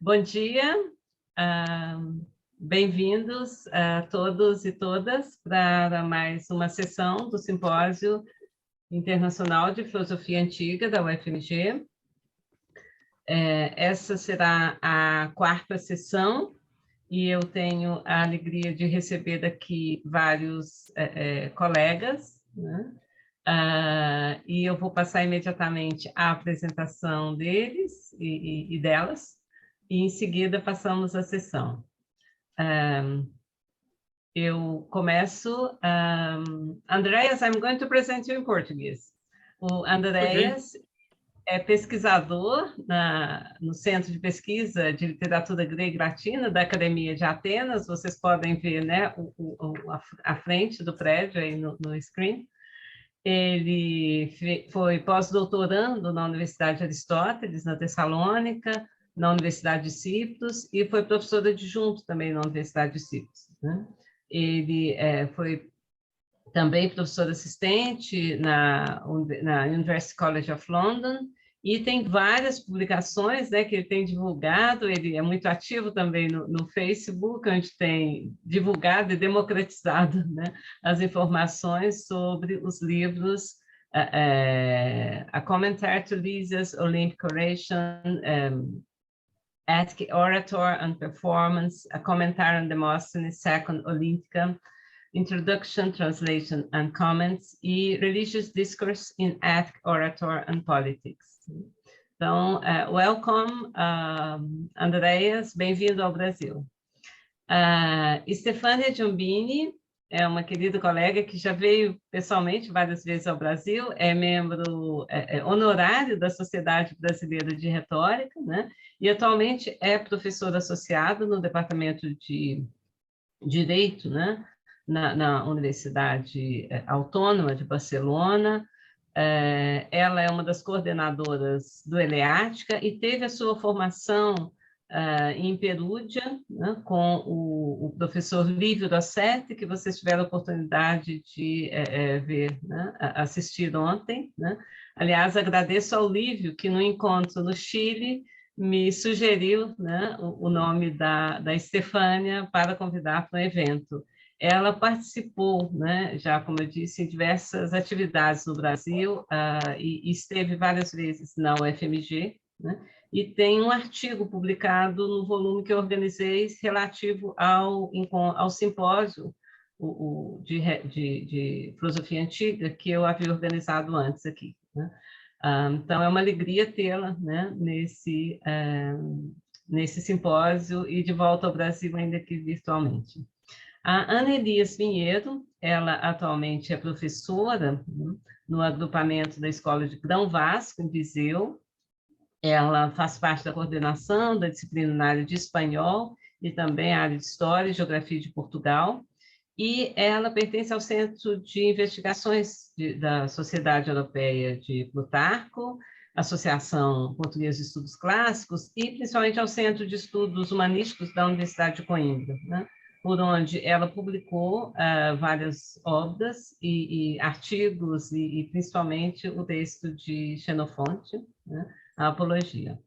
Bom dia, bem-vindos a todos e todas para mais uma sessão do Simpósio Internacional de Filosofia Antiga da UFMG. Essa será a quarta sessão e eu tenho a alegria de receber daqui vários colegas, né? E eu vou passar imediatamente a apresentação deles e delas, e em seguida passamos a sessão. Eu começo. Andreas, I'm going to present you in Portuguese. O Andreas é pesquisador no Centro de Pesquisa de Literatura Grega e Latina da Academia de Atenas. Vocês podem ver, né, a frente do prédio aí no screen. Ele foi pós-doutorando na Universidade de Aristóteles, na Tessalônica, na Universidade de Cipros, e foi professor adjunto também na Universidade de Cipros, né? Ele foi também professor assistente na University College of London, e tem várias publicações, né, que ele tem divulgado. Ele é muito ativo também no Facebook, onde tem divulgado e democratizado, né, as informações sobre os livros A Commentary to Lysias Olympic Oration, Ethic Orator and Performance, A Commentary on Demosthenes' Second Olympica, Introduction, Translation and Comments, e Religious Discourse in Ethic, Orator and Politics. Então, welcome, Andreas, bem-vindo ao Brasil. Stefania Giombini é uma querida colega que já veio pessoalmente várias vezes ao Brasil, é membro honorário da Sociedade Brasileira de Retórica, né? E atualmente é professor associado no Departamento de Direito, né? Na Universidade Autônoma de Barcelona. Ela é uma das coordenadoras do Eleática e teve a sua formação em Perúdia, né, com o professor Lívio Rossetti, que vocês tiveram a oportunidade de ver, né, assistir ontem, né? Aliás, agradeço ao Lívio, que no encontro no Chile me sugeriu, né, o nome da Stefania para convidar para o evento. Ela participou, né, já como eu disse, em diversas atividades no Brasil, e esteve várias vezes na UFMG, né, e tem um artigo publicado no volume que eu organizei relativo ao simpósio de filosofia antiga que eu havia organizado antes aqui, né? Então, é uma alegria tê-la, né, nesse simpósio e de volta ao Brasil, ainda que virtualmente. A Elias Pinheiro, ela atualmente é professora, né, no agrupamento da Escola Grão-Vasco, em Viseu. Ela faz parte da coordenação da disciplina na área de espanhol e também a área de História e Geografia de Portugal. E ela pertence ao Centro de Investigações da Sociedade Europeia de Plutarco, Associação Portuguesa de Estudos Clássicos e principalmente ao Centro de Estudos Humanísticos da Universidade de Coimbra, né? Por onde ela publicou várias obras e artigos, e principalmente o texto de Xenofonte, né, a Apologia.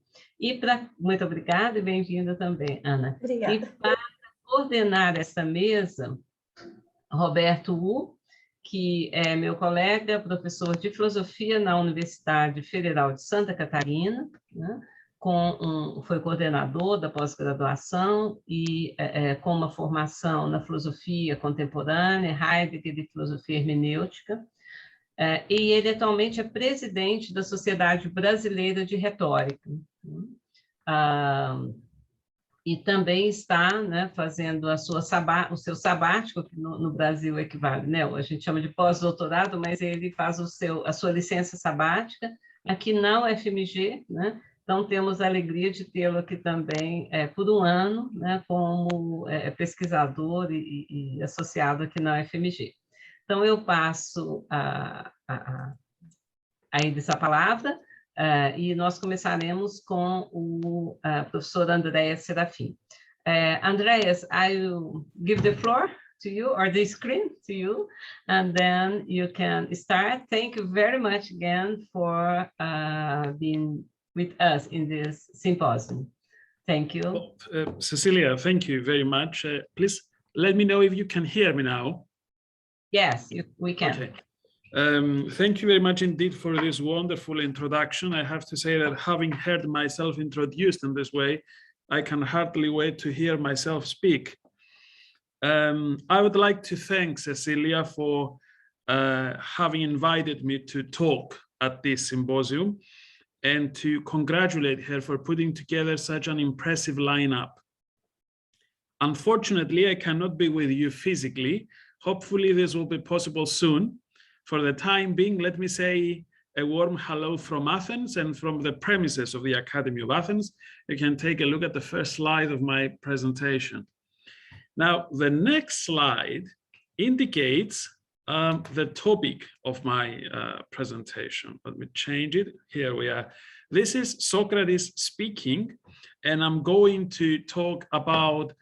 Muito obrigada e bem-vinda também, Ana. Obrigada. E para coordenar essa mesa, Roberto Wu, que é meu colega, professor de filosofia na Universidade Federal de Santa Catarina, né? Foi coordenador da pós-graduação e com uma formação na filosofia contemporânea, Heidegger e filosofia hermenêutica, e ele atualmente é presidente da Sociedade Brasileira de Retórica. E também está, né, fazendo o seu sabático, que no Brasil equivale, né? A gente chama de pós-doutorado, mas ele faz a sua licença sabática aqui na UFMG, né? Então, temos a alegria de tê-lo aqui também por um ano, né, como pesquisador e associado aqui na UFMG. Então, eu passo a eles a palavra, e nós começaremos com o professor Andreas Serafim. Andreas, I will give the floor to you, or the screen to you, and then you can start. Thank you very much again for being with us in this symposium. Thank you. Cecilia, thank you very much. Please let me know if you can hear me now. Yes, we can. Okay. Thank you very much indeed for this wonderful introduction. I have to say that having heard myself introduced in this way, I can hardly wait to hear myself speak. I would like to thank Cecilia for having invited me to talk at this symposium, and to congratulate her for putting together such an impressive lineup. Unfortunately, I cannot be with you physically. Hopefully this will be possible soon. For the time being, let me say a warm hello from Athens and from the premises of the Academy of Athens. You can take a look at the first slide of my presentation. Now, the next slide indicates the topic of my presentation. Let me change it. Here we are. This is Socrates speaking, and I'm going to talk about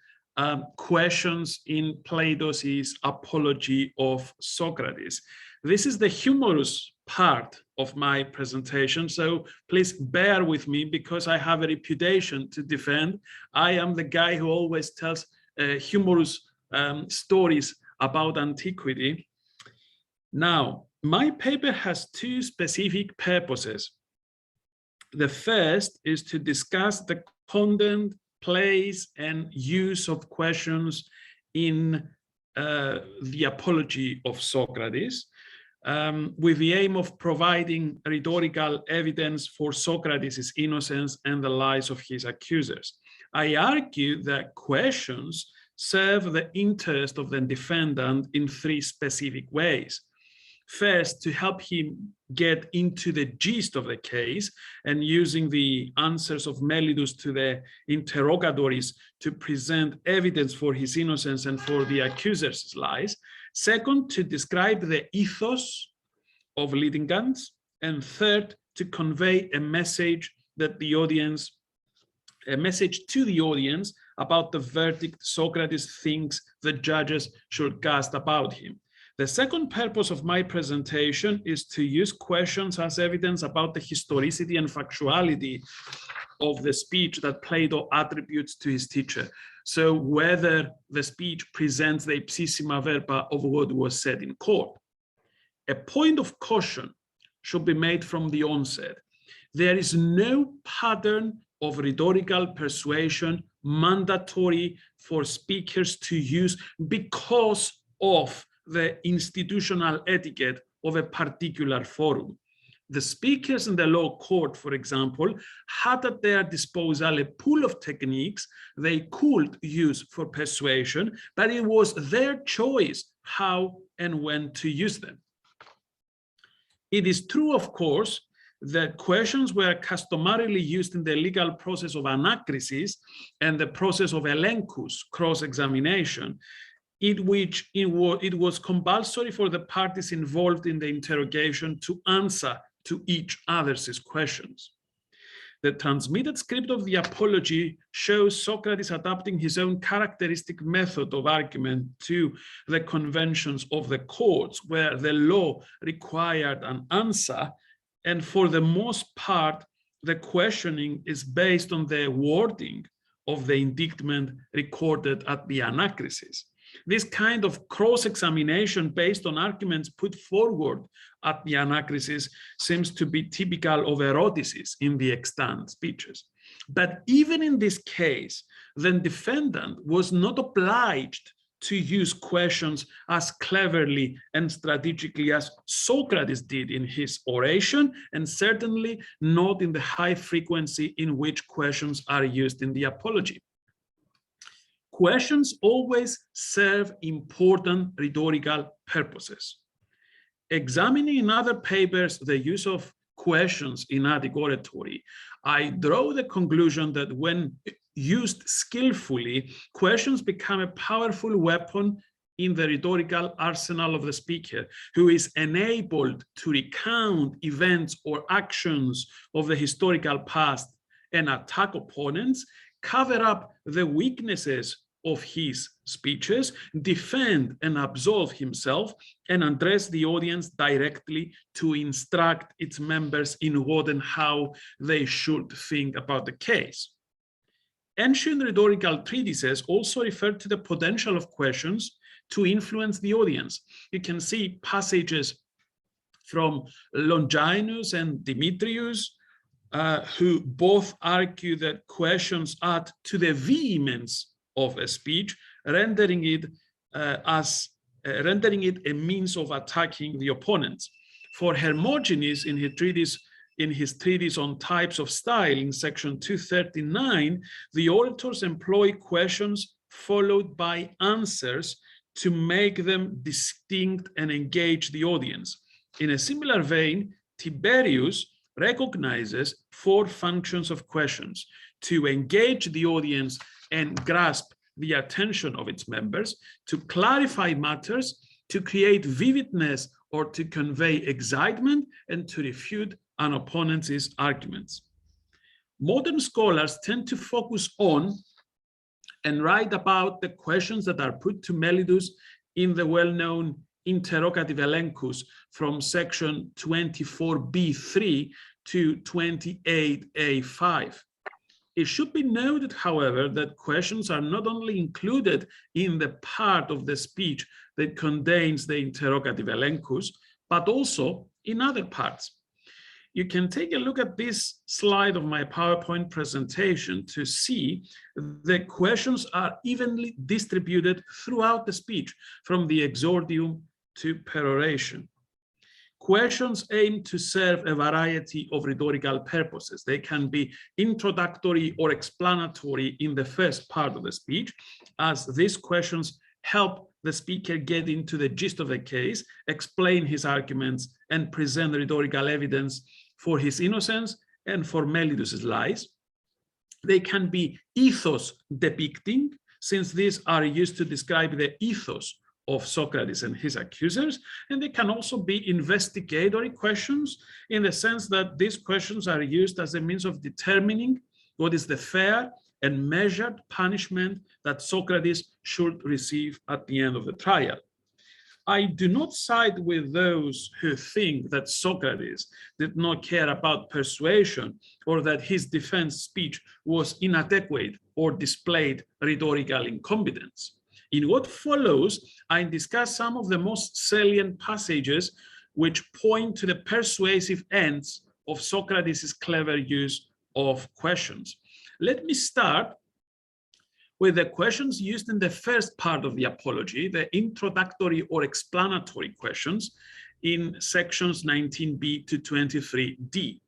questions in Plato's Apology of Socrates. This is the humorous part of my presentation, so please bear with me because I have a reputation to defend. I am the guy who always tells humorous stories about antiquity. Now, my paper has two specific purposes. The first is to discuss the content, place, and use of questions in the Apology of Socrates, with the aim of providing rhetorical evidence for Socrates' innocence and the lies of his accusers. I argue that questions serve the interest of the defendant in three specific ways. First, to help him get into the gist of the case and using the answers of Melidus to the interrogatories to present evidence for his innocence and for the accuser's lies. Second, to describe the ethos of litigants. And third, to convey a message that the audience, a message to the audience about the verdict Socrates thinks the judges should cast about him. The second purpose of my presentation is to use questions as evidence about the historicity and factuality of the speech that Plato attributes to his teacher. So whether the speech presents the ipsissima verba of what was said in court. A point of caution should be made from the onset. There is no pattern of rhetorical persuasion mandatory for speakers to use because of the institutional etiquette of a particular forum. The speakers in the law court, for example, had at their disposal a pool of techniques they could use for persuasion, but it was their choice how and when to use them. It is true, of course, that questions were customarily used in the legal process of anacresis and the process of elenchus, cross-examination, in which it was compulsory for the parties involved in the interrogation to answer to each other's questions. The transmitted script of the Apology shows Socrates adapting his own characteristic method of argument to the conventions of the courts, where the law required an answer, and for the most part, the questioning is based on the wording of the indictment recorded at the anacresis. This kind of cross-examination based on arguments put forward at the anacresis seems to be typical of eroticis in the extant speeches. But even in this case, the defendant was not obliged to use questions as cleverly and strategically as Socrates did in his oration, and certainly not in the high frequency in which questions are used in the Apology. Questions always serve important rhetorical purposes. Examining in other papers the use of questions in Attic oratory, I draw the conclusion that when used skillfully, questions become a powerful weapon in the rhetorical arsenal of the speaker, who is enabled to recount events or actions of the historical past and attack opponents, cover up the weaknesses of his speeches, defend and absolve himself, and address the audience directly to instruct its members in what and how they should think about the case. Ancient rhetorical treatises also referred to the potential of questions to influence the audience. You can see passages from Longinus and Demetrius, who both argue that questions add to the vehemence of a speech, rendering it a means of attacking the opponents. For Hermogenes, in his treatise on types of style in section 239, the orators employ questions followed by answers to make them distinct and engage the audience. In a similar vein, Tiberius recognizes 4 functions of questions: to engage the audience and grasp the attention of its members, to clarify matters, to create vividness or to convey excitement, and to refute an opponent's arguments. Modern scholars tend to focus on and write about the questions that are put to Melidus in the well-known interrogative elenchus from section 24b3 to 28a5. It should be noted, however, that questions are not only included in the part of the speech that contains the interrogative elenchus, but also in other parts. You can take a look at this slide of my PowerPoint presentation to see the questions are evenly distributed throughout the speech, from the exordium to peroration. Questions aim to serve a variety of rhetorical purposes. They can be introductory or explanatory in the first part of the speech, as these questions help the speaker get into the gist of the case, explain his arguments, and present rhetorical evidence for his innocence and for Melidus's lies. They can be ethos depicting, since these are used to describe the ethos of Socrates and his accusers, and they can also be investigatory questions, in the sense that these questions are used as a means of determining what is the fair and measured punishment that Socrates should receive at the end of the trial. I do not side with those who think that Socrates did not care about persuasion, or that his defense speech was inadequate or displayed rhetorical incompetence. In what follows, I discuss some of the most salient passages which point to the persuasive ends of Socrates' clever use of questions. Let me start with the questions used in the first part of the Apology, the introductory or explanatory questions in sections 19b to 23d.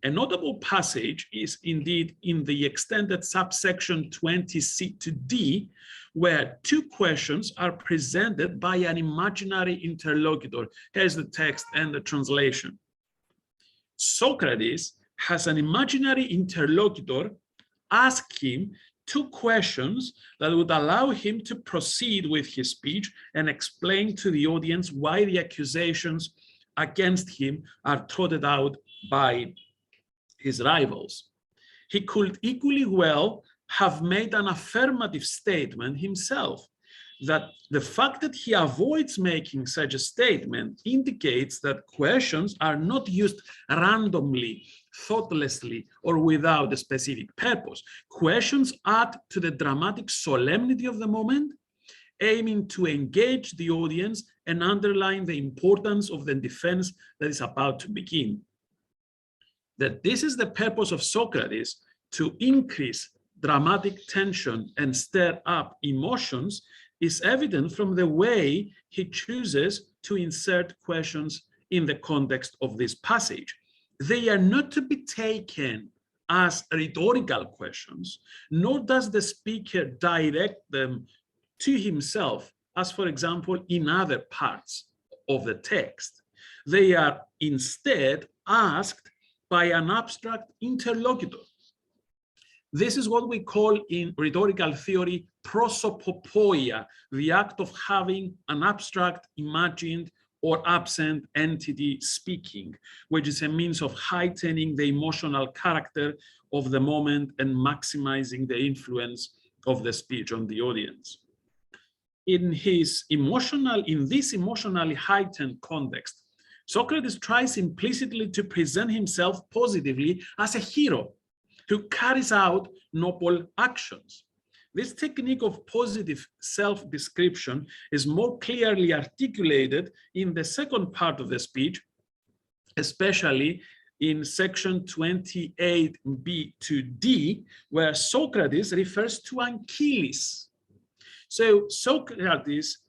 A notable passage is indeed in the extended subsection 20c to d, where 2 questions are presented by an imaginary interlocutor. Here's the text and the translation. Socrates has an imaginary interlocutor ask him 2 questions that would allow him to proceed with his speech and explain to the audience why the accusations against him are trotted out by his rivals. He could equally well have made an affirmative statement himself, that the fact that he avoids making such a statement indicates that questions are not used randomly, thoughtlessly, or without a specific purpose. Questions add to the dramatic solemnity of the moment, aiming to engage the audience and underline the importance of the defense that is about to begin. That this is the purpose of Socrates, to increase dramatic tension and stir up emotions, is evident from the way he chooses to insert questions in the context of this passage. They are not to be taken as rhetorical questions, nor does the speaker direct them to himself, as for example, in other parts of the text. They are instead asked by an abstract interlocutor. This is what we call in rhetorical theory prosopopoia, the act of having an abstract, imagined, or absent entity speaking, which is a means of heightening the emotional character of the moment and maximizing the influence of the speech on the audience. In this emotionally heightened context, Socrates tries implicitly to present himself positively as a hero who carries out noble actions. This technique of positive self-description is more clearly articulated in the second part of the speech, especially in section 28b to d, where Socrates refers to Achilles. So Socrates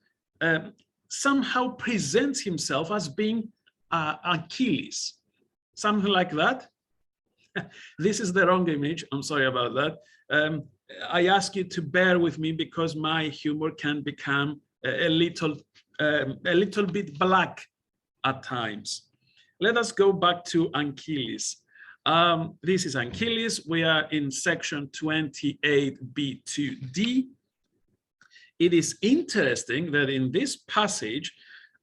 somehow presents himself as being Achilles, something like that. This is the wrong image. I'm sorry about that. I ask you to bear with me because my humor can become a little bit black at times. Let us go back to Achilles. This is Achilles. We are in section 28b to d. It is interesting that in this passage,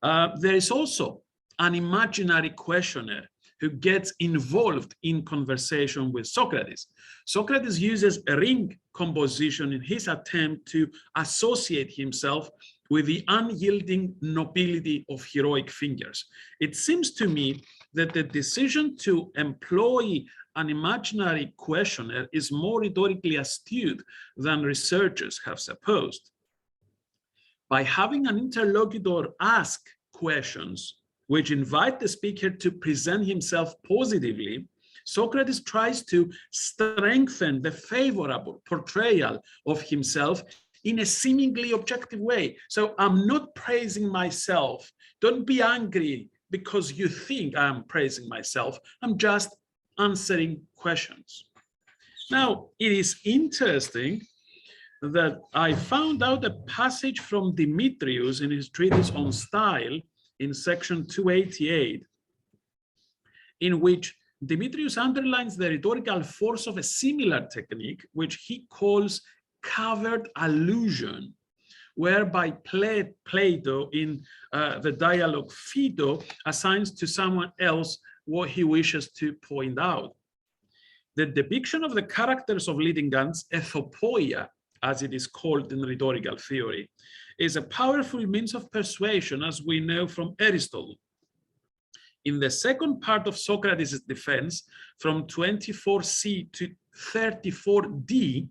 there is also an imaginary questioner who gets involved in conversation with Socrates. Socrates uses a ring composition in his attempt to associate himself with the unyielding nobility of heroic figures. It seems to me that the decision to employ an imaginary questioner is more rhetorically astute than researchers have supposed. By having an interlocutor ask questions which invite the speaker to present himself positively, Socrates tries to strengthen the favorable portrayal of himself in a seemingly objective way. So I'm not praising myself. Don't be angry because you think I'm praising myself. I'm just answering questions. Now, it is interesting that I found out a passage from Demetrius in his treatise on style in section 288, in which Demetrius underlines the rhetorical force of a similar technique, which he calls covered allusion, whereby Plato in the dialogue Phaedo assigns to someone else what he wishes to point out. The depiction of the characters of litigants, ethopoia, as it is called in rhetorical theory, is a powerful means of persuasion, as we know from Aristotle. In the second part of Socrates' defense, from 24c to 34d,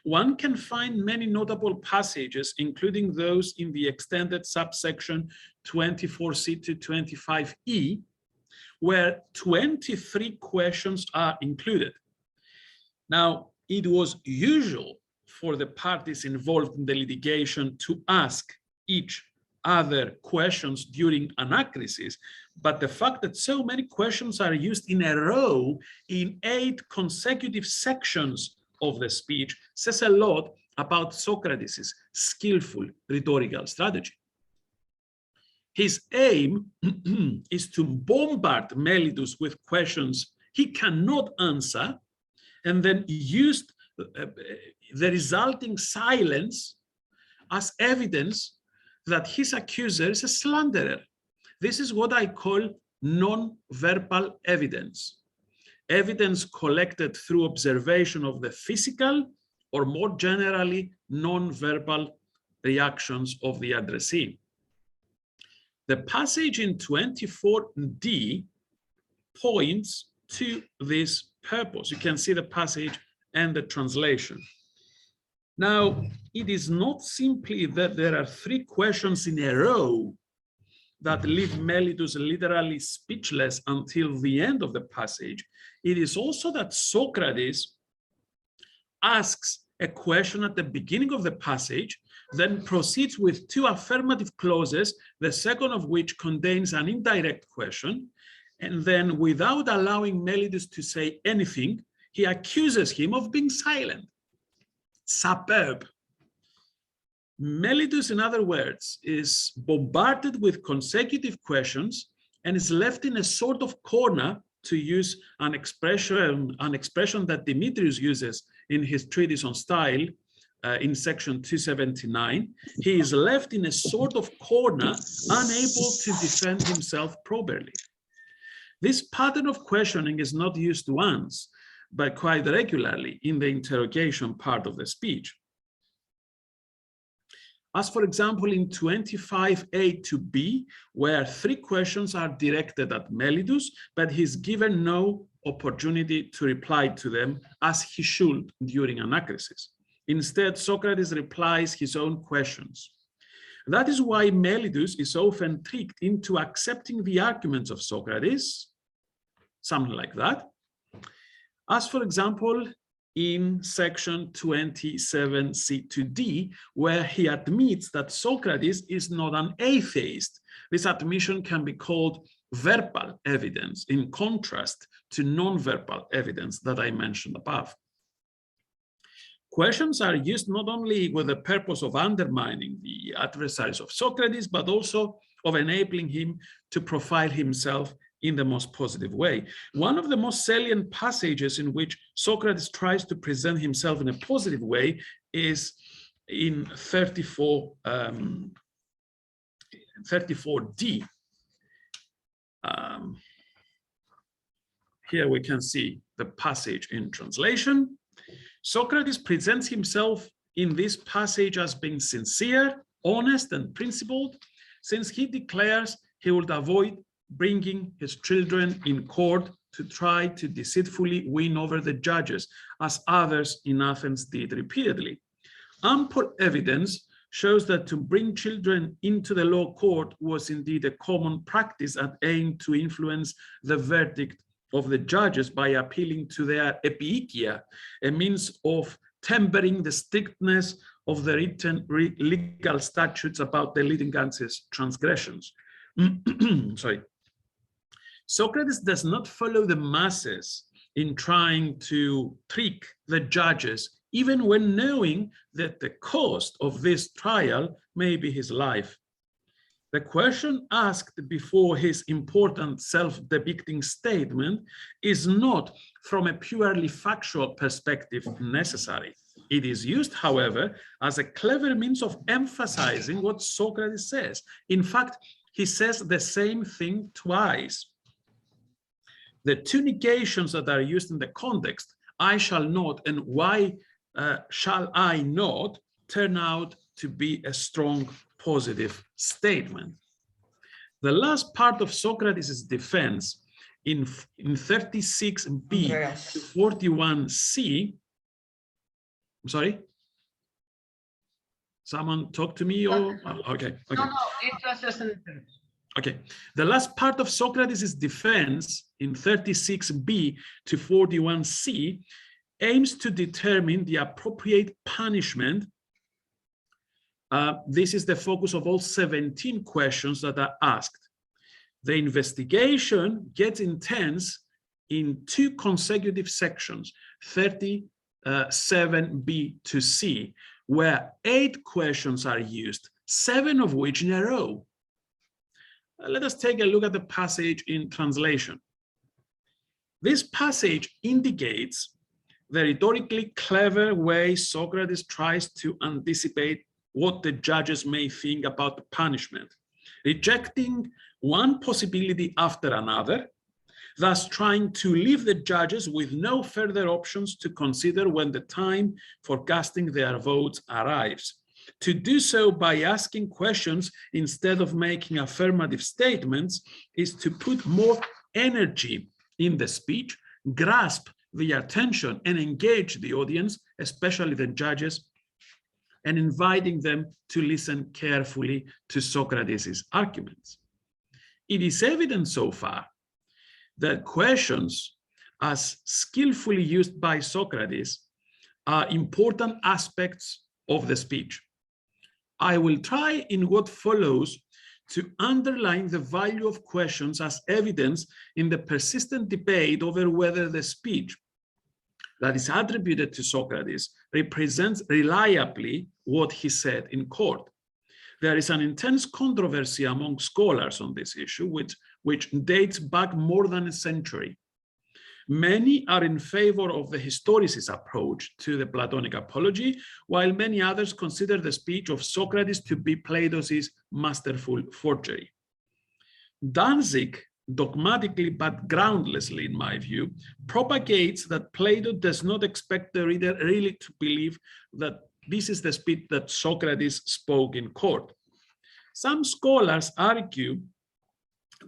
one can find many notable passages, including those in the extended subsection 24c to 25e, where 23 questions are included. Now, it was usual for the parties involved in the litigation to ask each other questions during anacresis, but the fact that so many questions are used in a row in 8 consecutive sections of the speech says a lot about Socrates' skillful rhetorical strategy. His aim is to bombard Melidus with questions he cannot answer, and then use the resulting silence as evidence that his accuser is a slanderer. This is what I call non-verbal evidence. Evidence collected through observation of the physical, or more generally, non-verbal reactions of the addressee. The passage in 24d points to this purpose. You can see the passage and the translation. Now, it is not simply that there are 3 questions in a row that leave Melidus literally speechless until the end of the passage. It is also that Socrates asks a question at the beginning of the passage, then proceeds with 2 affirmative clauses, the second of which contains an indirect question, and then without allowing Melidus to say anything, he accuses him of being silent. Superb. Melidus, in other words, is bombarded with consecutive questions and is left in a sort of corner, to use an expression that Demetrius uses in his treatise on style in section 279. He is left in a sort of corner, unable to defend himself properly. This pattern of questioning is not used once, but quite regularly in the interrogation part of the speech. As for example, in 25a to b, where 3 questions are directed at Melidus, but he's given no opportunity to reply to them as he should during anacresis. Instead, Socrates replies his own questions. That is why Melidus is often tricked into accepting the arguments of Socrates, something like that, as for example, in section 27c to d, where he admits that Socrates is not an atheist. This admission can be called verbal evidence, in contrast to non-verbal evidence that I mentioned above. Questions are used not only with the purpose of undermining the adversaries of Socrates, but also of enabling him to profile himself in the most positive way. One of the most salient passages in which Socrates tries to present himself in a positive way is in 34d. Here we can see the passage in translation. Socrates presents himself in this passage as being sincere, honest, and principled, since he declares he would avoid bringing his children in court to try to deceitfully win over the judges, as others in Athens did repeatedly. Ample evidence shows that to bring children into the law court was indeed a common practice that aimed to influence the verdict of the judges by appealing to their epiekia, a means of tempering the strictness of the written legal statutes about the litigants' transgressions. Sorry. Socrates does not follow the masses in trying to trick the judges, even when knowing that the cost of this trial may be his life. The question asked before his important self-depicting statement is not from a purely factual perspective necessary. It is used, however, as a clever means of emphasizing what Socrates says. In fact, he says the same thing twice. The two negations that are used in the context, I shall not and why shall I not, turn out to be a strong positive statement. The last part of Socrates' defense in 36b to 41c, I'm sorry? Someone talk to me or, okay. No, it was just an interview. Okay, the last part of Socrates' defense in 36b to 41c aims to determine the appropriate punishment. This is the focus of all 17 questions that are asked. The investigation gets intense in two consecutive sections, 37b to c, where 8 questions are used, 7 of which in a row. Let us take a look at the passage in translation. This passage indicates the rhetorically clever way Socrates tries to anticipate what the judges may think about the punishment, rejecting one possibility after another, thus trying to leave the judges with no further options to consider when the time for casting their votes arrives. To do so by asking questions instead of making affirmative statements is to put more energy in the speech, grasp the attention and engage the audience, especially the judges, and inviting them to listen carefully to Socrates' arguments. It is evident so far that questions, as skillfully used by Socrates, are important aspects of the speech. I will try in what follows to underline the value of questions as evidence in the persistent debate over whether the speech that is attributed to Socrates represents reliably what he said in court. There is an intense controversy among scholars on this issue, which dates back more than a century. Many are in favor of the historicist approach to the Platonic apology, while many others consider the speech of Socrates to be Plato's masterful forgery. Danzig, dogmatically but groundlessly in my view, propagates that Plato does not expect the reader really to believe that this is the speech that Socrates spoke in court. Some scholars argue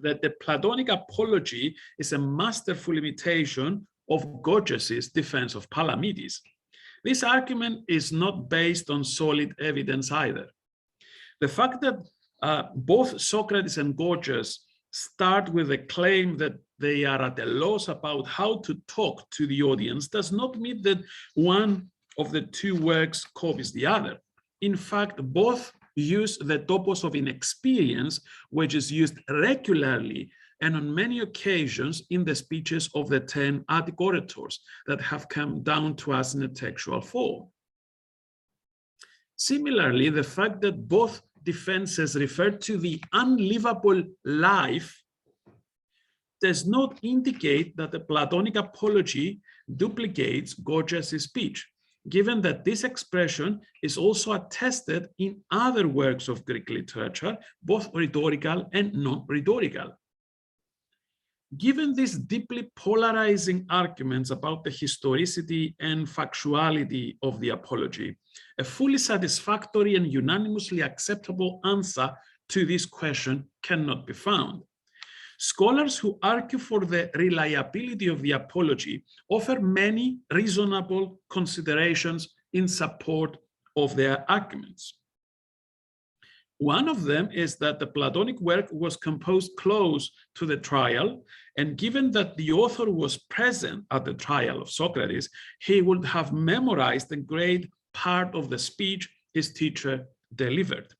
that the Platonic apology is a masterful imitation of Gorgias's defense of Palamedes. This argument is not based on solid evidence either. The fact that both Socrates and Gorgias start with a claim that they are at a loss about how to talk to the audience does not mean that one of the two works copies the other. In fact, both use the topos of inexperience, which is used regularly and on many occasions in the speeches of the 10 Attic orators that have come down to us in a textual form. Similarly, the fact that both defenses refer to the unlivable life does not indicate that the Platonic apology duplicates Gorgias' speech, given that this expression is also attested in other works of Greek literature, both rhetorical and non-rhetorical. Given these deeply polarizing arguments about the historicity and factuality of the apology, a fully satisfactory and unanimously acceptable answer to this question cannot be found. Scholars who argue for the reliability of the apology offer many reasonable considerations in support of their arguments. One of them is that the Platonic work was composed close to the trial, and given that the author was present at the trial of Socrates, he would have memorized a great part of the speech his teacher delivered.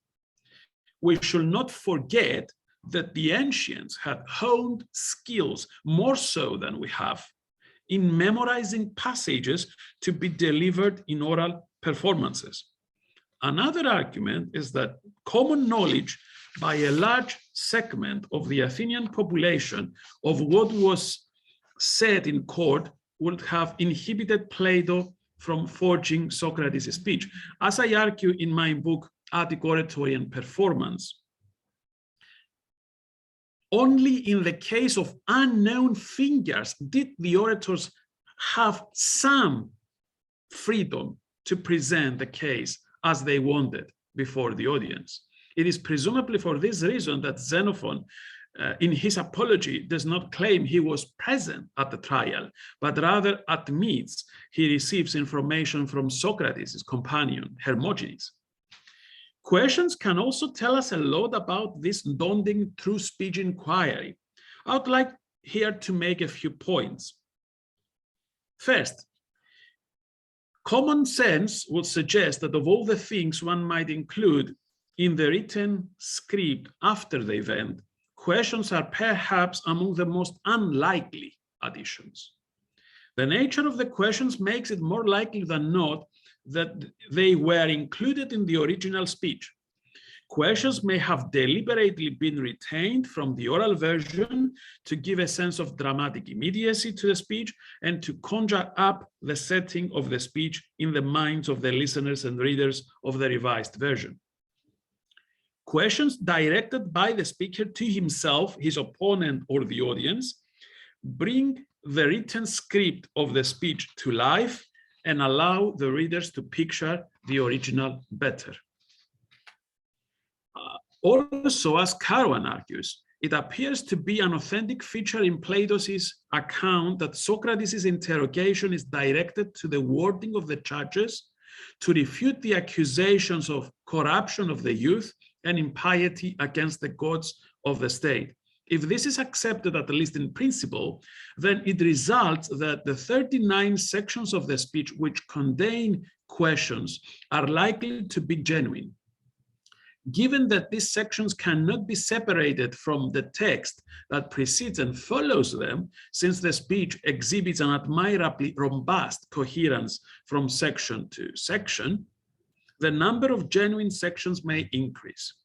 We should not forget that the ancients had honed skills more so than we have in memorizing passages to be delivered in oral performances. Another argument is that common knowledge by a large segment of the Athenian population of what was said in court would have inhibited Plato from forging Socrates' speech. As I argue in my book, Attic Oratory and Performance, only in the case of unknown figures did the orators have some freedom to present the case as they wanted before the audience. It is presumably for this reason that Xenophon, in his apology, does not claim he was present at the trial, but rather admits he receives information from Socrates, his companion, Hermogenes. Questions can also tell us a lot about this daunting true speech inquiry. I would like here to make a few points. First, common sense would suggest that of all the things one might include in the written script after the event, questions are perhaps among the most unlikely additions. The nature of the questions makes it more likely than not that they were included in the original speech. Questions may have deliberately been retained from the oral version to give a sense of dramatic immediacy to the speech and to conjure up the setting of the speech in the minds of the listeners and readers of the revised version. Questions directed by the speaker to himself, his opponent, or the audience bring the written script of the speech to life and allow the readers to picture the original better. Also, as Carwan argues, it appears to be an authentic feature in Plato's account that Socrates' interrogation is directed to the wording of the judges to refute the accusations of corruption of the youth and impiety against the gods of the state. If this is accepted, at least in principle, then it results that the 39 sections of the speech which contain questions are likely to be genuine. Given that these sections cannot be separated from the text that precedes and follows them, since the speech exhibits an admirably robust coherence from section to section, the number of genuine sections may increase.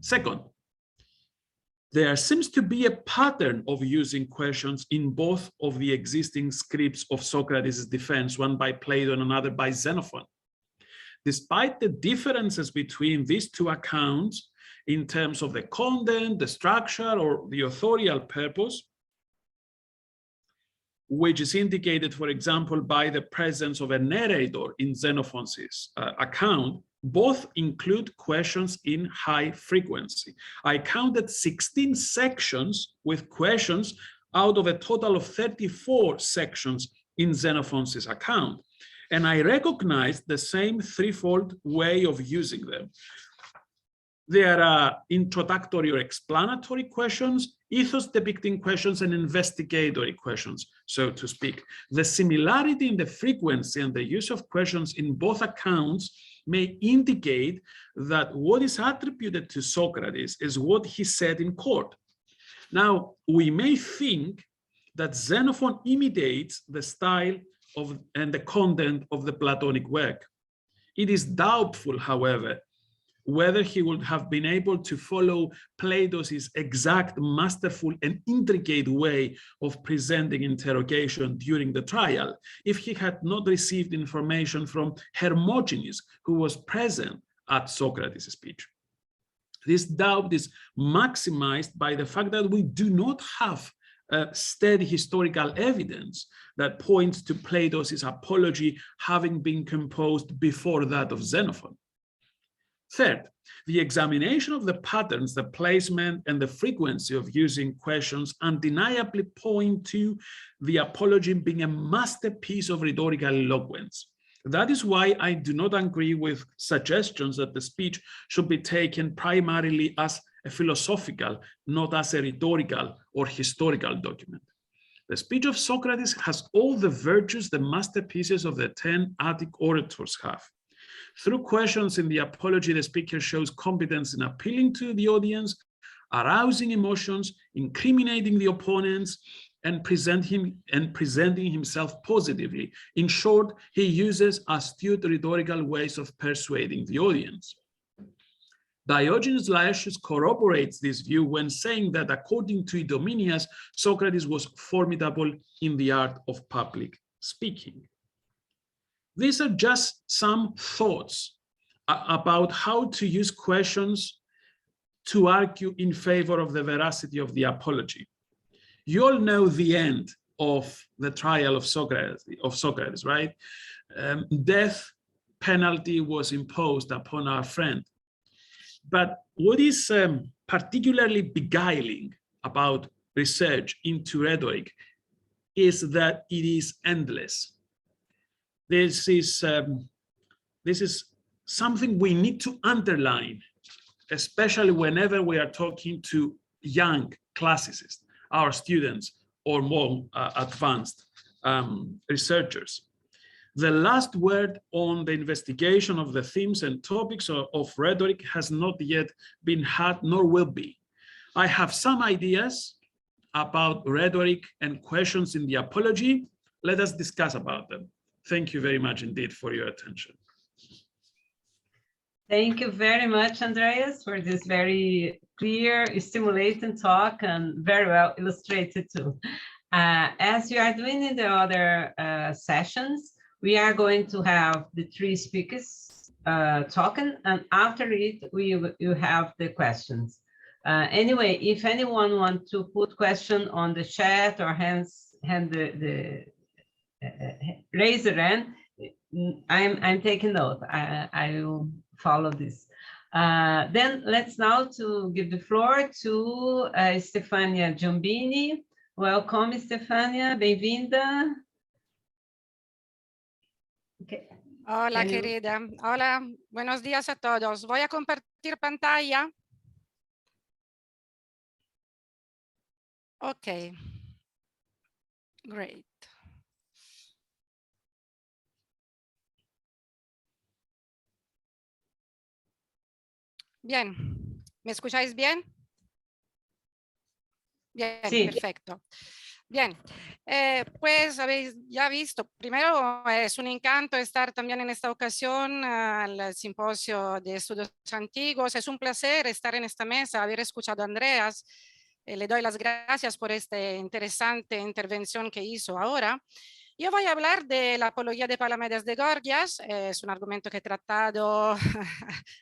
Second, there seems to be a pattern of using questions in both of the existing scripts of Socrates' defense, one by Plato and another by Xenophon. Despite the differences between these two accounts in terms of the content, the structure, or the authorial purpose, which is indicated, for example, by the presence of a narrator in Xenophon's account, Both include questions in high frequency. I counted 16 sections with questions out of a total of 34 sections in Xenofonte's account. And I recognized the same threefold way of using them. There are introductory or explanatory questions, ethos depicting questions, and investigatory questions, so to speak. The similarity in the frequency and the use of questions in both accounts may indicate that what is attributed to Socrates is what he said in court. Now, we may think that Xenophon imitates the style of and the content of the Platonic work. It is doubtful, however, whether he would have been able to follow Plato's exact, masterful, and intricate way of presenting interrogation during the trial if he had not received information from Hermogenes, who was present at Socrates' speech. This doubt is maximized by the fact that we do not have steady historical evidence that points to Plato's Apology having been composed before that of Xenophon. Third, the examination of the patterns, the placement, and the frequency of using questions undeniably point to the Apology being a masterpiece of rhetorical eloquence. That is why I do not agree with suggestions that the speech should be taken primarily as a philosophical, not as a rhetorical or historical document. The speech of Socrates has all the virtues the masterpieces of the 10 Attic orators have. Through questions in the Apology, the speaker shows competence in appealing to the audience, arousing emotions, incriminating the opponents, and presenting himself positively. In short, he uses astute rhetorical ways of persuading the audience. Diogenes Laertius corroborates this view when saying that according to Idomeneus, Socrates was formidable in the art of public speaking. These are just some thoughts about how to use questions to argue in favor of the veracity of the Apology. You all know the end of the trial of Socrates, right? Death penalty was imposed upon our friend. But what is particularly beguiling about research into rhetoric is that it is endless. This is something we need to underline, especially whenever we are talking to young classicists, our students, or more advanced researchers. The last word on the investigation of the themes and topics of rhetoric has not yet been had, nor will be. I have some ideas about rhetoric and questions in the Apology. Let us discuss about them. Thank you very much indeed for your attention. Thank you very much, Andreas, for this very clear, stimulating talk and very well illustrated too. As you are doing in the other sessions, we are going to have the three speakers talking, and after it, you have the questions. Anyway, if anyone wants to put question on the chat or raise the hand, I'm taking note. I will follow this. Then let's now to give the floor to Stefania Giombini. Welcome, Stefania. Bem-vinda. Okay. Hola, querida. Hola, buenos días a todos. Voy a compartir pantalla. Okay. Great. Bien. ¿Me escucháis bien? Bien, sí. Perfecto. Bien, pues habéis ya visto, primero es un encanto estar también en esta ocasión al Simposio de Estudios Antiguos. Es un placer estar en esta mesa, haber escuchado a Andreas. Le doy las gracias por esta interesante intervención que hizo ahora. Yo voy a hablar de la Apología de Palamedes de Gorgias. Es un argumento que he tratado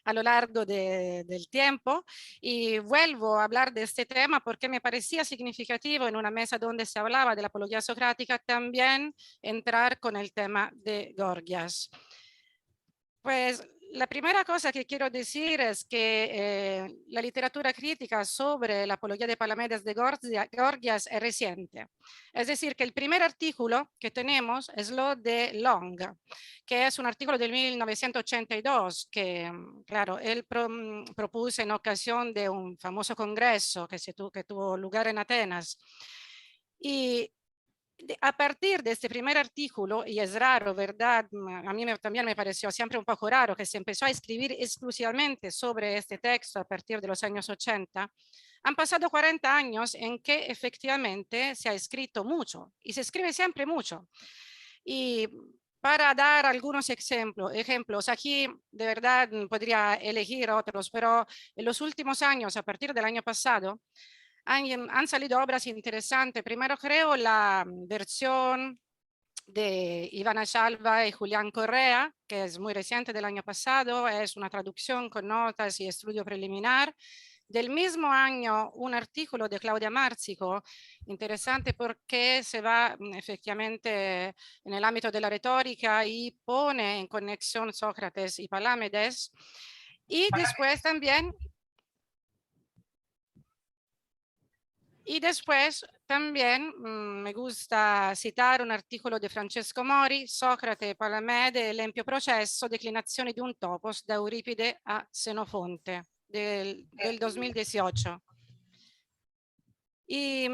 a lo largo del tiempo y vuelvo a hablar de este tema porque me parecía significativo en una mesa donde se hablaba de la apología socrática también entrar con el tema de Gorgias. Pues La primera cosa que quiero decir es que la literatura crítica sobre la Apología de Palamedes de Gorgias es reciente. Es decir, que el primer artículo que tenemos es lo de Long, que es un artículo del 1982, que, claro, él propuso en ocasión de un famoso congreso que tuvo lugar en Atenas. Y a partir de este primer artículo, y es raro, ¿verdad? A mí también me pareció siempre un poco raro que se empezó a escribir exclusivamente sobre este texto a partir de los años 80, han pasado 40 años en que efectivamente se ha escrito mucho y se escribe siempre mucho. Y para dar algunos ejemplos, aquí de verdad podría elegir otros, pero en los últimos años, a partir del año pasado, han salido obras interesantes. Primero creo la versión de Ivana Shalva y Julián Correa, que es muy reciente del año pasado, es una traducción con notas y estudio preliminar. Del mismo año, un artículo de Claudia Márcico, interesante porque se va efectivamente en el ámbito de la retórica y pone en conexión Sócrates y Palamedes. Y después también... me gusta citar un articolo di Francesco Mori, Socrate, Palamede, l'empio processo, declinazioni di un topos da Euripide a Xenofonte del 2018. Y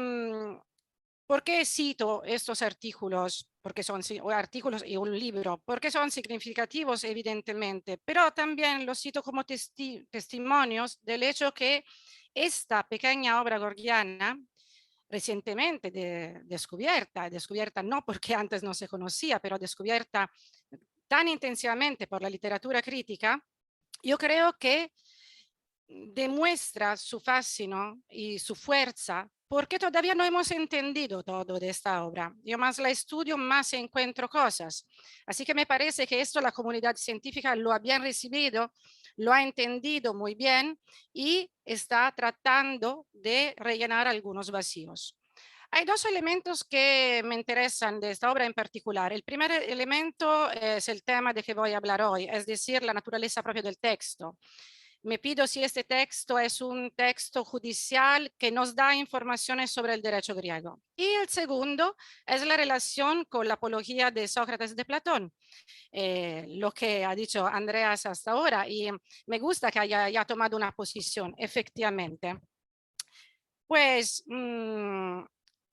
¿por qué cito estos artículos? Porque son artículos y un libro, porque son significativos evidentemente, pero también los cito como testimonios del hecho que esta pequeña obra gorgiana, recientemente descubierta no porque antes no se conocía, pero descubierta tan intensamente por la literatura crítica, yo creo que demuestra su fascino y su fuerza, porque todavía no hemos entendido todo de esta obra. Yo más la estudio, más encuentro cosas. Así que me parece que esto la comunidad científica lo ha bien recibido, lo ha entendido muy bien y está tratando de rellenar algunos vacíos. Hay dos elementos que me interesan de esta obra en particular. El primer elemento es el tema de que voy a hablar hoy, es decir, la naturaleza propia del texto. Me pido si este texto es un texto judicial que nos da informaciones sobre el derecho griego. Y el segundo es la relación con la apología de Sócrates de Platón, lo que ha dicho Andreas hasta ahora, y me gusta que haya tomado una posición, efectivamente. Pues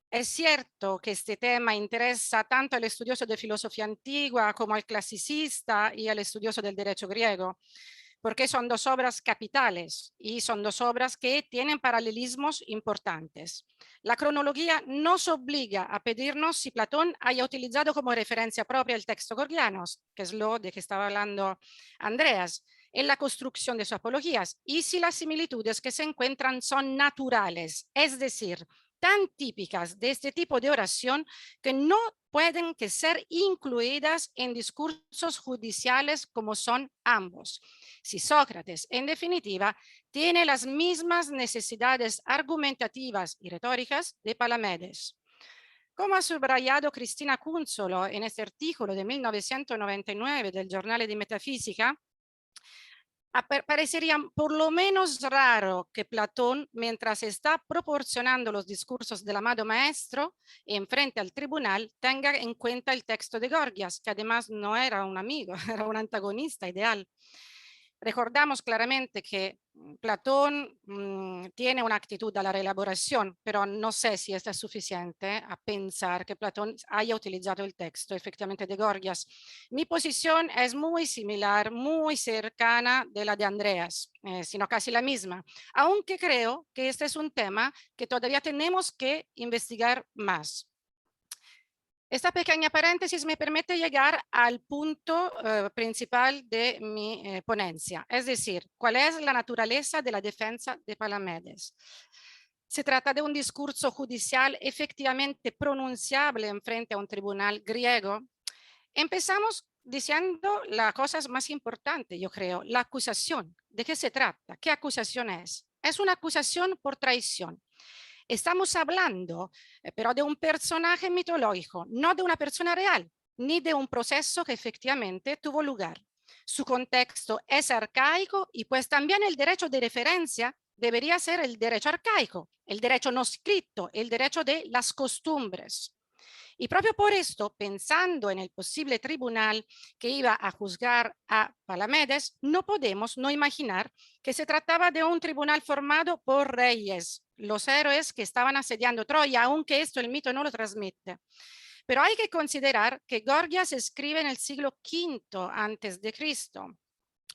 es cierto que este tema interesa tanto al estudioso de filosofía antigua como al clasicista y al estudioso del derecho griego, porque son dos obras capitales y son dos obras que tienen paralelismos importantes. La cronología nos obliga a pedirnos si Platón haya utilizado como referencia propia el texto gorgiano, que es lo de que estaba hablando Andreas, en la construcción de sus apologías, y si las similitudes que se encuentran son naturales, es decir, tan típicas de este tipo de oración que no pueden que ser incluidas en discursos judiciales como son ambos. Si Sócrates, en definitiva, tiene las mismas necesidades argumentativas y retóricas de Palamedes. Como ha subrayado Cristina Cúnzolo en este artículo de 1999 del Giornale di Metafísica, parecería por lo menos raro que Platón, mientras está proporcionando los discursos del amado maestro en frente al tribunal, tenga en cuenta el texto de Gorgias, que además no era un amigo, era un antagonista ideal. Recordamos claramente que Platón tiene una actitud a la reelaboración, pero no sé si esta es suficiente a pensar que Platón haya utilizado el texto efectivamente de Gorgias. Mi posición es muy similar, muy cercana de la de Andreas, sino casi la misma, aunque creo que este es un tema que todavía tenemos que investigar más. Esta pequeña paréntesis me permite llegar al punto principal de mi ponencia, es decir, cuál es la naturaleza de la defensa de Palamedes. Se trata de un discurso judicial efectivamente pronunciable en frente a un tribunal griego. Empezamos diciendo las cosas más importantes, yo creo, la acusación. ¿De qué se trata? ¿Qué acusación es? Es una acusación por traición. Estamos hablando, pero de un personaje mitológico, no de una persona real, ni de un proceso que efectivamente tuvo lugar. Su contexto es arcaico y pues también el derecho de referencia debería ser el derecho arcaico, el derecho no escrito, el derecho de las costumbres. Y propio por esto, pensando en el posible tribunal que iba a juzgar a Palamedes, no podemos no imaginar que se trataba de un tribunal formado por reyes, los héroes que estaban asediando Troya, aunque esto el mito no lo transmite. Pero hay que considerar que Gorgias escribe en el siglo V antes de Cristo,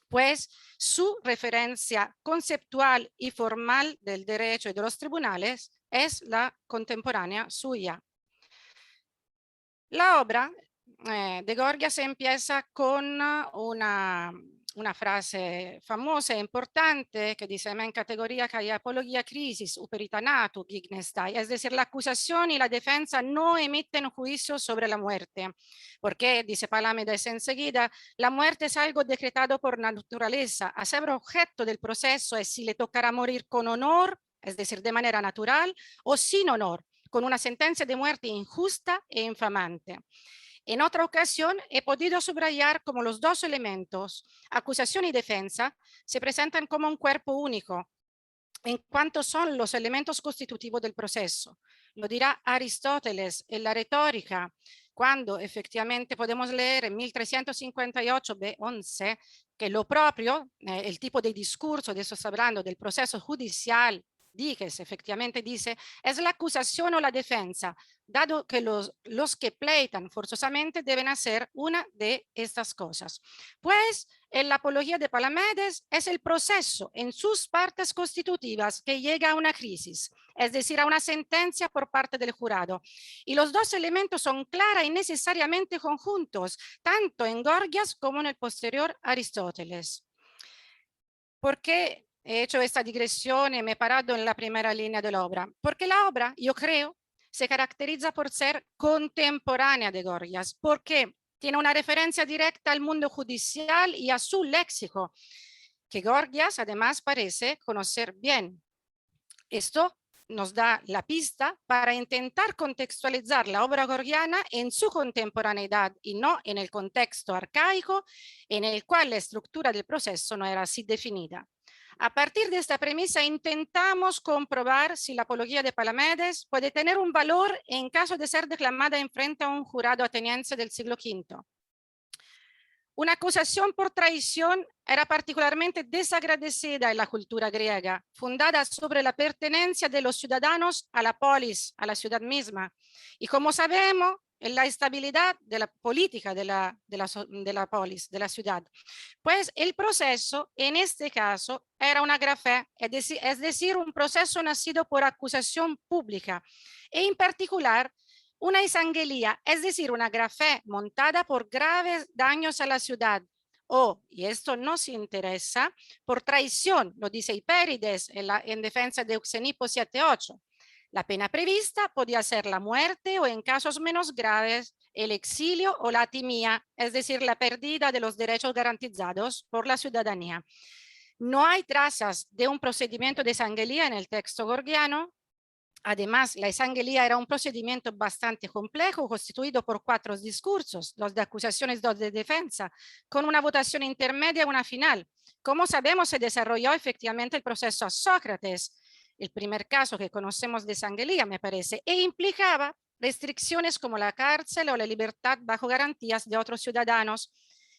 pues su referencia conceptual y formal del derecho y de los tribunales es la contemporánea suya. La obra de Gorgias empieza con una frase famosa e importante que dice: en categoría que hay apología crisis uperitanato gignestai, es decir, la acusación y la defensa no emiten juicio sobre la muerte, porque, dice Palamedes enseguida, la muerte es algo decretado por naturaleza, a ser objeto del proceso es si le tocará morir con honor, es decir, de manera natural, o sin honor, con una sentencia de muerte injusta e infamante. En otra ocasión he podido subrayar cómo los dos elementos, acusación y defensa, se presentan como un cuerpo único, en cuanto son los elementos constitutivos del proceso. Lo dirá Aristóteles en la retórica, cuando efectivamente podemos leer en 1358 B11 que lo propio, el tipo de discurso, de eso está hablando, del proceso judicial, efectivamente dice, es la acusación o la defensa, dado que los que pleitan forzosamente deben hacer una de estas cosas. Pues en la Apología de Palamedes es el proceso en sus partes constitutivas que llega a una crisis, es decir, a una sentencia por parte del jurado. Y los dos elementos son clara y necesariamente conjuntos, tanto en Gorgias como en el posterior Aristóteles. ¿Por qué he hecho esta digresión y me he parado en la primera línea de la obra? Porque la obra, yo creo, se caracteriza por ser contemporánea de Gorgias, porque tiene una referencia directa al mundo judicial y a su léxico, que Gorgias además parece conocer bien. Esto nos da la pista para intentar contextualizar la obra gorgiana en su contemporaneidad y no en el contexto arcaico en el cual la estructura del proceso no era así definida. A partir de esta premisa intentamos comprobar si la Apología de Palamedes puede tener un valor en caso de ser declamada en frente a un jurado ateniense del siglo V. Una acusación por traición era particularmente desagradecida en la cultura griega, fundada sobre la pertenencia de los ciudadanos a la polis, a la ciudad misma. Y como sabemos, en la estabilidad de la política de la polis, de la ciudad. Pues el proceso, en este caso, era una grafé, es decir, un proceso nacido por acusación pública, e en particular, una esangelía, es decir, una grafé montada por graves daños a la ciudad, o, y esto nos interesa, por traición, lo dice Hipérides en defensa de Euxenipo 7.8. La pena prevista podía ser la muerte o, en casos menos graves, el exilio o la atimía, es decir, la pérdida de los derechos garantizados por la ciudadanía. No hay trazas de un procedimiento de esangelía en el texto gorgiano. Además, la esangelía era un procedimiento bastante complejo, constituido por 4 discursos, 2 de acusaciones, 2 de defensa, con una votación intermedia y una final. Como sabemos, se desarrolló efectivamente el proceso a Sócrates, el primer caso que conocemos de esangelía, me parece, e implicaba restricciones como la cárcel o la libertad bajo garantías de otros ciudadanos,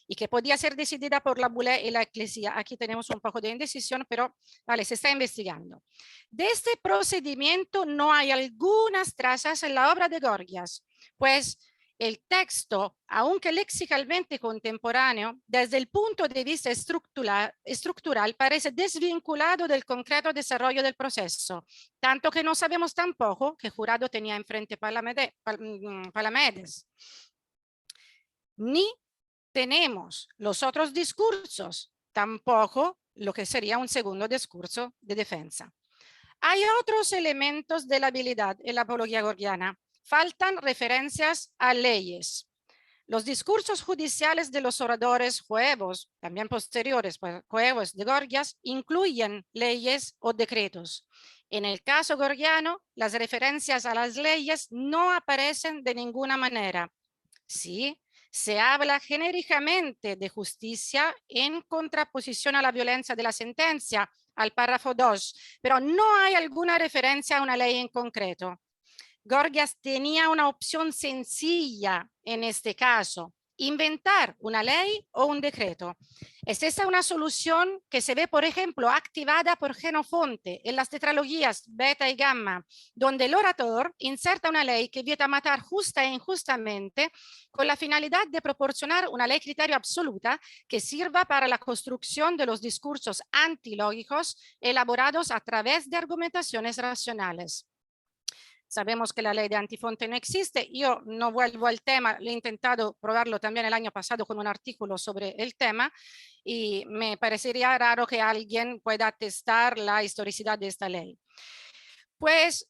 y que podía ser decidida por la bula y la eclesía. Aquí tenemos un poco de indecisión, pero vale, se está investigando. De este procedimiento no hay algunas trazas en la obra de Gorgias, pues el texto, aunque lexicalmente contemporáneo, desde el punto de vista estructural parece desvinculado del concreto desarrollo del proceso, tanto que no sabemos tampoco qué jurado tenía enfrente Palamedes. Ni tenemos los otros discursos, tampoco lo que sería un segundo discurso de defensa. Hay otros elementos de la habilidad en la apología gorgiana. Faltan referencias a leyes. Los discursos judiciales de los oradores juevos, también posteriores, juevos de Gorgias, incluyen leyes o decretos. En el caso gorgiano, las referencias a las leyes no aparecen de ninguna manera. Sí, Se habla genéricamente de justicia en contraposición a la violencia de la sentencia, al párrafo 2, pero no hay alguna referencia a una ley en concreto. Gorgias tenía una opción sencilla en este caso: inventar una ley o un decreto. Es esta una solución que se ve, por ejemplo, activada por Xenofonte en las tetralogías beta y gamma, donde el orador inserta una ley que vieta matar justa e injustamente con la finalidad de proporcionar una ley criterio absoluta que sirva para la construcción de los discursos antilógicos elaborados a través de argumentaciones racionales. Sabemos que la ley de Antifonte no existe. Yo no vuelvo al tema, he intentado probarlo también el año pasado con un artículo sobre el tema y me parecería raro que alguien pueda atestar la historicidad de esta ley. Pues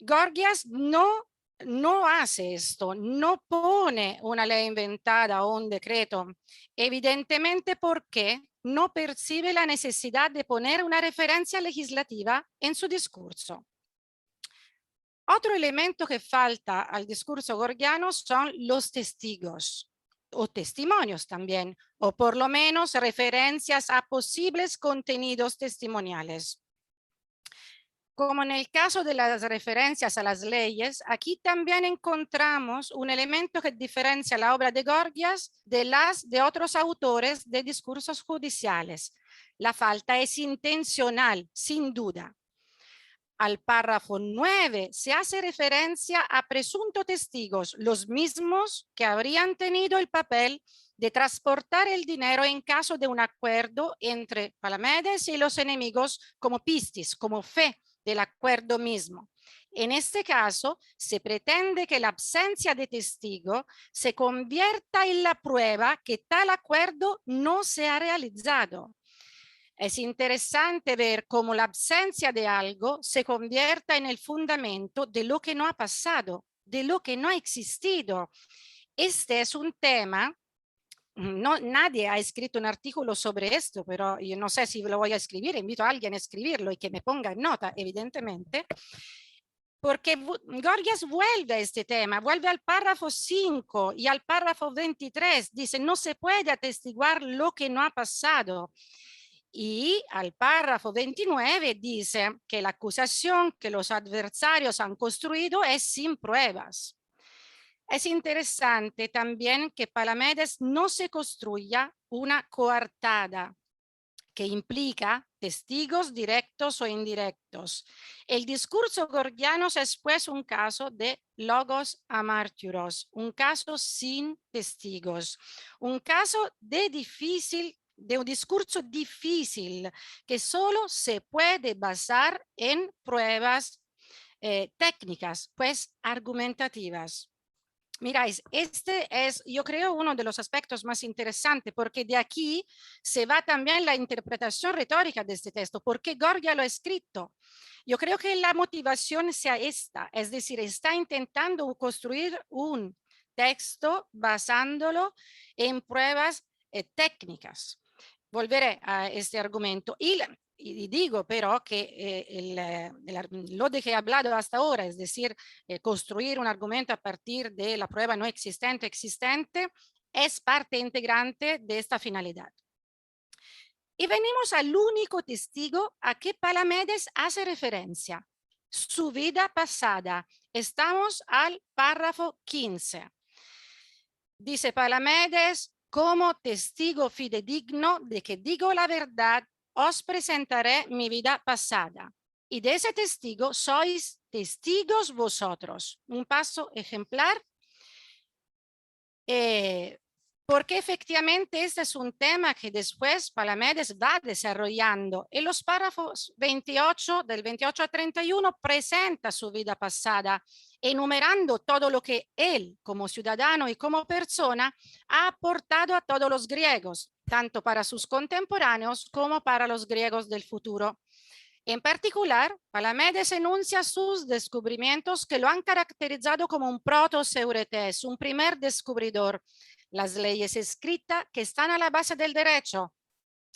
Gorgias no hace esto, no pone una ley inventada o un decreto, evidentemente porque no percibe la necesidad de poner una referencia legislativa en su discurso. Otro elemento que falta al discurso gorgiano son los testigos o testimonios también, o por lo menos referencias a posibles contenidos testimoniales. Como en el caso de las referencias a las leyes, aquí también encontramos un elemento que diferencia la obra de Gorgias de las de otros autores de discursos judiciales. La falta es intencional, sin duda. Al párrafo 9 se hace referencia a presuntos testigos, los mismos que habrían tenido el papel de transportar el dinero en caso de un acuerdo entre Palamedes y los enemigos como pistis, como fe del acuerdo mismo. En este caso, se pretende que la ausencia de testigo se convierta en la prueba que tal acuerdo no se ha realizado. Es interesante ver cómo la ausencia de algo se convierta en el fundamento de lo que no ha pasado, de lo que no ha existido. Este es un tema, nadie ha escrito un artículo sobre esto, pero yo no sé si lo voy a escribir, invito a alguien a escribirlo y que me ponga en nota, evidentemente, porque Gorgias vuelve a este tema, vuelve al párrafo 5 y al párrafo 23, dice no se puede atestiguar lo que no ha pasado. Y al párrafo 29 dice que la acusación que los adversarios han construido es sin pruebas. Es interesante también que Palamedes no se construya una coartada que implica testigos directos o indirectos. El discurso gorgiano es pues un caso de logos amárturos, un caso sin testigos, un caso de un discurso difícil que solo se puede basar en pruebas técnicas, pues argumentativas. Miráis, este es, yo creo, uno de los aspectos más interesantes, porque de aquí se va también la interpretación retórica de este texto, porque Gorgias lo ha escrito. Yo creo que la motivación sea esta, es decir, está intentando construir un texto basándolo en pruebas técnicas. Volveré a este argumento y digo pero que lo de que he hablado hasta ahora, es decir, construir un argumento a partir de la prueba no existente, es parte integrante de esta finalidad. Y venimos al único testigo a que Palamedes hace referencia, su vida pasada. Estamos al párrafo 15. Dice Palamedes: como testigo fidedigno de que digo la verdad, os presentaré mi vida pasada. Y de ese testigo sois testigos vosotros. Un paso ejemplar. Porque efectivamente este es un tema que después Palamedes va desarrollando. En los párrafos 28, del 28 a 31, presenta su vida pasada, enumerando todo lo que él, como ciudadano y como persona, ha aportado a todos los griegos, tanto para sus contemporáneos como para los griegos del futuro. En particular, Palamedes enuncia sus descubrimientos que lo han caracterizado como un proto-seuretes, un primer descubridor. Las leyes escritas que están a la base del derecho,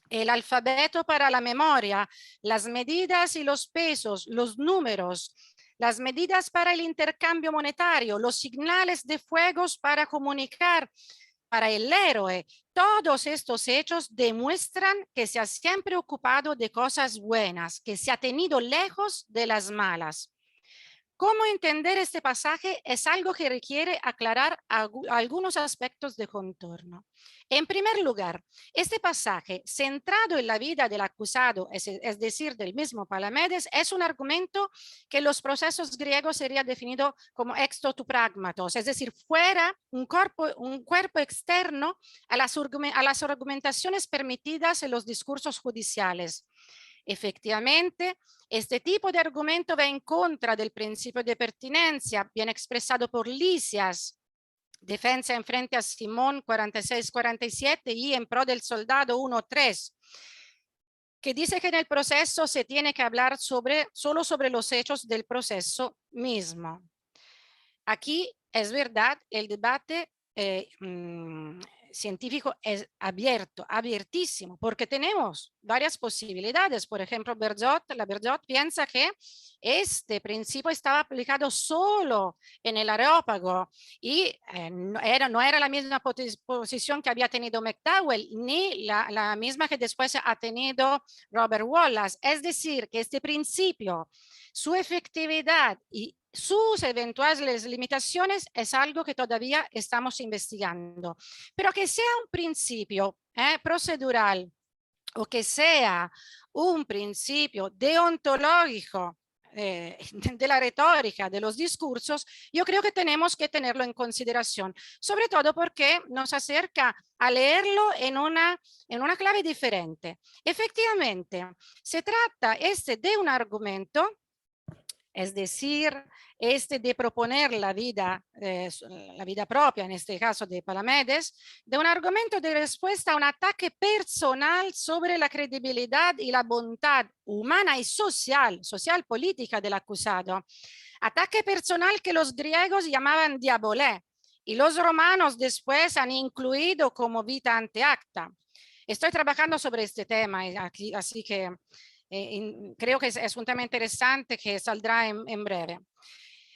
el alfabeto para la memoria, las medidas y los pesos, los números, las medidas para el intercambio monetario, los señales de fuegos para comunicar, para el héroe. Todos estos hechos demuestran que se ha siempre ocupado de cosas buenas, que se ha tenido lejos de las malas. ¿Cómo entender este pasaje? Es algo que requiere aclarar algunos aspectos de contorno. En primer lugar, este pasaje, centrado en la vida del acusado, es decir, del mismo Palamedes, es un argumento que en los procesos griegos sería definido como exto tu pragmatos, es decir, fuera un cuerpo externo a las argumentaciones permitidas en los discursos judiciales. Efectivamente, este tipo de argumento va en contra del principio de pertinencia, bien expresado por Lisias, defensa en frente a Simón 46-47 y en pro del soldado 1-3, que dice que en el proceso se tiene que hablar solo sobre los hechos del proceso mismo. Aquí es verdad, el debate científico es abiertísimo, porque tenemos varias posibilidades. Por ejemplo, Berjot piensa que este principio estaba aplicado solo en el Areópago y no era la misma posición que había tenido McDowell, ni la misma que después ha tenido Robert Wallace. Es decir, que este principio, su efectividad y sus eventuales limitaciones es algo que todavía estamos investigando. Pero que sea un principio procedural o que sea un principio deontológico de la retórica, de los discursos, yo creo que tenemos que tenerlo en consideración, sobre todo porque nos acerca a leerlo en una clave diferente. Efectivamente, se trata de un argumento, es decir, de proponer la vida propia, en este caso de Palamedes, de un argumento de respuesta a un ataque personal sobre la credibilidad y la bondad humana y social política del acusado. Ataque personal que los griegos llamaban diabolé y los romanos después han incluido como vita ante acta. Estoy trabajando sobre este tema aquí, así que creo que es un tema interesante que saldrá en breve.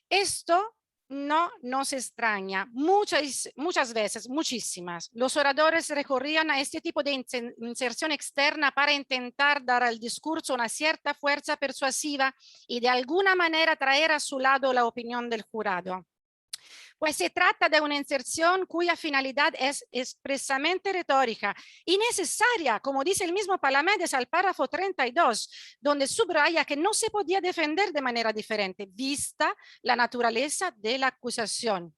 Esto no nos extraña. Muchas veces, muchísimas, los oradores recurrían a este tipo de inserción externa para intentar dar al discurso una cierta fuerza persuasiva y de alguna manera traer a su lado la opinión del jurado. Pues se trata de una inserción cuya finalidad es expresamente retórica y necesaria, como dice el mismo Palamedes al párrafo 32, donde subraya que no se podía defender de manera diferente, vista la naturaleza de la acusación.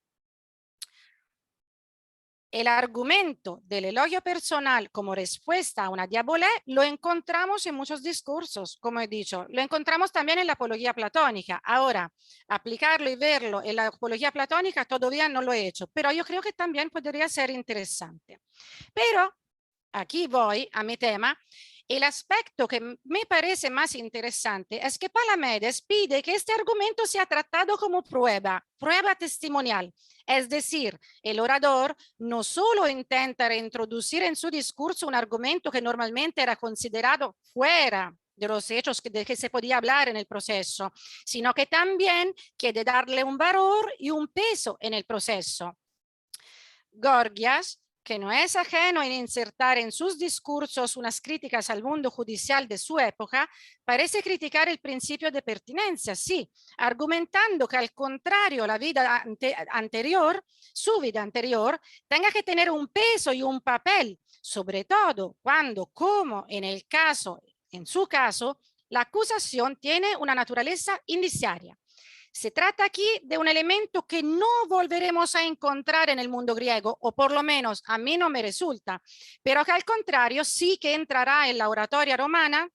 El argumento del elogio personal como respuesta a una diabolé lo encontramos en muchos discursos, como he dicho. Lo encontramos también en la apología platónica. Ahora, aplicarlo y verlo en la apología platónica todavía no lo he hecho, pero yo creo que también podría ser interesante. Pero aquí voy a mi tema. El aspecto que me parece más interesante es que Palamedes pide que este argumento sea tratado como prueba testimonial. Es decir, el orador no solo intenta reintroducir en su discurso un argumento que normalmente era considerado fuera de los hechos de que se podía hablar en el proceso, sino que también quiere darle un valor y un peso en el proceso. Gorgias, que no es ajeno en insertar en sus discursos unas críticas al mundo judicial de su época, parece criticar el principio de pertinencia, sí, argumentando que al contrario la vida su vida anterior, tenga que tener un peso y un papel, sobre todo cuando, como en su caso, la acusación tiene una naturaleza indiciaria. Se trata aquí de un elemento que no volveremos a encontrar en el mundo griego, o por lo menos a mí no me resulta, pero que al contrario sí que entrará en la oratoria romana,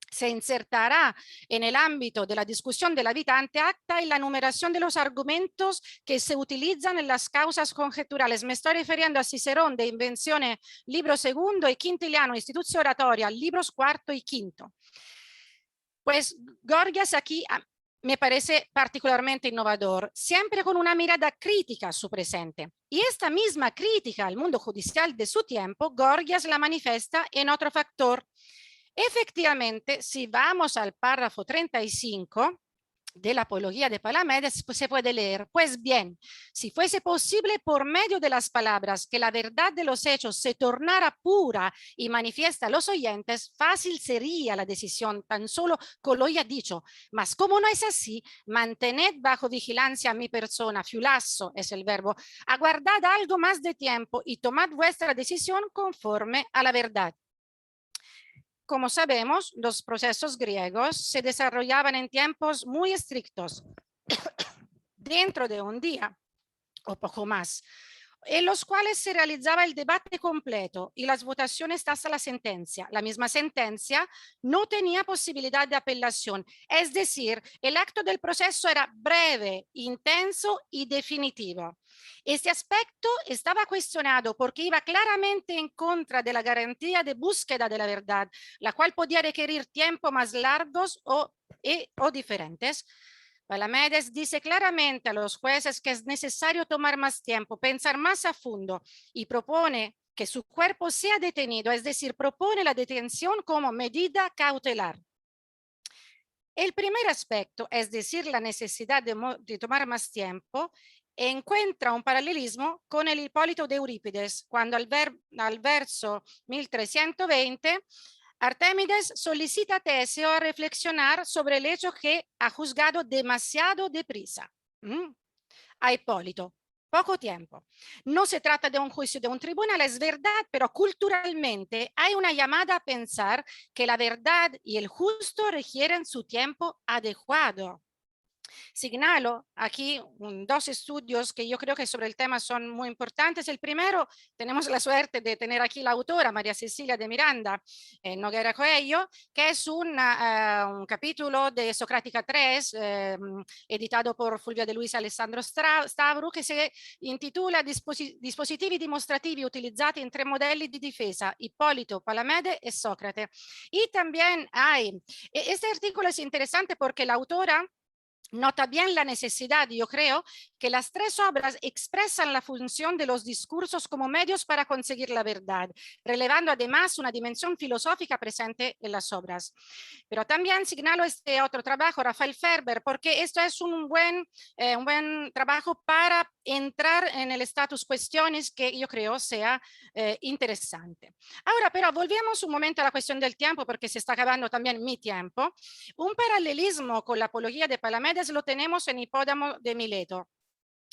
se insertará en el ámbito de la discusión de la vita ante acta y la numeración de los argumentos que se utilizan en las causas conjeturales. Me estoy refiriendo a Cicerón de Invenzione, libro segundo, y Quintiliano, Institutio Oratoria, libros cuarto y quinto. Pues Gorgias aquí me parece particularmente innovador, siempre con una mirada crítica a su presente. Y esta misma crítica al mundo judicial de su tiempo, Gorgias la manifiesta en otro factor. Efectivamente, si vamos al párrafo 35, de la Apología de Palamedes se puede leer: pues bien, si fuese posible por medio de las palabras que la verdad de los hechos se tornara pura y manifiesta a los oyentes, fácil sería la decisión tan solo con lo ya dicho, mas como no es así, mantened bajo vigilancia a mi persona, fiulasso es el verbo, aguardad algo más de tiempo y tomad vuestra decisión conforme a la verdad. Como sabemos, los procesos griegos se desarrollaban en tiempos muy estrictos, dentro de un día o poco más, en los cuales se realizaba el debate completo y las votaciones hasta la sentencia. La misma sentencia no tenía posibilidad de apelación, es decir, el acto del proceso era breve, intenso y definitivo. Este aspecto estaba cuestionado porque iba claramente en contra de la garantía de búsqueda de la verdad, la cual podía requerir tiempos más largos o diferentes. Palamedes dice claramente a los jueces que es necesario tomar más tiempo, pensar más a fondo y propone que su cuerpo sea detenido, es decir, propone la detención como medida cautelar. El primer aspecto, es decir, la necesidad de tomar más tiempo, encuentra un paralelismo con el Hipólito de Eurípides, cuando al verso 1320, Artemides solicita a Teseo a reflexionar sobre el hecho que ha juzgado demasiado deprisa. A Hipólito, poco tiempo. No se trata de un juicio de un tribunal, es verdad, pero culturalmente hay una llamada a pensar que la verdad y el justo requieren su tiempo adecuado. Señalo aquí dos estudios que yo creo que sobre el tema son muy importantes. El primero, tenemos la suerte de tener aquí la autora, María Cecilia de Miranda Noguera Coello, que es un capítulo de Socrática 3, editado por Fulvia de Luis Alessandro Stavru, che se intitola Dispositivi dimostrativi utilizzati in tre modelli di difesa, Hipólito, Palamede e Sócrates. Y también hay, este artículo es interesante porque la autora nota bien la necesidad, yo creo, que las tres obras expresan la función de los discursos como medios para conseguir la verdad, relevando además una dimensión filosófica presente en las obras. Pero también señalo este otro trabajo, Rafael Ferber, porque esto es un buen trabajo para entrar en el status cuestiones que yo creo sea interesante. Ahora, pero volvemos un momento a la cuestión del tiempo, porque se está acabando también mi tiempo. Un paralelismo con la Apología de Palamedes lo tenemos en Hipódamo de Mileto.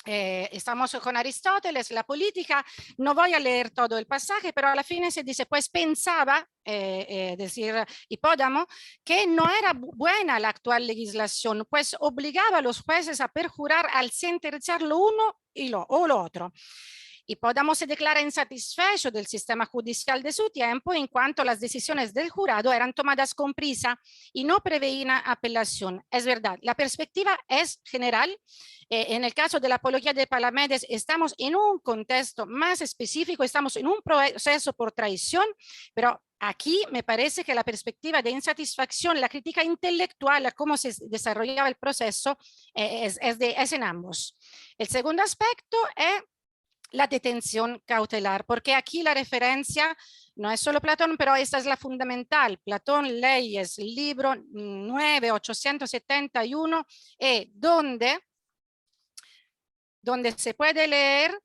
Estamos con Aristóteles, la política, no voy a leer todo el pasaje, pero a la fin se dice, pues pensaba, decir Hipódamo, que no era buena la actual legislación, pues obligaba a los jueces a perjurar al sentenciar lo uno o lo otro. Hipódamo se declara insatisfecho del sistema judicial de su tiempo en cuanto las decisiones del jurado eran tomadas con prisa y no preveían apelación. Es verdad, la perspectiva es general. En el caso de la Apología de Palamedes estamos en un contexto más específico, estamos en un proceso por traición, pero aquí me parece que la perspectiva de insatisfacción, la crítica intelectual a cómo se desarrollaba el proceso es en ambos. El segundo aspecto es la detención cautelar, porque aquí la referencia no es solo Platón, pero esta es la fundamental. Platón, Leyes, libro 9, 871, donde se puede leer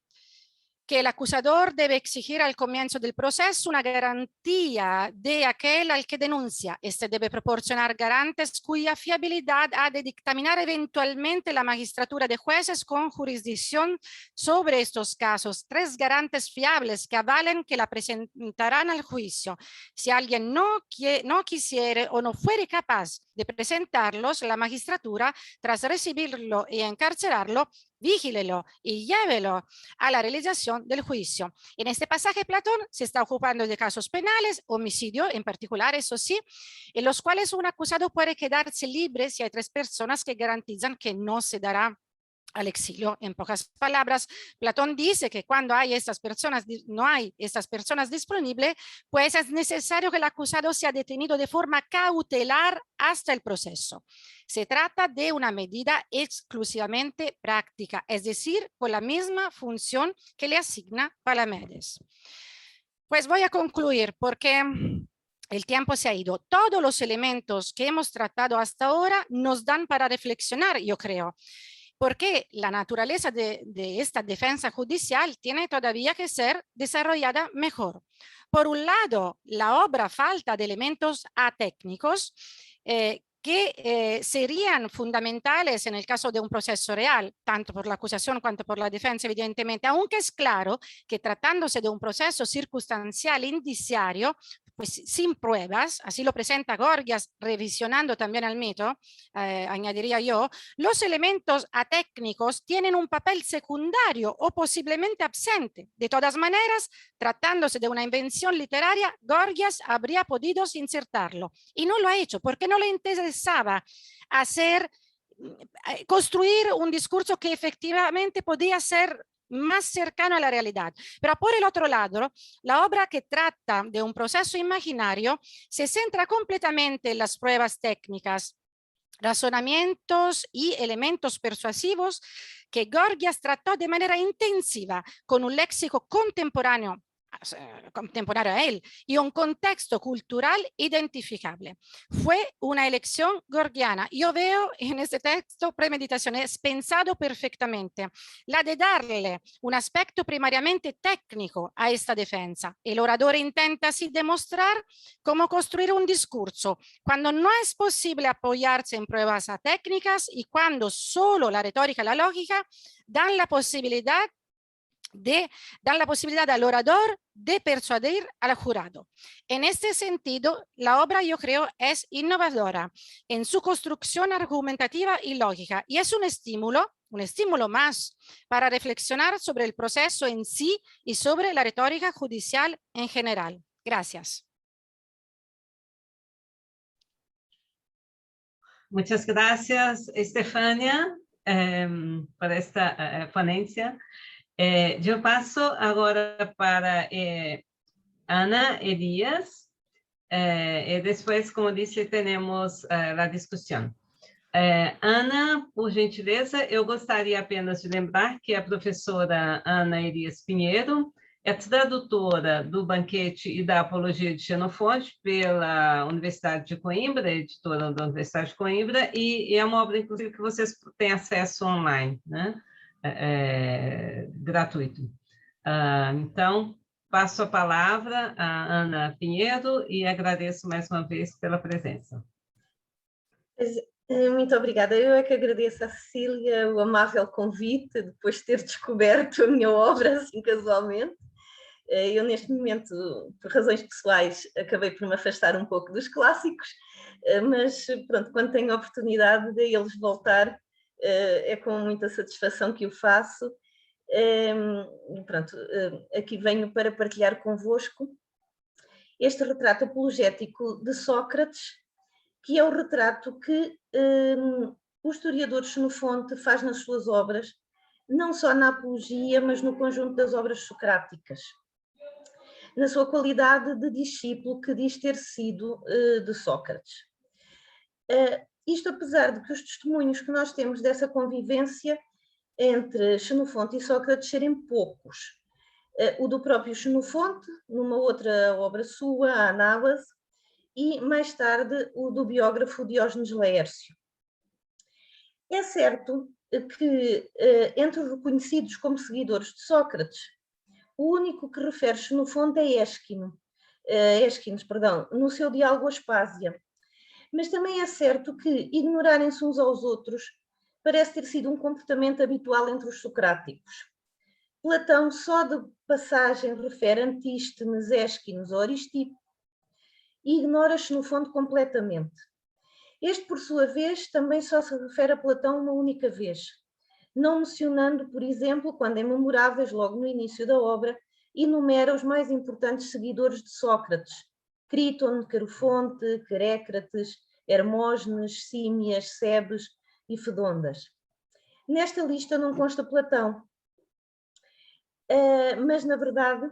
que el acusador debe exigir al comienzo del proceso una garantía de aquel al que denuncia. Este debe proporcionar garantes cuya fiabilidad ha de dictaminar eventualmente la magistratura de jueces con jurisdicción sobre estos casos. Tres garantes fiables que avalen que la presentarán al juicio. Si alguien no quisiere o no fuere capaz de presentarlos, la magistratura, tras recibirlo y encarcelarlo, vigílelo y llévelo a la realización del juicio. En este pasaje Platón se está ocupando de casos penales, homicidio en particular, eso sí, en los cuales un acusado puede quedarse libre si hay tres personas que garantizan que no se dará al exilio. En pocas palabras, Platón dice que cuando hay estas personas, no hay estas personas disponibles, pues es necesario que el acusado sea detenido de forma cautelar hasta el proceso. Se trata de una medida exclusivamente práctica, es decir, con la misma función que le asigna Palamedes. Pues voy a concluir porque el tiempo se ha ido. Todos los elementos que hemos tratado hasta ahora nos dan para reflexionar, yo creo, porque la naturaleza de esta defensa judicial tiene todavía que ser desarrollada mejor. Por un lado, la obra falta de elementos atécnicos que serían fundamentales en el caso de un proceso real, tanto por la acusación cuanto por la defensa, evidentemente, aunque es claro que tratándose de un proceso circunstancial indiciario, pues sin pruebas, así lo presenta Gorgias, revisionando también el mito, añadiría yo, los elementos atécnicos tienen un papel secundario o posiblemente absente. De todas maneras, tratándose de una invención literaria, Gorgias habría podido insertarlo y no lo ha hecho porque no le interesaba construir un discurso que efectivamente podía ser más cercano a la realidad. Pero por el otro lado, la obra que trata de un proceso imaginario se centra completamente en las pruebas técnicas, razonamientos y elementos persuasivos que Gorgias trató de manera intensiva con un léxico contemporáneo a él y un contexto cultural identificable. Fue una elección gorgiana. Yo veo en este texto premeditación, es pensado perfectamente, la de darle un aspecto primariamente técnico a esta defensa. El orador intenta así demostrar cómo construir un discurso cuando no es posible apoyarse en pruebas técnicas y cuando solo la retórica y la lógica dan la posibilidad al orador de persuadir al jurado. En este sentido, la obra, yo creo, es innovadora en su construcción argumentativa y lógica, y es un estímulo más para reflexionar sobre el proceso en sí y sobre la retórica judicial en general. Gracias. Muchas gracias, Stefania, por esta ponencia. Eu passo agora para Ana, Elias, e depois, como disse, teremos a discussão. Ana, por gentileza, eu gostaria apenas de lembrar que a professora Ana Elias Pinheiro é tradutora do Banquete e da Apologia de Xenofonte pela Universidade de Coimbra, editora da Universidade de Coimbra, e é uma obra, inclusive, que vocês têm acesso online, né? Gratuito. Então, passo a palavra a Ana Pinheiro e agradeço mais uma vez pela presença. Muito obrigada. Eu é que agradeço à Cecília o amável convite, depois de ter descoberto a minha obra assim casualmente. Eu, neste momento, por razões pessoais, acabei por me afastar um pouco dos clássicos, mas pronto, quando tenho a oportunidade de eles voltar, é com muita satisfação que o faço. Pronto, aqui venho para partilhar convosco este retrato apologético de Sócrates, que é o retrato que o historiador Xenofonte faz nas suas obras, não só na Apologia, mas no conjunto das obras socráticas, na sua qualidade de discípulo que diz ter sido de Sócrates. Isto apesar de que os testemunhos que nós temos dessa convivência entre Xenofonte e Sócrates serem poucos. O do próprio Xenofonte, numa outra obra sua, a Análise, e mais tarde o do biógrafo Diógenes Laércio. É certo que entre os reconhecidos como seguidores de Sócrates, o único que refere Xenofonte é Ésquines, no seu diálogo Aspásia. Mas também é certo que ignorarem-se uns aos outros parece ter sido um comportamento habitual entre os socráticos. Platão só de passagem refere Antístenes, Ésquines ou Aristipo e ignora Xenofonte completamente. Este, por sua vez, também só se refere a Platão uma única vez, não mencionando, por exemplo, quando em Memoráveis, logo no início da obra, enumera os mais importantes seguidores de Sócrates, Críton, Querofonte, Querécrates, Hermógenes, Símias, Sebes e Fedondas. Nesta lista não consta Platão, mas na verdade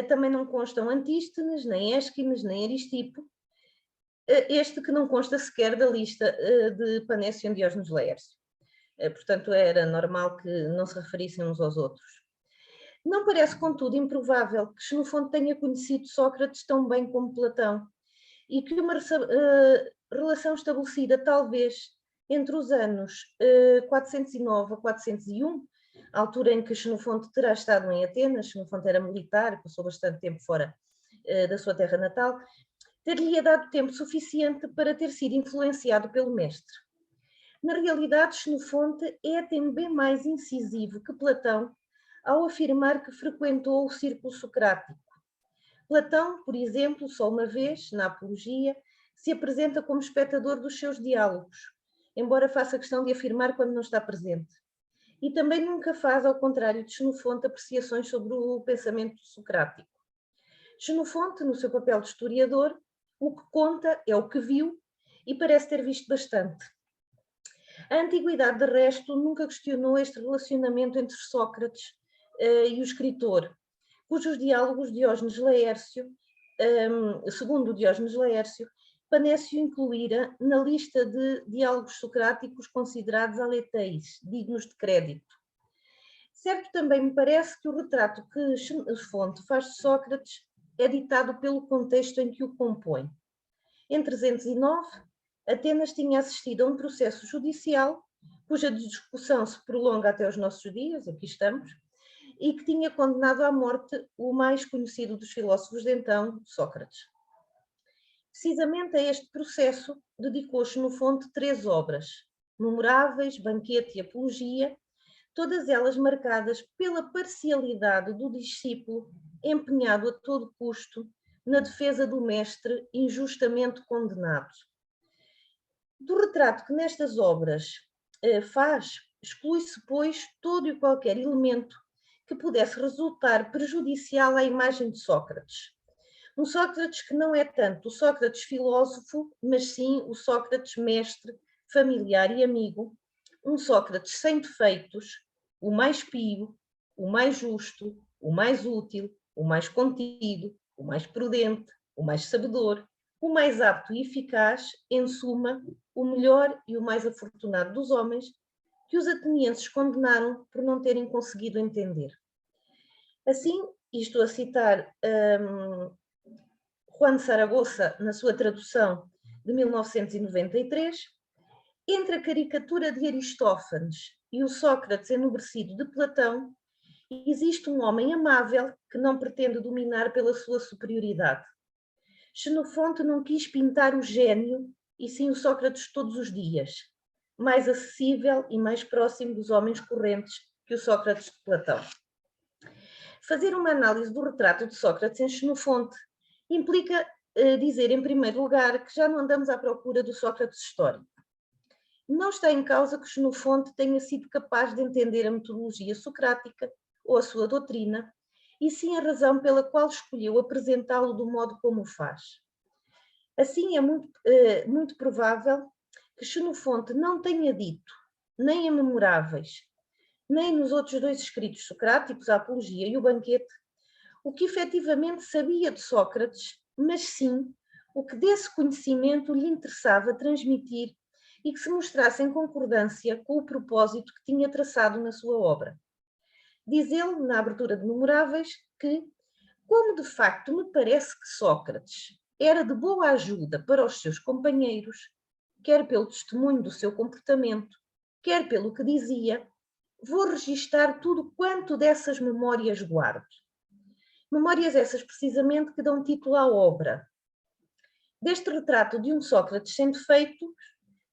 também não constam Antístenes, nem Ésquines, nem Aristipo, este que não consta sequer da lista de Panécio e Diógenes Laércio. Portanto, era normal que não se referissem uns aos outros. Não parece, contudo, improvável que Xenofonte tenha conhecido Sócrates tão bem como Platão, e que uma relação estabelecida talvez entre os anos 409 a 401, a altura em que Xenofonte terá estado em Atenas, Xenofonte era militar, passou bastante tempo fora da sua terra natal, ter-lhe dado tempo suficiente para ter sido influenciado pelo mestre. Na realidade, Xenofonte é também mais incisivo que Platão ao afirmar que frequentou o círculo socrático. Platão, por exemplo, só uma vez, na Apologia, se apresenta como espectador dos seus diálogos, embora faça questão de afirmar quando não está presente. E também nunca faz, ao contrário de Xenofonte, apreciações sobre o pensamento socrático. Xenofonte, no seu papel de historiador, o que conta é o que viu e parece ter visto bastante. A antiguidade, de resto, nunca questionou este relacionamento entre Sócrates e o escritor, cujos diálogos Diógenes Laércio, segundo Diógenes Laércio, Panécio incluíra na lista de diálogos socráticos considerados aleteis, dignos de crédito. Certo também me parece que o retrato que Xenofonte faz de Sócrates é ditado pelo contexto em que o compõe. Em 309, Atenas tinha assistido a um processo judicial, cuja discussão se prolonga até os nossos dias, aqui estamos, e que tinha condenado à morte o mais conhecido dos filósofos de então, Sócrates. Precisamente a este processo dedicou Xenofonte 3 obras, memoráveis, Banquete e Apologia, todas elas marcadas pela parcialidade do discípulo empenhado a todo custo na defesa do mestre injustamente condenado. Do retrato que nestas obras faz, exclui-se, pois, todo e qualquer elemento que pudesse resultar prejudicial à imagem de Sócrates. Um Sócrates que não é tanto o Sócrates filósofo, mas sim o Sócrates mestre, familiar e amigo, um Sócrates sem defeitos, o mais pio, o mais justo, o mais útil, o mais contido, o mais prudente, o mais sabedor, o mais apto e eficaz, em suma, o melhor e o mais afortunado dos homens, que os atenienses condenaram por não terem conseguido entender. Assim, e estou a citar Juan de Zaragoza na sua tradução de 1993, entre a caricatura de Aristófanes e o Sócrates enobrecido de Platão, existe um homem amável que não pretende dominar pela sua superioridade. Xenofonte não quis pintar o gênio, e sim o Sócrates todos os dias, mais acessível e mais próximo dos homens correntes que o Sócrates de Platão. Fazer uma análise do retrato de Sócrates em Xenofonte implica dizer, em primeiro lugar, que já não andamos à procura do Sócrates histórico. Não está em causa que Xenofonte tenha sido capaz de entender a metodologia socrática ou a sua doutrina, e sim a razão pela qual escolheu apresentá-lo do modo como o faz. Assim, é muito provável que Xenofonte não tenha dito, nem em Memoráveis, nem nos outros 2 escritos socráticos, a Apologia e o Banquete, o que efetivamente sabia de Sócrates, mas sim o que desse conhecimento lhe interessava transmitir e que se mostrasse em concordância com o propósito que tinha traçado na sua obra. Diz ele, na abertura de Memoráveis, que, como de facto me parece que Sócrates era de boa ajuda para os seus companheiros, quer pelo testemunho do seu comportamento, quer pelo que dizia, vou registar tudo quanto dessas memórias guardo. Memórias essas, precisamente, que dão título à obra. Deste retrato de um Sócrates sem defeitos,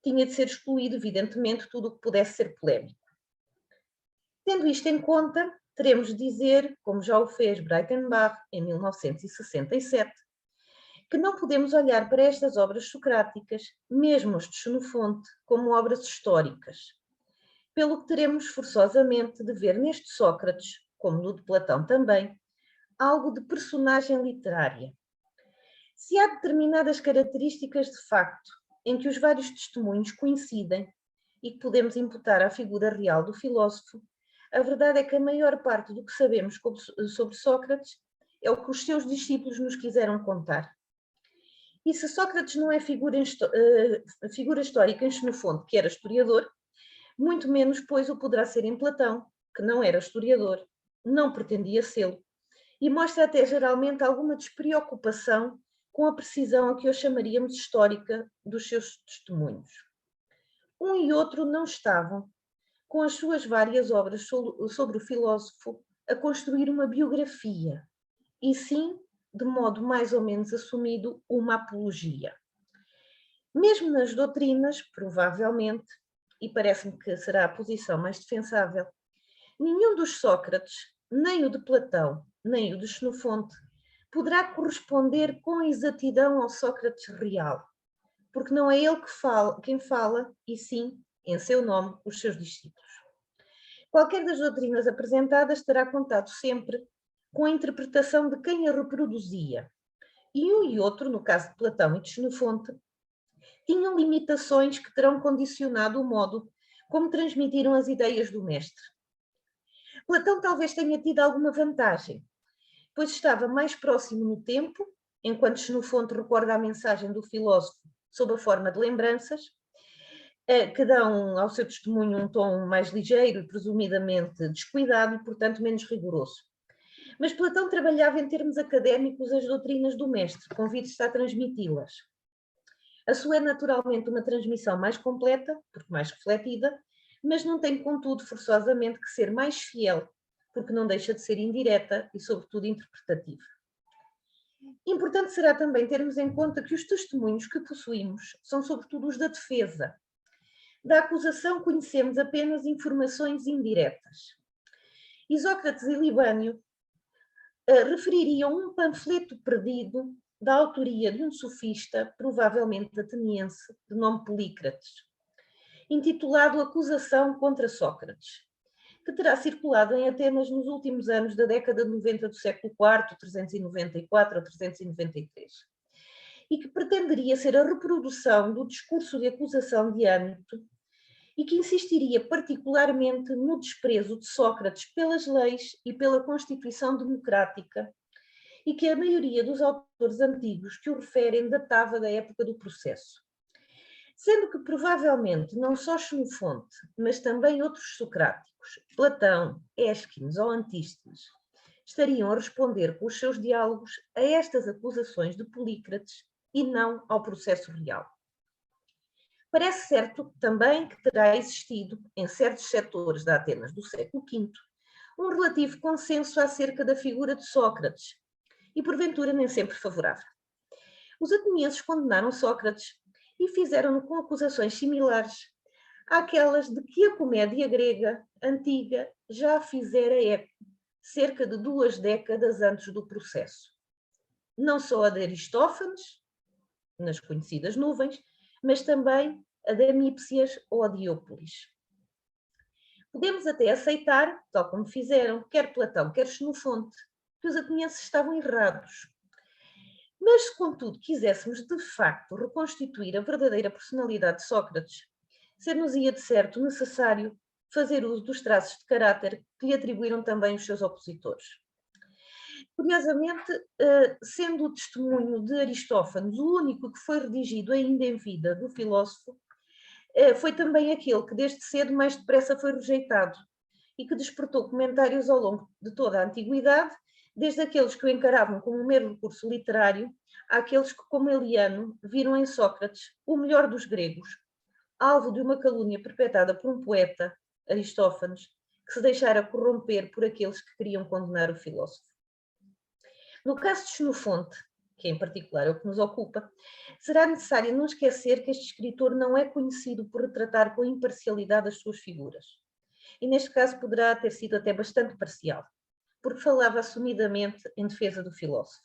tinha de ser excluído, evidentemente, tudo o que pudesse ser polémico. Tendo isto em conta, teremos de dizer, como já o fez Breitenbach em 1967, que não podemos olhar para estas obras socráticas, mesmo as de Xenofonte, como obras históricas, pelo que teremos forçosamente de ver neste Sócrates, como no de Platão também, algo de personagem literária. Se há determinadas características de facto em que os vários testemunhos coincidem e que podemos imputar à figura real do filósofo, a verdade é que a maior parte do que sabemos sobre Sócrates é o que os seus discípulos nos quiseram contar. E se Sócrates não é figura histórica em Xenofonte, que era historiador, muito menos, pois, o poderá ser em Platão, que não era historiador, não pretendia sê-lo, e mostra até geralmente alguma despreocupação com a precisão a que hoje chamaríamos histórica dos seus testemunhos. Um e outro não estavam, com as suas várias obras sobre o filósofo, a construir uma biografia, e sim, de modo mais ou menos assumido, uma apologia. Mesmo nas doutrinas, provavelmente, e parece-me que será a posição mais defensável, nenhum dos Sócrates, nem o de Platão, nem o de Xenofonte, poderá corresponder com exatidão ao Sócrates real, porque não é ele quem fala, e sim, em seu nome, os seus discípulos. Qualquer das doutrinas apresentadas terá contado sempre com a interpretação de quem a reproduzia, e um e outro, no caso de Platão e de Xenofonte, tinham limitações que terão condicionado o modo como transmitiram as ideias do mestre. Platão talvez tenha tido alguma vantagem, pois estava mais próximo no tempo, enquanto Xenofonte recorda a mensagem do filósofo sob a forma de lembranças, que dão ao seu testemunho um tom mais ligeiro e presumidamente descuidado e, portanto, menos rigoroso. Mas Platão trabalhava em termos académicos as doutrinas do mestre, convide-se a transmiti-las. A sua é naturalmente uma transmissão mais completa, porque mais refletida, mas não tem, contudo, forçosamente que ser mais fiel, porque não deixa de ser indireta e, sobretudo, interpretativa. Importante será também termos em conta que os testemunhos que possuímos são, sobretudo, os da defesa. Da acusação conhecemos apenas informações indiretas. Isócrates e Libânio refeririam um panfleto perdido da autoria de um sofista, provavelmente ateniense, de nome Polícrates, intitulado Acusação contra Sócrates, que terá circulado em Atenas nos últimos anos da década de 90 do século IV, 394 a 393, e que pretenderia ser a reprodução do discurso de acusação de âmbito e que insistiria particularmente no desprezo de Sócrates pelas leis e pela Constituição democrática, e que a maioria dos autores antigos que o referem datava da época do processo. Sendo que provavelmente não só Xenofonte, mas também outros socráticos, Platão, Ésquines ou Antístenes, estariam a responder com os seus diálogos a estas acusações de Polícrates e não ao processo real. Parece certo também que terá existido, em certos setores da Atenas do século V, um relativo consenso acerca da figura de Sócrates, e porventura nem sempre favorável. Os atenienses condenaram Sócrates e fizeram-no com acusações similares àquelas de que a comédia grega antiga já fizera eco, cerca de 2 décadas antes do processo. Não só a de Aristófanes, nas conhecidas nuvens, mas também a de Amípsias ou a Diópolis. Podemos até aceitar, tal como fizeram, quer Platão, quer Xenofonte, que os atenienses estavam errados. Mas, se contudo quiséssemos de facto reconstituir a verdadeira personalidade de Sócrates, ser-nos-ia de certo necessário fazer uso dos traços de caráter que lhe atribuíram também os seus opositores. Curiosamente, sendo o testemunho de Aristófanes o único que foi redigido ainda em vida do filósofo, foi também aquele que desde cedo mais depressa foi rejeitado e que despertou comentários ao longo de toda a antiguidade, desde aqueles que o encaravam como um mero recurso literário, àqueles que, como Eliano, viram em Sócrates o melhor dos gregos, alvo de uma calúnia perpetrada por um poeta, Aristófanes, que se deixara corromper por aqueles que queriam condenar o filósofo. No caso de Xenofonte, que em particular é o que nos ocupa, será necessário não esquecer que este escritor não é conhecido por retratar com imparcialidade as suas figuras. E neste caso poderá ter sido até bastante parcial, porque falava assumidamente em defesa do filósofo.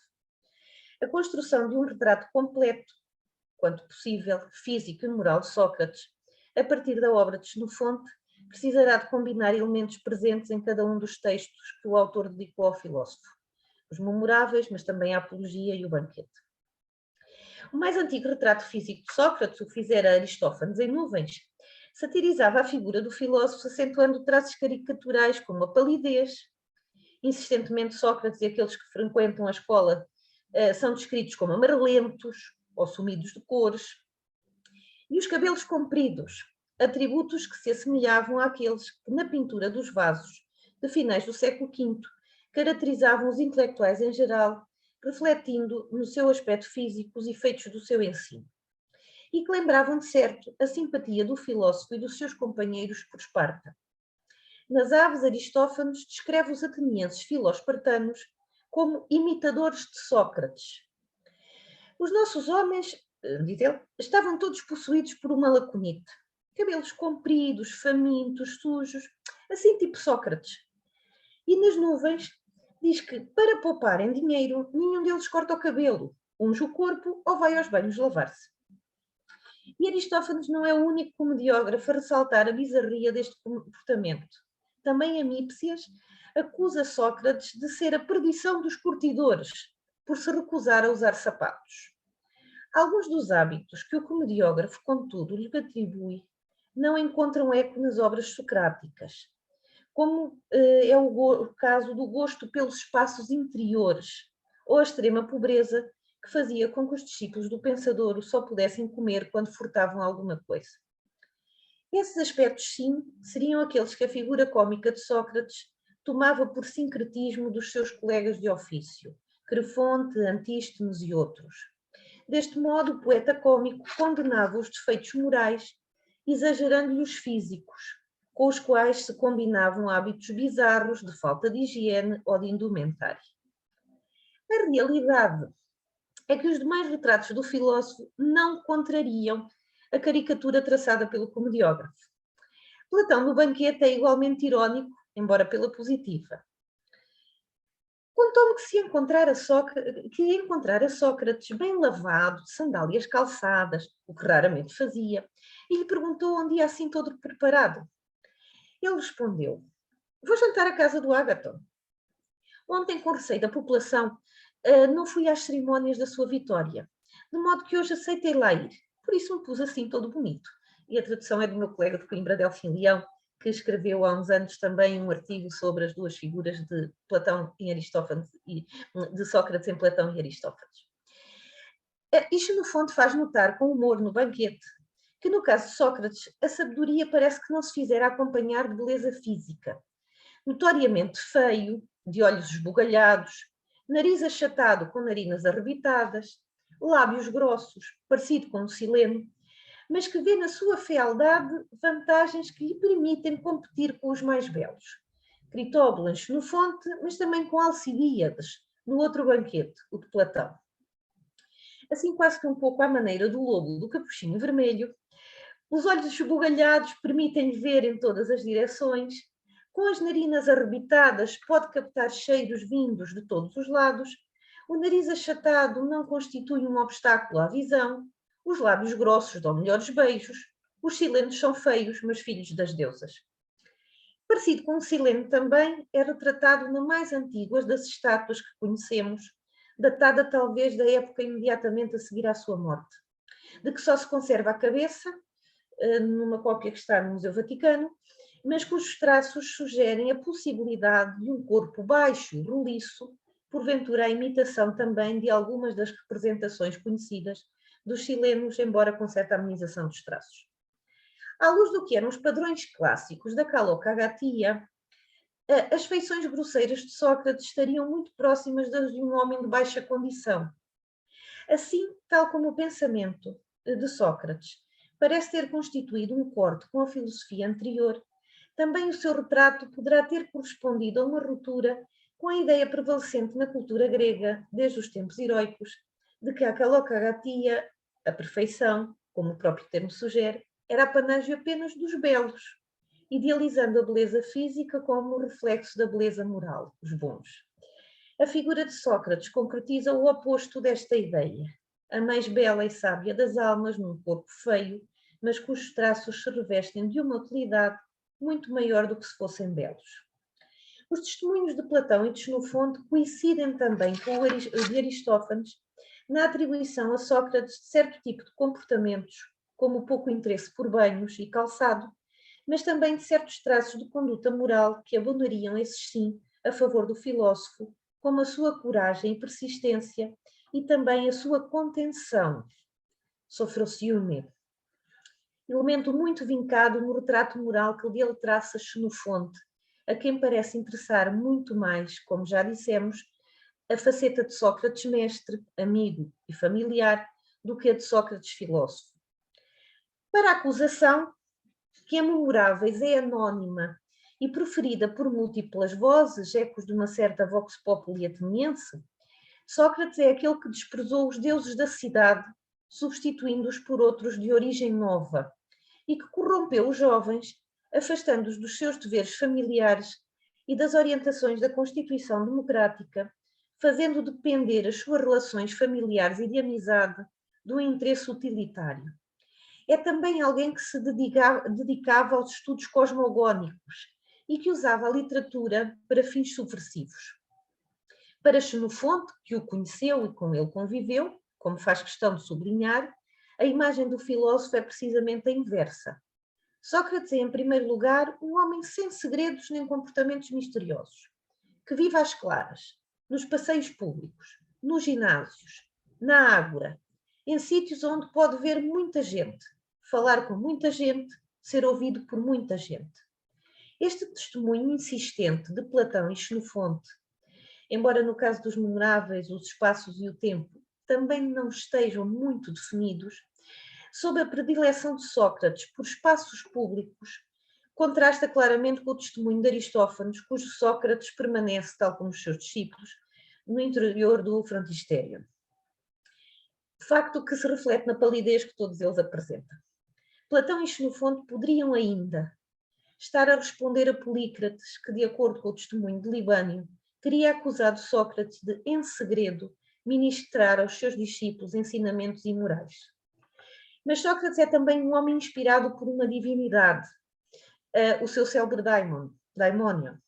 A construção de um retrato completo, quanto possível, físico e moral de Sócrates, a partir da obra de Xenofonte, precisará de combinar elementos presentes em cada um dos textos que o autor dedicou ao filósofo. Os memoráveis, mas também a Apologia e o Banquete. O mais antigo retrato físico de Sócrates, o que fizera Aristófanes em Nuvens, satirizava a figura do filósofo acentuando traços caricaturais como a palidez. Insistentemente, Sócrates e aqueles que frequentam a escola são descritos como amarelentos ou sumidos de cores. E os cabelos compridos, atributos que se assemelhavam àqueles que na pintura dos vasos de finais do século V caracterizavam os intelectuais em geral, refletindo no seu aspecto físico os efeitos do seu ensino. E que lembravam de certo a simpatia do filósofo e dos seus companheiros por Esparta. Nas Aves, Aristófanes descreve os atenienses filospartanos como imitadores de Sócrates. Os nossos homens, diz ele, estavam todos possuídos por uma lacunite. Cabelos compridos, famintos, sujos, assim tipo Sócrates. E nas nuvens diz que, para pouparem dinheiro, nenhum deles corta o cabelo, unge o corpo ou vai aos banhos lavar-se. E Aristófanes não é o único comediógrafo a ressaltar a bizarria deste comportamento. Também Amípsias acusa Sócrates de ser a perdição dos curtidores, por se recusar a usar sapatos. Alguns dos hábitos que o comediógrafo, contudo, lhe atribui não encontram eco nas obras socráticas, como é o caso do gosto pelos espaços interiores ou a extrema pobreza que fazia com que os discípulos do pensador só pudessem comer quando furtavam alguma coisa. Esses aspectos, sim, seriam aqueles que a figura cômica de Sócrates tomava por sincretismo dos seus colegas de ofício, Crefonte, Antístenes e outros. Deste modo, o poeta cômico condenava os defeitos morais, exagerando-lhe os físicos, com os quais se combinavam hábitos bizarros de falta de higiene ou de indumentária. A realidade é que os demais retratos do filósofo não contrariam a caricatura traçada pelo comediógrafo. Platão no banquete é igualmente irónico, embora pela positiva. Contou-me que encontrara Sócrates bem lavado, de sandálias calçadas, o que raramente fazia, e lhe perguntou onde ia assim todo preparado. Ele respondeu: vou jantar à casa do Ágaton. Ontem, com receio da população, não fui às cerimónias da sua vitória, de modo que hoje aceitei lá ir. Por isso me pus assim todo bonito. E a tradução é do meu colega de Coimbra, Delfim Leão, que escreveu há uns anos também um artigo sobre as duas figuras de Platão em Aristófanes e de Sócrates em Platão e Aristófanes. E Xenofonte faz notar com humor no banquete que no caso de Sócrates a sabedoria parece que não se fizera acompanhar de beleza física. Notoriamente feio, de olhos esbugalhados, nariz achatado com narinas arrebitadas, lábios grossos, parecido com um sileno, mas que vê na sua fealdade vantagens que lhe permitem competir com os mais belos. Critóbulo em Xenofonte, mas também com Alcibíades, no outro banquete, o de Platão. Assim, quase que um pouco à maneira do lobo do capuchinho vermelho, os olhos esbugalhados permitem-lhe ver em todas as direções, com as narinas arrebitadas pode captar cheiros vindos de todos os lados, o nariz achatado não constitui um obstáculo à visão, os lábios grossos dão melhores beijos, os silenos são feios, mas filhos das deusas. Parecido com o sileno também, é retratado na mais antiga das estátuas que conhecemos, datada talvez da época imediatamente a seguir à sua morte, de que só se conserva a cabeça, numa cópia que está no Museu Vaticano, mas cujos traços sugerem a possibilidade de um corpo baixo, roliço, porventura a imitação também de algumas das representações conhecidas dos silenos, embora com certa harmonização dos traços. À luz do que eram os padrões clássicos da calocagatia, as feições grosseiras de Sócrates estariam muito próximas das de um homem de baixa condição. Assim, tal como o pensamento de Sócrates parece ter constituído um corte com a filosofia anterior, também o seu retrato poderá ter correspondido a uma ruptura com a ideia prevalecente na cultura grega, desde os tempos heroicos, de que a calocagatia, a perfeição, como o próprio termo sugere, era apanágio apenas dos belos, idealizando a beleza física como reflexo da beleza moral, os bons. A figura de Sócrates concretiza o oposto desta ideia, a mais bela e sábia das almas num corpo feio, mas cujos traços se revestem de uma utilidade muito maior do que se fossem belos. Os testemunhos de Platão e de Xenofonte coincidem também com o de Aristófanes na atribuição a Sócrates de certo tipo de comportamentos, como o pouco interesse por banhos e calçado, mas também de certos traços de conduta moral que abonariam esses sim a favor do filósofo, como a sua coragem e persistência e também a sua contenção, sofrociúme, elemento muito vincado no retrato moral que dele traça Xenofonte, a quem parece interessar muito mais, como já dissemos, a faceta de Sócrates mestre, amigo e familiar do que a de Sócrates filósofo. Para a acusação, que é memoráveis, é anónima e proferida por múltiplas vozes, ecos de uma certa vox populi ateniense, Sócrates é aquele que desprezou os deuses da cidade, substituindo-os por outros de origem nova, e que corrompeu os jovens, afastando-os dos seus deveres familiares e das orientações da Constituição Democrática, fazendo depender as suas relações familiares e de amizade do interesse utilitário. É também alguém que se dedicava aos estudos cosmogónicos e que usava a literatura para fins subversivos. Para Xenofonte, que o conheceu e com ele conviveu, como faz questão de sublinhar, a imagem do filósofo é precisamente a inversa. Sócrates é, em primeiro lugar, um homem sem segredos nem comportamentos misteriosos, que vive às claras, nos passeios públicos, nos ginásios, na ágora, em sítios onde pode ver muita gente, falar com muita gente, ser ouvido por muita gente. Este testemunho insistente de Platão e Xenofonte, embora no caso dos memoráveis os espaços e o tempo também não estejam muito definidos, sob a predileção de Sócrates por espaços públicos, contrasta claramente com o testemunho de Aristófanes, cujo Sócrates permanece, tal como os seus discípulos, no interior do frontistério. Facto que se reflete na palidez que todos eles apresentam. Platão e Xenofonte poderiam ainda estar a responder a Polícrates, que, de acordo com o testemunho de Libânio, teria acusado Sócrates de, em segredo, ministrar aos seus discípulos ensinamentos imorais. Mas Sócrates é também um homem inspirado por uma divindade, o seu célebre daimónio,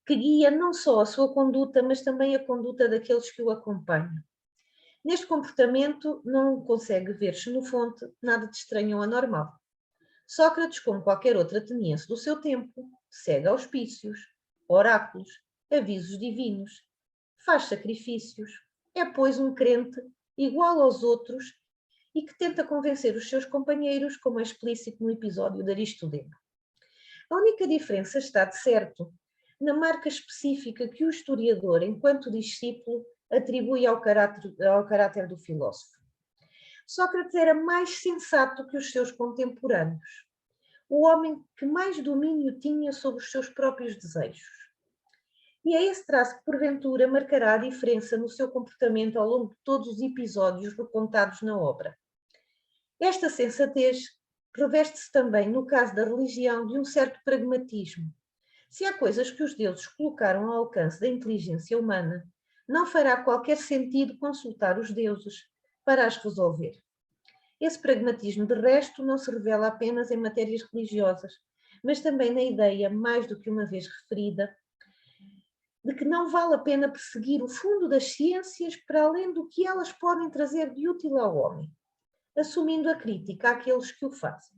que guia não só a sua conduta, mas também a conduta daqueles que o acompanham. Neste comportamento não consegue ver Xenofonte nada de estranho ou anormal. Sócrates, como qualquer outro ateniense do seu tempo, segue auspícios, oráculos, avisos divinos, faz sacrifícios, é, pois, um crente igual aos outros e que tenta convencer os seus companheiros, como é explícito no episódio de Aristodemo. A única diferença está, de certo, na marca específica que o historiador, enquanto discípulo, atribui ao caráter do filósofo. Sócrates era mais sensato que os seus contemporâneos, o homem que mais domínio tinha sobre os seus próprios desejos. E é esse traço que, porventura, marcará a diferença no seu comportamento ao longo de todos os episódios recontados na obra. Esta sensatez reveste-se também, no caso da religião, de um certo pragmatismo. Se há coisas que os deuses colocaram ao alcance da inteligência humana, não fará qualquer sentido consultar os deuses para as resolver. Esse pragmatismo, de resto, não se revela apenas em matérias religiosas, mas também na ideia, mais do que uma vez referida, de que não vale a pena perseguir o fundo das ciências para além do que elas podem trazer de útil ao homem, assumindo a crítica àqueles que o fazem.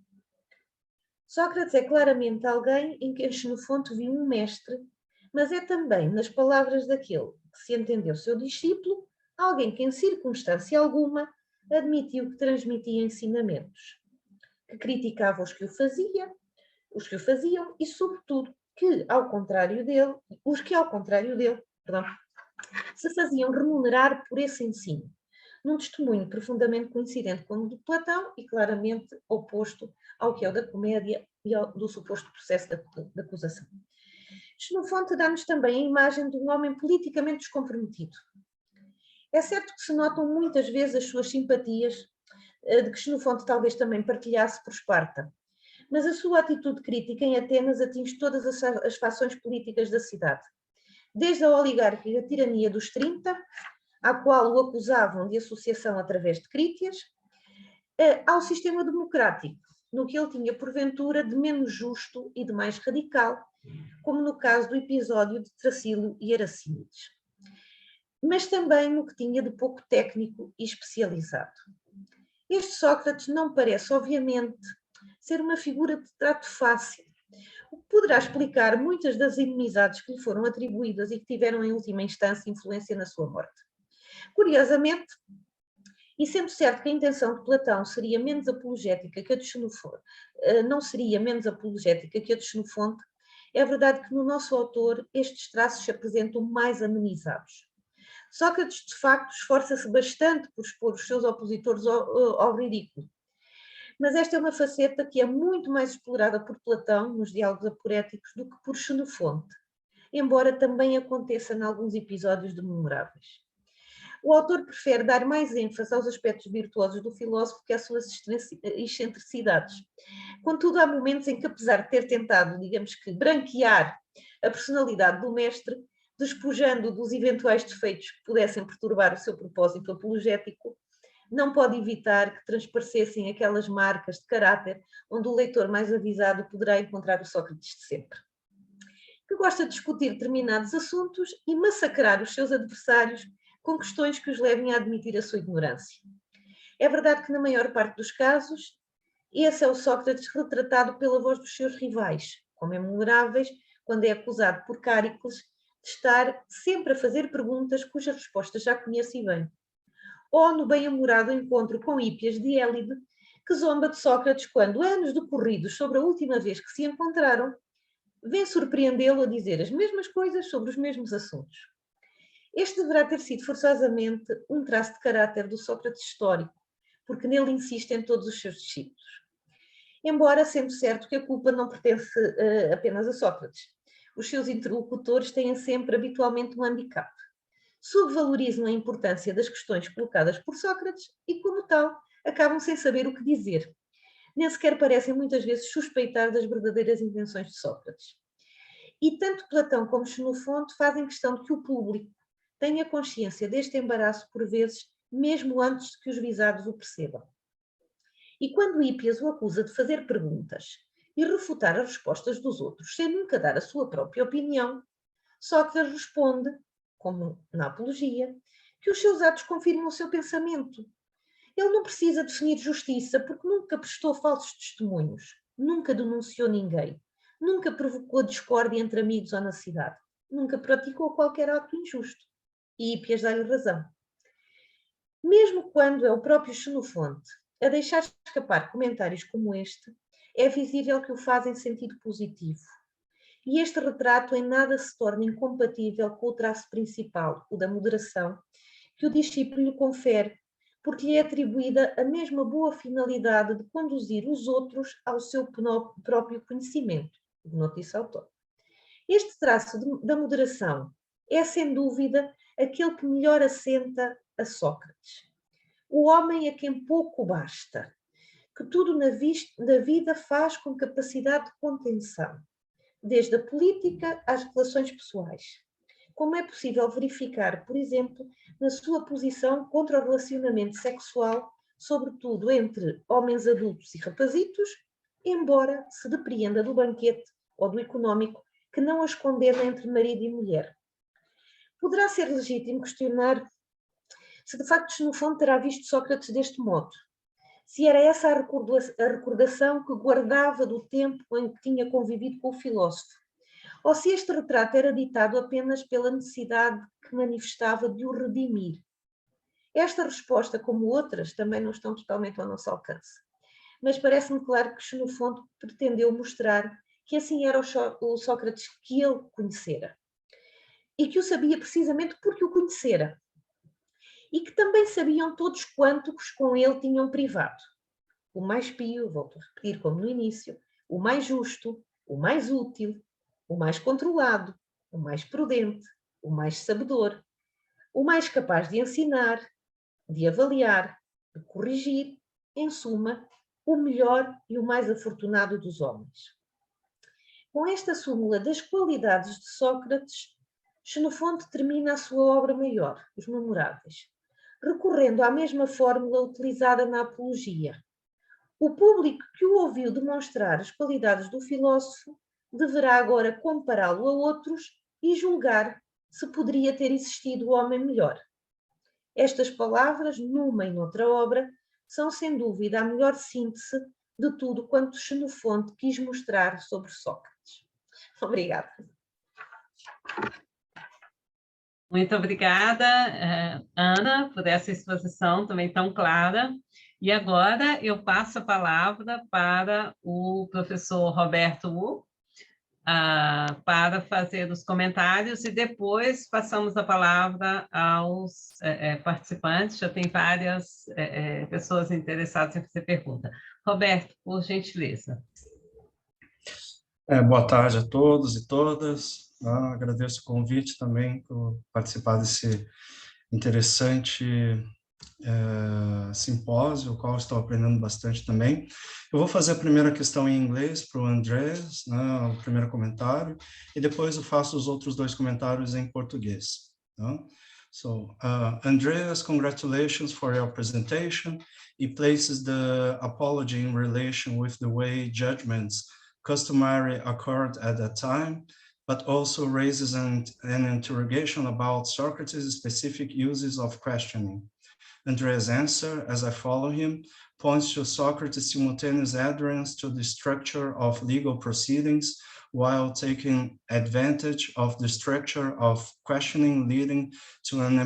Sócrates é claramente alguém em quem Xenofonte viu um mestre, mas é também, nas palavras daquele que se entendeu seu discípulo, alguém que em circunstância alguma admitiu que transmitia ensinamentos, que criticava os que o faziam e, sobretudo, os que, ao contrário dele, se faziam remunerar por esse ensino, num testemunho profundamente coincidente com o de Platão e claramente oposto ao que é o da comédia e do suposto processo de acusação. Xenofonte dá-nos também a imagem de um homem politicamente descomprometido. É certo que se notam muitas vezes as suas simpatias, de que Xenofonte talvez também partilhasse por Esparta, mas a sua atitude crítica em Atenas atinge todas as fações políticas da cidade, desde a oligarquia tirania dos 30, à qual o acusavam de associação através de Crítias, ao sistema democrático, no que ele tinha porventura de menos justo e de mais radical, como no caso do episódio de Tracílio e Aracímedes, mas também no que tinha de pouco técnico e especializado. Este Sócrates não parece, obviamente, ser uma figura de trato fácil, o que poderá explicar muitas das inimizades que lhe foram atribuídas e que tiveram em última instância influência na sua morte. Curiosamente, e sendo certo que a intenção de Platão seria menos apologética que a de Xenofonte, não seria menos apologética que a de Xenofonte, é verdade que no nosso autor estes traços se apresentam mais amenizados. Sócrates, de facto, esforça-se bastante por expor os seus opositores ao ridículo. Mas esta é uma faceta que é muito mais explorada por Platão nos diálogos aporéticos do que por Xenofonte, embora também aconteça em alguns episódios memoráveis. O autor prefere dar mais ênfase aos aspectos virtuosos do filósofo que às suas excentricidades. Contudo, há momentos em que, apesar de ter tentado, digamos que, branquear a personalidade do mestre, despojando dos eventuais defeitos que pudessem perturbar o seu propósito apologético, não pode evitar que transparecessem aquelas marcas de caráter onde o leitor mais avisado poderá encontrar o Sócrates de sempre, que gosta de discutir determinados assuntos e massacrar os seus adversários com questões que os levem a admitir a sua ignorância. É verdade que, na maior parte dos casos, esse é o Sócrates retratado pela voz dos seus rivais, como é memoráveis quando é acusado por Cáricles de estar sempre a fazer perguntas cujas respostas já conhece bem. Ou no bem-humorado encontro com Hípias de Élide, que zomba de Sócrates quando, anos decorridos sobre a última vez que se encontraram, vem surpreendê-lo a dizer as mesmas coisas sobre os mesmos assuntos. Este deverá ter sido forçosamente um traço de caráter do Sócrates histórico, porque nele insiste em todos os seus discípulos. Embora sendo certo que a culpa não pertence apenas a Sócrates, os seus interlocutores têm sempre habitualmente um handicap. Subvalorizam a importância das questões colocadas por Sócrates e, como tal, acabam sem saber o que dizer. Nem sequer parecem muitas vezes suspeitar das verdadeiras intenções de Sócrates. E tanto Platão como Xenofonte fazem questão de que o público tenha consciência deste embaraço por vezes, mesmo antes de que os visados o percebam. E quando Hípias o acusa de fazer perguntas e refutar as respostas dos outros sem nunca dar a sua própria opinião, Sócrates responde, como na Apologia, que os seus atos confirmam o seu pensamento. Ele não precisa definir justiça porque nunca prestou falsos testemunhos, nunca denunciou ninguém, nunca provocou discórdia entre amigos ou na cidade, nunca praticou qualquer ato injusto. E Hípias dá-lhe razão. Mesmo quando é o próprio Xenofonte a deixar escapar comentários como este, é visível que o faz em sentido positivo. E este retrato em nada se torna incompatível com o traço principal, o da moderação, que o discípulo lhe confere, porque lhe é atribuída a mesma boa finalidade de conduzir os outros ao seu próprio conhecimento, o notice autor. Este traço da moderação é, sem dúvida, aquele que melhor assenta a Sócrates. O homem a quem pouco basta, que tudo na vida faz com capacidade de contenção, desde a política às relações pessoais. Como é possível verificar, por exemplo, na sua posição contra o relacionamento sexual, sobretudo entre homens adultos e rapazitos, embora se depreenda do banquete ou do económico, que não as condena entre marido e mulher. Poderá ser legítimo questionar se de facto Xenofonte terá visto Sócrates deste modo, se era essa a recordação que guardava do tempo em que tinha convivido com o filósofo, ou se este retrato era ditado apenas pela necessidade que manifestava de o redimir. Esta resposta, como outras, também não estão totalmente ao nosso alcance, mas parece-me claro que Xenofonte pretendeu mostrar que assim era o Sócrates que ele conhecera, e que o sabia precisamente porque o conhecera, e que também sabiam todos quantos com ele tinham privado. O mais pio, volto a repetir como no início, o mais justo, o mais útil, o mais controlado, o mais prudente, o mais sabedor, o mais capaz de ensinar, de avaliar, de corrigir, em suma, o melhor e o mais afortunado dos homens. Com esta súmula das qualidades de Sócrates, Xenofonte termina a sua obra maior, os Memoráveis, recorrendo à mesma fórmula utilizada na Apologia. O público que o ouviu demonstrar as qualidades do filósofo deverá agora compará-lo a outros e julgar se poderia ter existido homem melhor. Estas palavras, numa e noutra obra, são sem dúvida a melhor síntese de tudo quanto Xenofonte quis mostrar sobre Sócrates. Obrigada. Muito obrigada, Ana, por essa exposição também tão clara. E agora eu passo a palavra para o professor Roberto Wu, para fazer os comentários e depois passamos a palavra aos participantes. Já tem várias pessoas interessadas em fazer pergunta. Roberto, por gentileza. Boa tarde a todos e todas. Agradeço o convite também por participar desse interessante simpósio, o qual estou aprendendo bastante também. Eu vou fazer a primeira questão em inglês para o Andreas, né, o primeiro comentário, e depois eu faço os outros 2 comentários em português. Tá? So, Andreas, congratulations for your presentation. It places the apology in relation with the way judgments customary occurred at that time, but also raises an interrogation about Socrates' specific uses of questioning. Andreas' answer, as I follow him, points to Socrates' simultaneous adherence to the structure of legal proceedings while taking advantage of the structure of questioning leading to an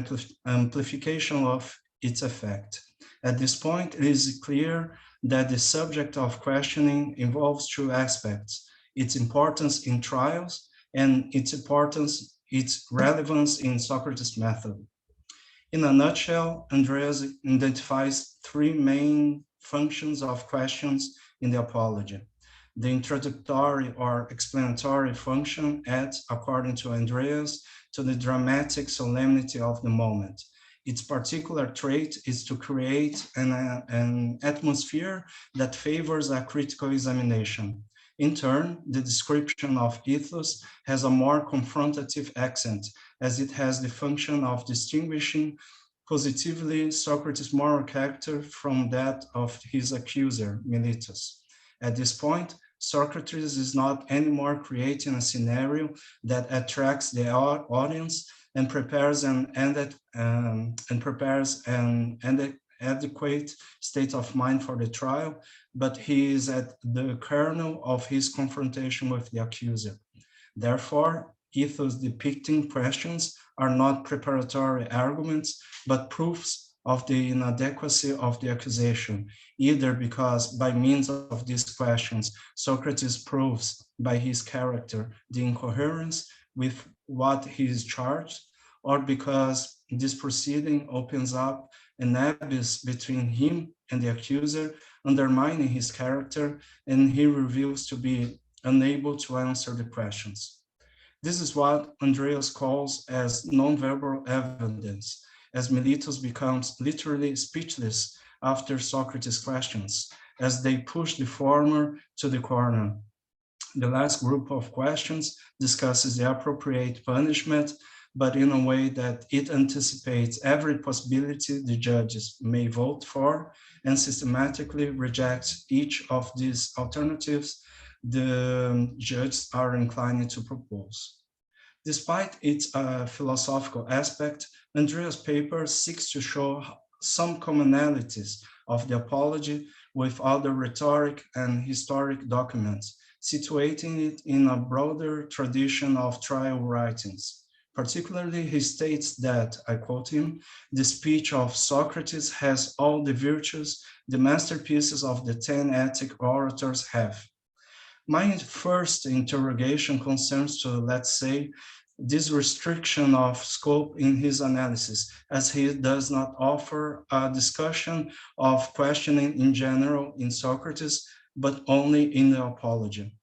amplification of its effect. At this point, it is clear that the subject of questioning involves 2 aspects: its importance in trials and its relevance in Socrates' method. In a nutshell, Andreas identifies 3 main functions of questions in the Apology. The introductory or explanatory function adds, according to Andreas, to the dramatic solemnity of the moment. Its particular trait is to create an atmosphere that favors a critical examination. In turn, the description of ethos has a more confrontative accent, as it has the function of distinguishing positively Socrates' moral character from that of his accuser, Miletus. At this point, Socrates is not anymore creating a scenario that attracts the audience and prepares an adequate state of mind for the trial, but he is at the kernel of his confrontation with the accuser. Therefore, ethos depicting questions are not preparatory arguments, but proofs of the inadequacy of the accusation, either because by means of these questions, Socrates proves by his character the incoherence with what he is charged, or because this proceeding opens up an abyss between him and the accuser, undermining his character, and he reveals to be unable to answer the questions. This is what Andreas calls as nonverbal evidence, as Miletus becomes literally speechless after Socrates' questions, as they push the former to the corner. The last group of questions discusses the appropriate punishment, but in a way that it anticipates every possibility the judges may vote for and systematically rejects each of these alternatives the judges are inclined to propose. Despite its philosophical aspect, Andreas' paper seeks to show some commonalities of the Apology with other rhetoric and historic documents, situating it in a broader tradition of trial writings. Particularly, he states that, I quote him, the speech of Socrates has all the virtues the masterpieces of the 10 Attic orators have. My first interrogation concerns to, let's say, this restriction of scope in his analysis, as he does not offer a discussion of questioning in general in Socrates, but only in the Apology.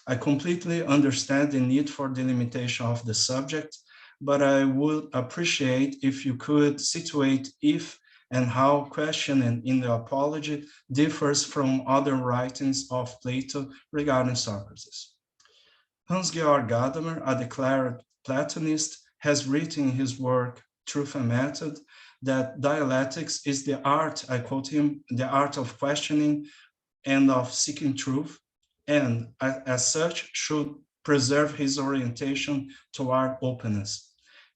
I completely understand the need for delimitation of the subject, but I would appreciate if you could situate if and how questioning in the Apology differs from other writings of Plato regarding Socrates. Hans-Georg Gadamer, a declared Platonist, has written in his work, Truth and Method, that dialectics is the art, I quote him, the art of questioning and of seeking truth, and as such should preserve his orientation toward openness.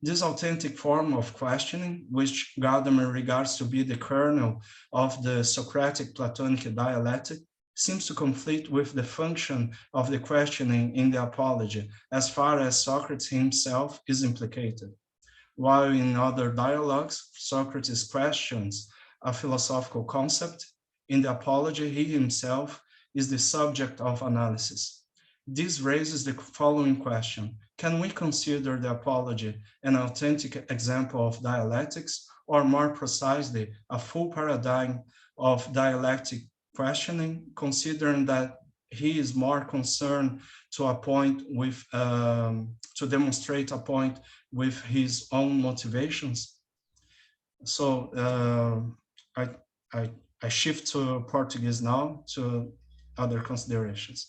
This authentic form of questioning, which Gadamer regards to be the kernel of the Socratic Platonic dialectic, seems to conflict with the function of the questioning in the Apology, as far as Socrates himself is implicated. While in other dialogues, Socrates questions a philosophical concept, in the Apology, he himself is the subject of analysis. This raises the following question. Can we consider the Apology an authentic example of dialectics, or more precisely, a full paradigm of dialectic questioning, considering that he is more concerned to demonstrate a point with his own motivations? So I shift to Portuguese now, to other considerations.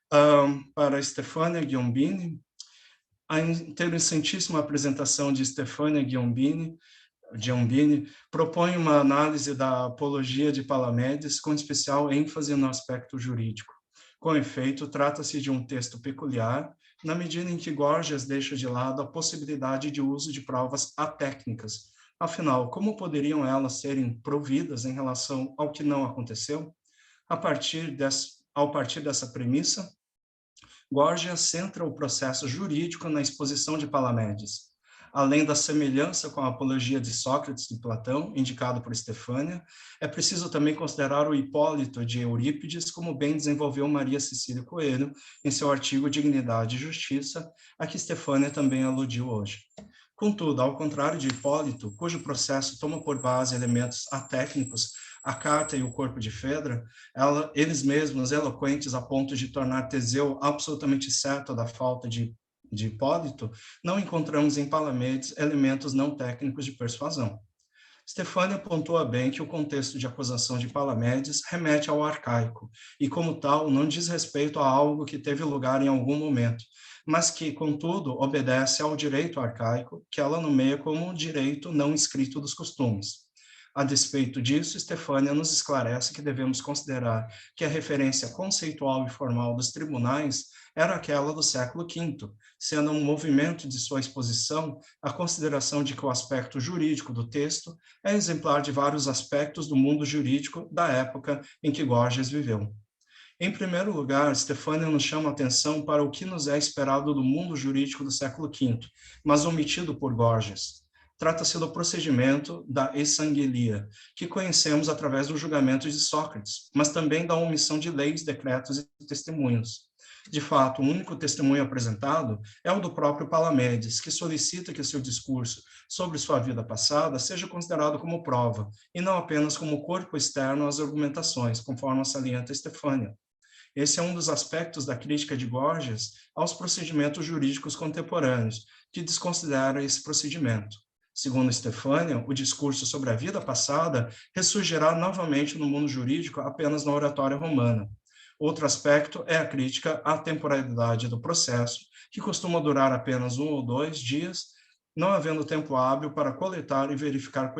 Para Stefania Giombini, a interessantíssima apresentação de Stefania Giombini propõe uma análise da Apologia de Palamedes, com especial ênfase no aspecto jurídico. Com efeito, trata-se de um texto peculiar, na medida em que Gorgias deixa de lado a possibilidade de uso de provas atécnicas. Afinal, como poderiam elas serem providas em relação ao que não aconteceu? Ao partir dessa premissa, Gorgias centra o processo jurídico na exposição de Palamedes. Além da semelhança com a Apologia de Sócrates de Platão, indicado por Stefania, é preciso também considerar o Hipólito de Eurípides, como bem desenvolveu Maria Cecília Coelho em seu artigo Dignidade e Justiça, a que Stefania também aludiu hoje. Contudo, ao contrário de Hipólito, cujo processo toma por base elementos atécnicos, a carta e o corpo de Fedra, eles mesmos eloquentes a ponto de tornar Teseu absolutamente certo da falta de Hipólito, não encontramos em Palamedes elementos não técnicos de persuasão. Stefania pontua bem que o contexto de acusação de Palamedes remete ao arcaico, e como tal não diz respeito a algo que teve lugar em algum momento, mas que, contudo, obedece ao direito arcaico, que ela nomeia como direito não escrito dos costumes. A despeito disso, Stefania nos esclarece que devemos considerar que a referência conceitual e formal dos tribunais era aquela do século V, sendo um movimento de sua exposição a consideração de que o aspecto jurídico do texto é exemplar de vários aspectos do mundo jurídico da época em que Gorgias viveu. Em primeiro lugar, Stefania nos chama a atenção para o que nos é esperado do mundo jurídico do século V, mas omitido por Gorgias. Trata-se do procedimento da exsanguilia, que conhecemos através do julgamento de Sócrates, mas também da omissão de leis, decretos e testemunhos. De fato, o único testemunho apresentado é o do próprio Palamedes, que solicita que seu discurso sobre sua vida passada seja considerado como prova, e não apenas como corpo externo às argumentações, conforme salienta Stefania. Esse é um dos aspectos da crítica de Gorgias aos procedimentos jurídicos contemporâneos, que desconsidera esse procedimento. Segundo Stefania, o discurso sobre a vida passada ressurgirá novamente no mundo jurídico apenas na oratória romana. Outro aspecto é a crítica à temporalidade do processo, que costuma durar apenas 1 ou 2 dias, não havendo tempo hábil para coletar e verificar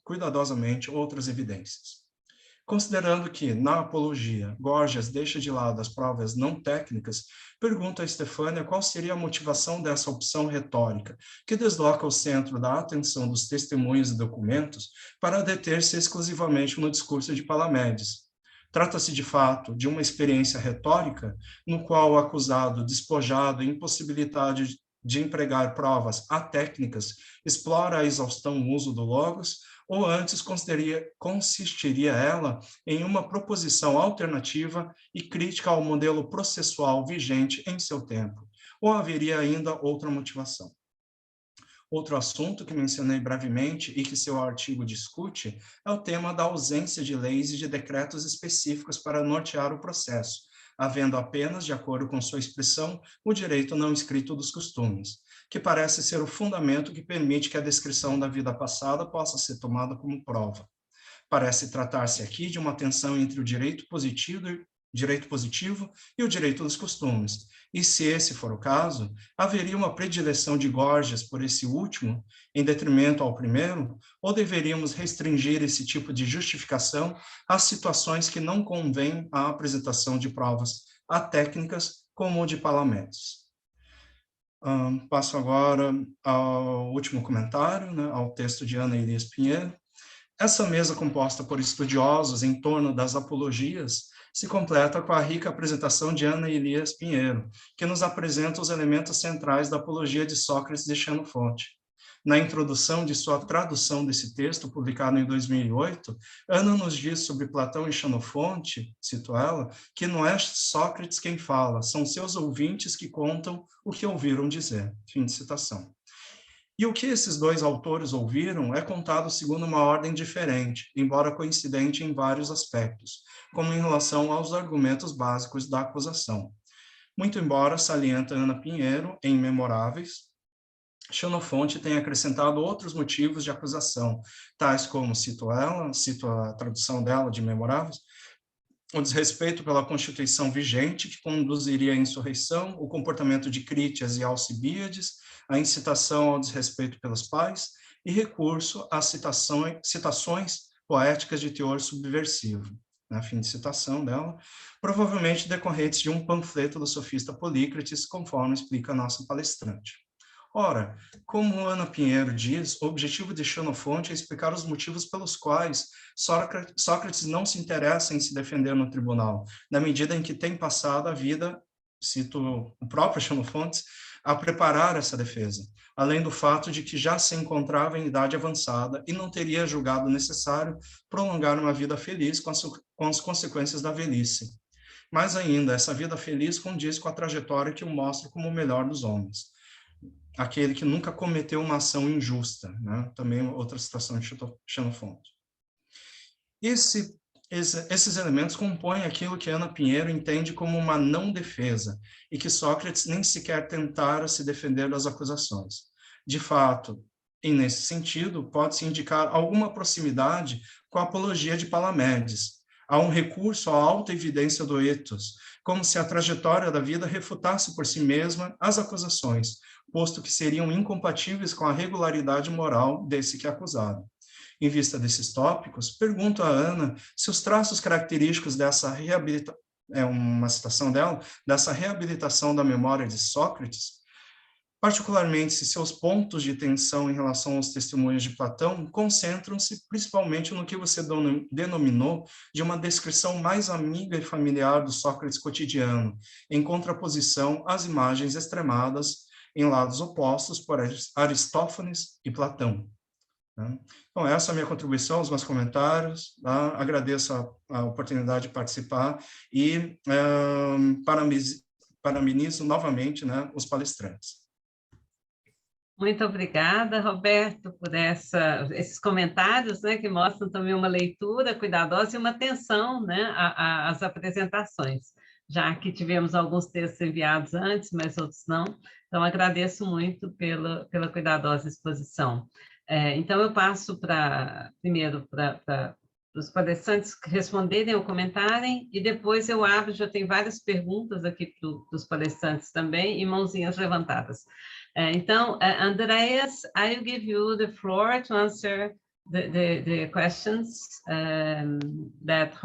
cuidadosamente outras evidências. Considerando que, na Apologia, Gorgias deixa de lado as provas não técnicas, pergunta a Stefania qual seria a motivação dessa opção retórica, que desloca o centro da atenção dos testemunhos e documentos para deter-se exclusivamente no discurso de Palamedes. Trata-se, de fato, de uma experiência retórica, no qual o acusado, despojado e impossibilitado de empregar provas atécnicas, explora a exaustão o uso do logos, ou antes consistiria ela em uma proposição alternativa e crítica ao modelo processual vigente em seu tempo, ou haveria ainda outra motivação? Outro assunto que mencionei brevemente e que seu artigo discute é o tema da ausência de leis e de decretos específicos para nortear o processo, havendo apenas, de acordo com sua expressão, o direito não escrito dos costumes, que parece ser o fundamento que permite que a descrição da vida passada possa ser tomada como prova. Parece tratar-se aqui de uma tensão entre o direito positivo e o direito dos costumes. E se esse for o caso, haveria uma predileção de Gorgias por esse último, em detrimento ao primeiro, ou deveríamos restringir esse tipo de justificação às situações que não convêm à apresentação de provas atécnicas, como o de Palamedes? Passo agora ao último comentário, ao texto de Ana Elias Pinheiro. Essa mesa composta por estudiosos em torno das apologias se completa com a rica apresentação de Ana Elias Pinheiro, que nos apresenta os elementos centrais da Apologia de Sócrates de Xenofonte. Na introdução de sua tradução desse texto, publicado em 2008, Ana nos diz sobre Platão e Xenofonte, cito ela, que não é Sócrates quem fala, são seus ouvintes que contam o que ouviram dizer. Fim de citação. E o que esses dois autores ouviram é contado segundo uma ordem diferente, embora coincidente em vários aspectos, como em relação aos argumentos básicos da acusação. Muito embora, salienta Ana Pinheiro, em Memoráveis, Xenofonte tem acrescentado outros motivos de acusação, tais como, cito a tradução dela de Memoráveis, o desrespeito pela Constituição vigente, que conduziria à insurreição, o comportamento de Crítias e Alcibíades, a incitação ao desrespeito pelos pais e recurso às citações poéticas de teor subversivo. Fim de citação dela, provavelmente decorrentes de um panfleto do sofista Polícrates, conforme explica a nossa palestrante. Ora, como Ana Pinheiro diz, o objetivo de Xenofonte é explicar os motivos pelos quais Sócrates não se interessa em se defender no tribunal, na medida em que tem passado a vida, cito o próprio Xenofonte, a preparar essa defesa, além do fato de que já se encontrava em idade avançada e não teria julgado necessário prolongar uma vida feliz com as consequências da velhice. Mais ainda, essa vida feliz condiz com a trajetória que o mostra como o melhor dos homens, aquele que nunca cometeu uma ação injusta, né? Também outra citação de Xenofonte. Esses elementos compõem aquilo que Ana Pinheiro entende como uma não defesa, e que Sócrates nem sequer tentara se defender das acusações. De fato, e nesse sentido, pode-se indicar alguma proximidade com a Apologia de Palamedes. Há um recurso à alta evidência do ethos, como se a trajetória da vida refutasse por si mesma as acusações, posto que seriam incompatíveis com a regularidade moral desse que é acusado. Em vista desses tópicos, pergunto a Ana se os traços característicos dessa reabilitação, uma citação dela, dessa reabilitação da memória de Sócrates, particularmente se seus pontos de tensão em relação aos testemunhos de Platão concentram-se principalmente no que você denominou de uma descrição mais amiga e familiar do Sócrates cotidiano, em contraposição às imagens extremadas em lados opostos por Aristófanes e Platão. Então, essa é a minha contribuição, os meus comentários. Agradeço a oportunidade de participar e parabenizo novamente, né, os palestrantes. Muito obrigada, Roberto, por esses comentários, né, que mostram também uma leitura cuidadosa e uma atenção, né, às apresentações, já que tivemos alguns textos enviados antes, mas outros não. Então, agradeço muito pela cuidadosa exposição. Então, eu passo primeiro para os palestrantes responderem ou comentarem, e depois eu abro, já tem várias perguntas aqui dos palestrantes também, e mãozinhas levantadas. Então, Andreas, I will give you the floor to answer the questions that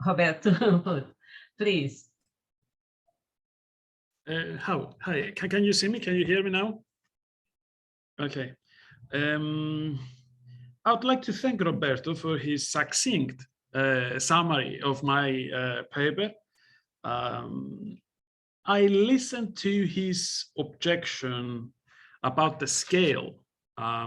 Roberto put. Please. Hi, can you see me? Can you hear me now? Okay. I would like to thank Roberto for his succinct summary of my paper. I listened to his objection about the scale of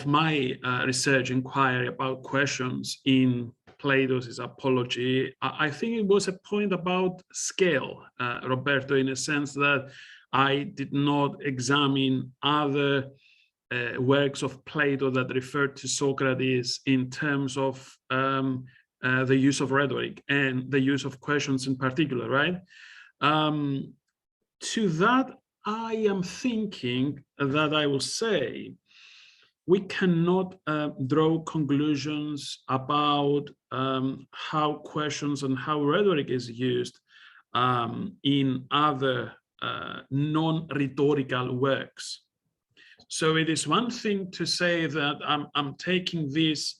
my research inquiry about questions in Plato's Apology. I think it was a point about scale, Roberto, in a sense that I did not examine other works of Plato that referred to Socrates in terms of the use of rhetoric and the use of questions in particular, right? To that, I am thinking that I will say we cannot draw conclusions about how questions and how rhetoric is used in other non-rhetorical works. So it is one thing to say that I'm taking this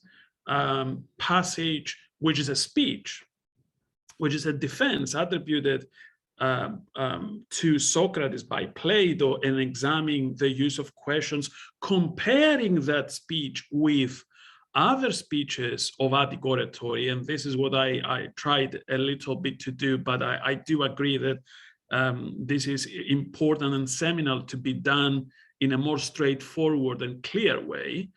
passage, which is a speech, which is a defense attributed to Socrates by Plato, and examining the use of questions, comparing that speech with other speeches of Attic oratory. And this is what I tried a little bit to do, but I do agree that this is important and seminal to be done in a more straightforward and clear way.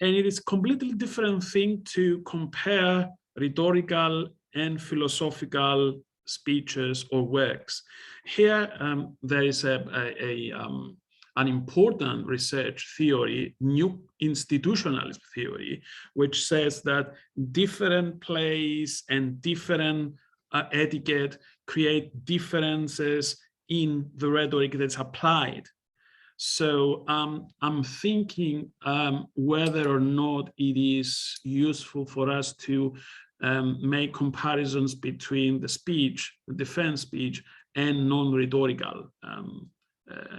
And it is a completely different thing to compare rhetorical and philosophical speeches or works. Here, there is an important research theory, new institutionalist theory, which says that different plays and different etiquette create differences in the rhetoric that's applied. So I'm thinking whether or not it is useful for us to make comparisons between the speech, the defense speech, and non-rhetorical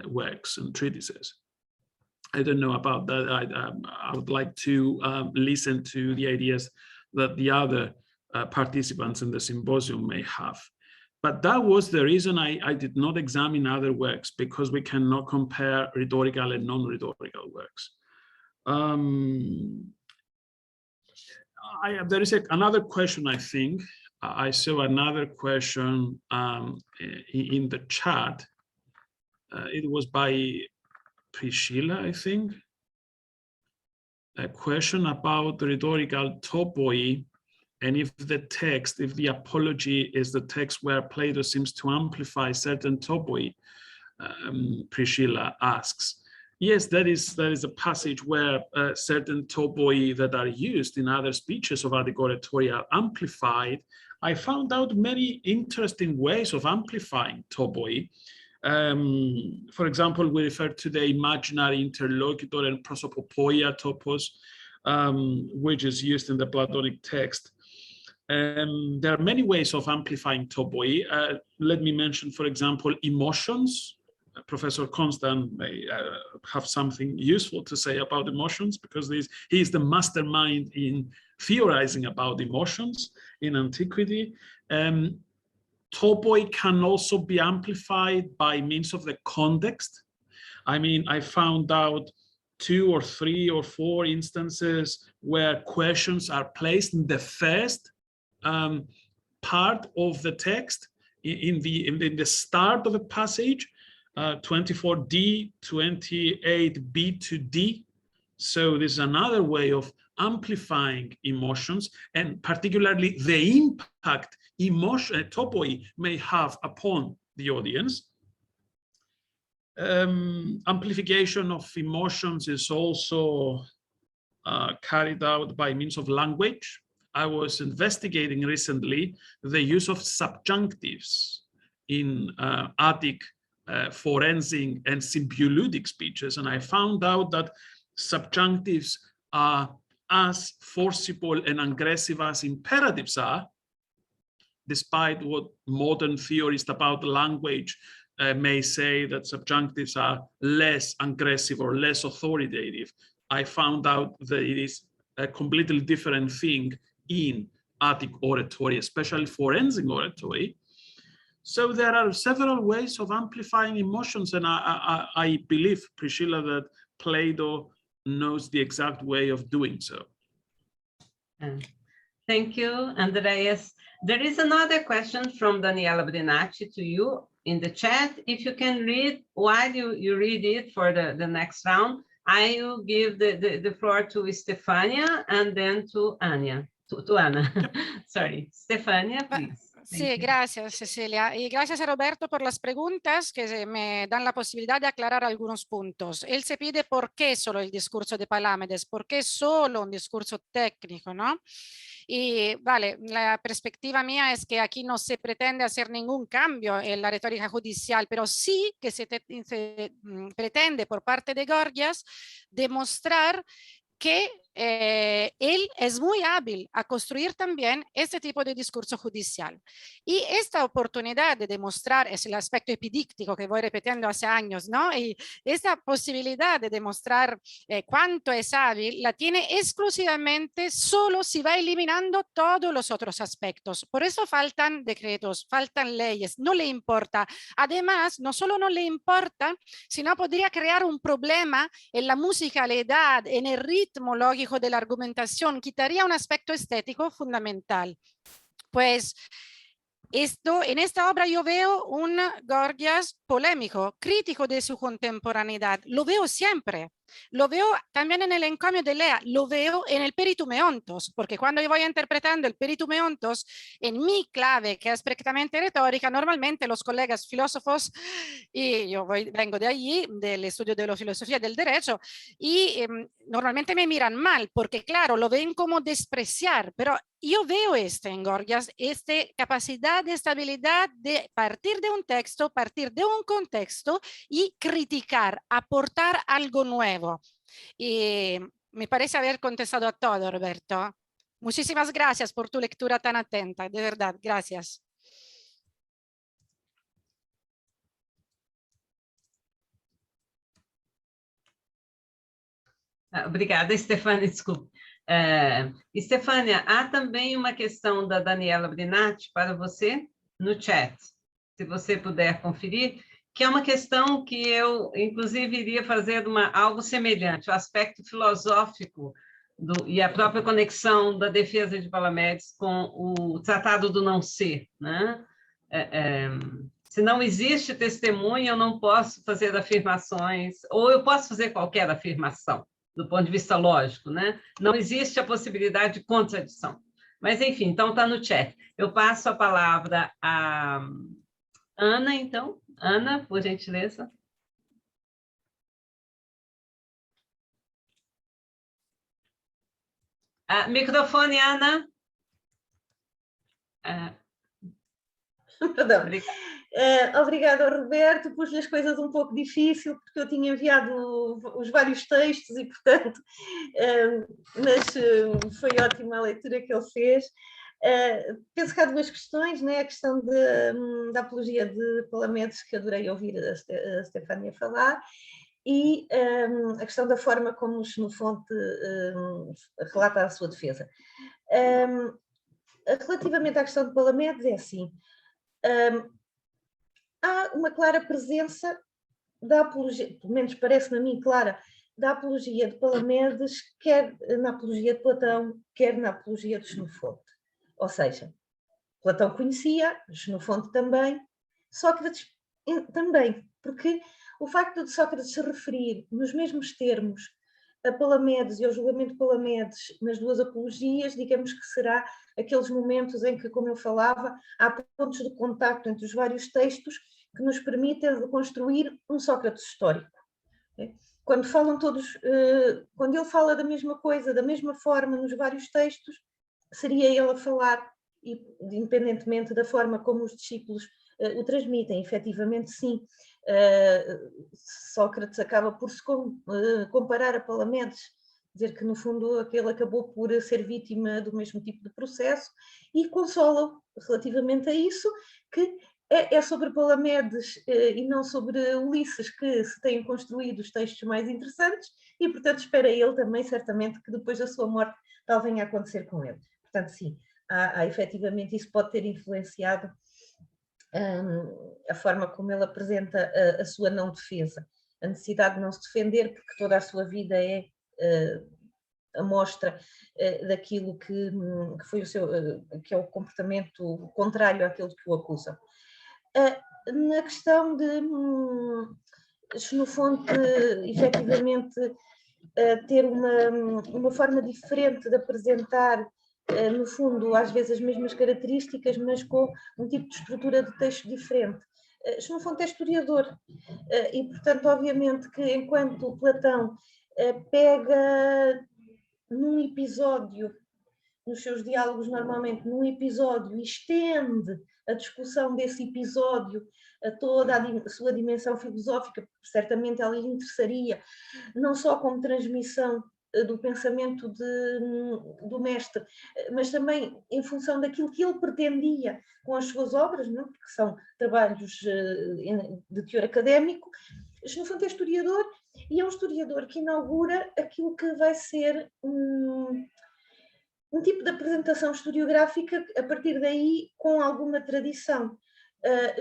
works and treatises. I don't know about that. I would like to listen to the ideas that the other participants in the symposium may have. But that was the reason I did not examine other works, because we cannot compare rhetorical and non-rhetorical works. There is another question, I think. I saw another question in the chat. It was by Priscilla, I think. A question about the rhetorical topoi, and if the text, if the Apology is the text where Plato seems to amplify certain topoi, Priscilla asks. Yes, that is a passage where certain topoi that are used in other speeches of Attic oratory are amplified. I found out many interesting ways of amplifying topoi. For example, we refer to the imaginary interlocutor and prosopopoia topos, which is used in the Platonic text. There are many ways of amplifying topoi. Let me mention, for example, emotions. Professor Constant may have something useful to say about emotions, because he is the mastermind in theorizing about emotions in antiquity. Topoi can also be amplified by means of the context. I mean, I found out 2 or 3 or 4 instances where questions are placed in the first part of the text, in the start of the passage, 24d, 28b to d. So this is another way of amplifying emotions, and particularly the impact topoi may have upon the audience. Amplification of emotions is also carried out by means of language. I was investigating recently the use of subjunctives in Attic forensic and symbioludic speeches, and I found out that subjunctives are as forcible and aggressive as imperatives are, despite what modern theorists about language may say that subjunctives are less aggressive or less authoritative. I found out that it is a completely different thing in Attic oratory, especially forensic oratory. So there are several ways of amplifying emotions, and I believe, Priscilla, that Plato knows the exact way of doing so. Thank you, Andreas. There is another question from Daniela Brinacci to you in the chat. If you can read, while you read it for the next round, I will give the floor to Stefania and then to Anya. To Ana. Sorry, Stefania, please. Sí, gracias, Cecilia. Y gracias a Roberto por las preguntas que me dan la posibilidad de aclarar algunos puntos. Él se pide por qué solo el discurso de Palamedes, por qué solo un discurso técnico, ¿no? Y vale, la perspectiva mía es que aquí no se pretende hacer ningún cambio en la retórica judicial, pero sí que se pretende por parte de Gorgias demostrar que él es muy hábil a construir también este tipo de discurso judicial. Y esta oportunidad de demostrar, es el aspecto epidíctico que voy repitiendo hace años, ¿no? Y esta posibilidad de demostrar cuánto es hábil, la tiene exclusivamente solo si va eliminando todos los otros aspectos. Por eso faltan decretos, faltan leyes, no le importa. Además, no solo no le importa, sino podría crear un problema en la musicalidad, en el ritmo lógico de la argumentación, quitaría un aspecto estético fundamental. Pues en esta obra yo veo un Gorgias polémico, crítico de su contemporaneidad. Lo veo siempre. Lo veo también en el encomio de Lea, lo veo en el Peritumeontos, porque cuando yo voy interpretando el Peritumeontos en mi clave, que es perfectamente retórica, normalmente los colegas filósofos, y yo vengo de allí, del estudio de la filosofía del derecho, y normalmente me miran mal, porque claro, lo ven como despreciar, pero yo veo en Gorgias, esta capacidad de estabilidad de partir de un texto, partir de un contexto y criticar, aportar algo nuevo. Y me parece haber contestado a todo, Roberto. Muchísimas gracias por tu lectura tan atenta, de verdad, gracias. Obrigada, Stefania, desculpe. Stefania, há também uma questão da Daniela Brinatti para você no chat, se você puder conferir, que é uma questão que eu, inclusive, iria fazer algo semelhante, o aspecto filosófico e a própria conexão da defesa de Palamedes com o Tratado do Não Ser, né? Se não existe testemunha, eu não posso fazer afirmações, ou eu posso fazer qualquer afirmação, do ponto de vista lógico, né? Não existe a possibilidade de contradição. Mas, enfim, então está no chat. Eu passo a palavra a Ana, então. Ana, por gentileza. Microfone, Ana. Perdão. Obrigada, Roberto. Pus-lhe as coisas um pouco difícil, porque eu tinha enviado os vários textos e, portanto, mas foi ótima a leitura que ele fez. Penso que há duas questões, né? A questão da apologia de Palamedes, que adorei ouvir a Stefania falar, e a questão da forma como o Xenofonte relata a sua defesa. Relativamente à questão de Palamedes, é assim, há uma clara presença da apologia, pelo menos parece-me a mim clara, da apologia de Palamedes, quer na apologia de Platão, quer na apologia de Xenofonte. Ou seja, Platão conhecia, Xenofonte também, Sócrates também, porque o facto de Sócrates se referir nos mesmos termos a Palamedes e ao julgamento de Palamedes nas duas apologias, digamos que será aqueles momentos em que, como eu falava, há pontos de contacto entre os vários textos que nos permitem reconstruir um Sócrates histórico. Quando falam todos, quando ele fala da mesma coisa, da mesma forma nos vários textos, seria ele a falar, independentemente da forma como os discípulos o transmitem. Efetivamente, sim, Sócrates acaba por se comparar a Palamedes, dizer que, no fundo, aquele acabou por ser vítima do mesmo tipo de processo, e consola-o relativamente a isso, que é sobre Palamedes e não sobre Ulisses que se têm construído os textos mais interessantes, e, portanto, espera ele também, certamente, que depois da sua morte tal venha a acontecer com ele. Portanto, sim, há efetivamente, isso pode ter influenciado a forma como ele apresenta a sua não defesa, a necessidade de não se defender, porque toda a sua vida é a mostra daquilo que foi que é o comportamento contrário àquilo que o acusam. Na questão de Xenofonte, efetivamente, ter uma forma diferente de apresentar, no fundo, às vezes as mesmas características, mas com um tipo de estrutura de texto diferente. Xenofonte é historiador e, portanto, obviamente que enquanto Platão pega num episódio, nos seus diálogos normalmente, num episódio, e estende a discussão desse episódio a toda a sua dimensão filosófica, certamente ela lhe interessaria, não só como transmissão do pensamento do mestre, mas também em função daquilo que ele pretendia com as suas obras, não? Porque são trabalhos de teor académico. Xenofonte é historiador, e é um historiador que inaugura aquilo que vai ser um tipo de apresentação historiográfica, a partir daí com alguma tradição.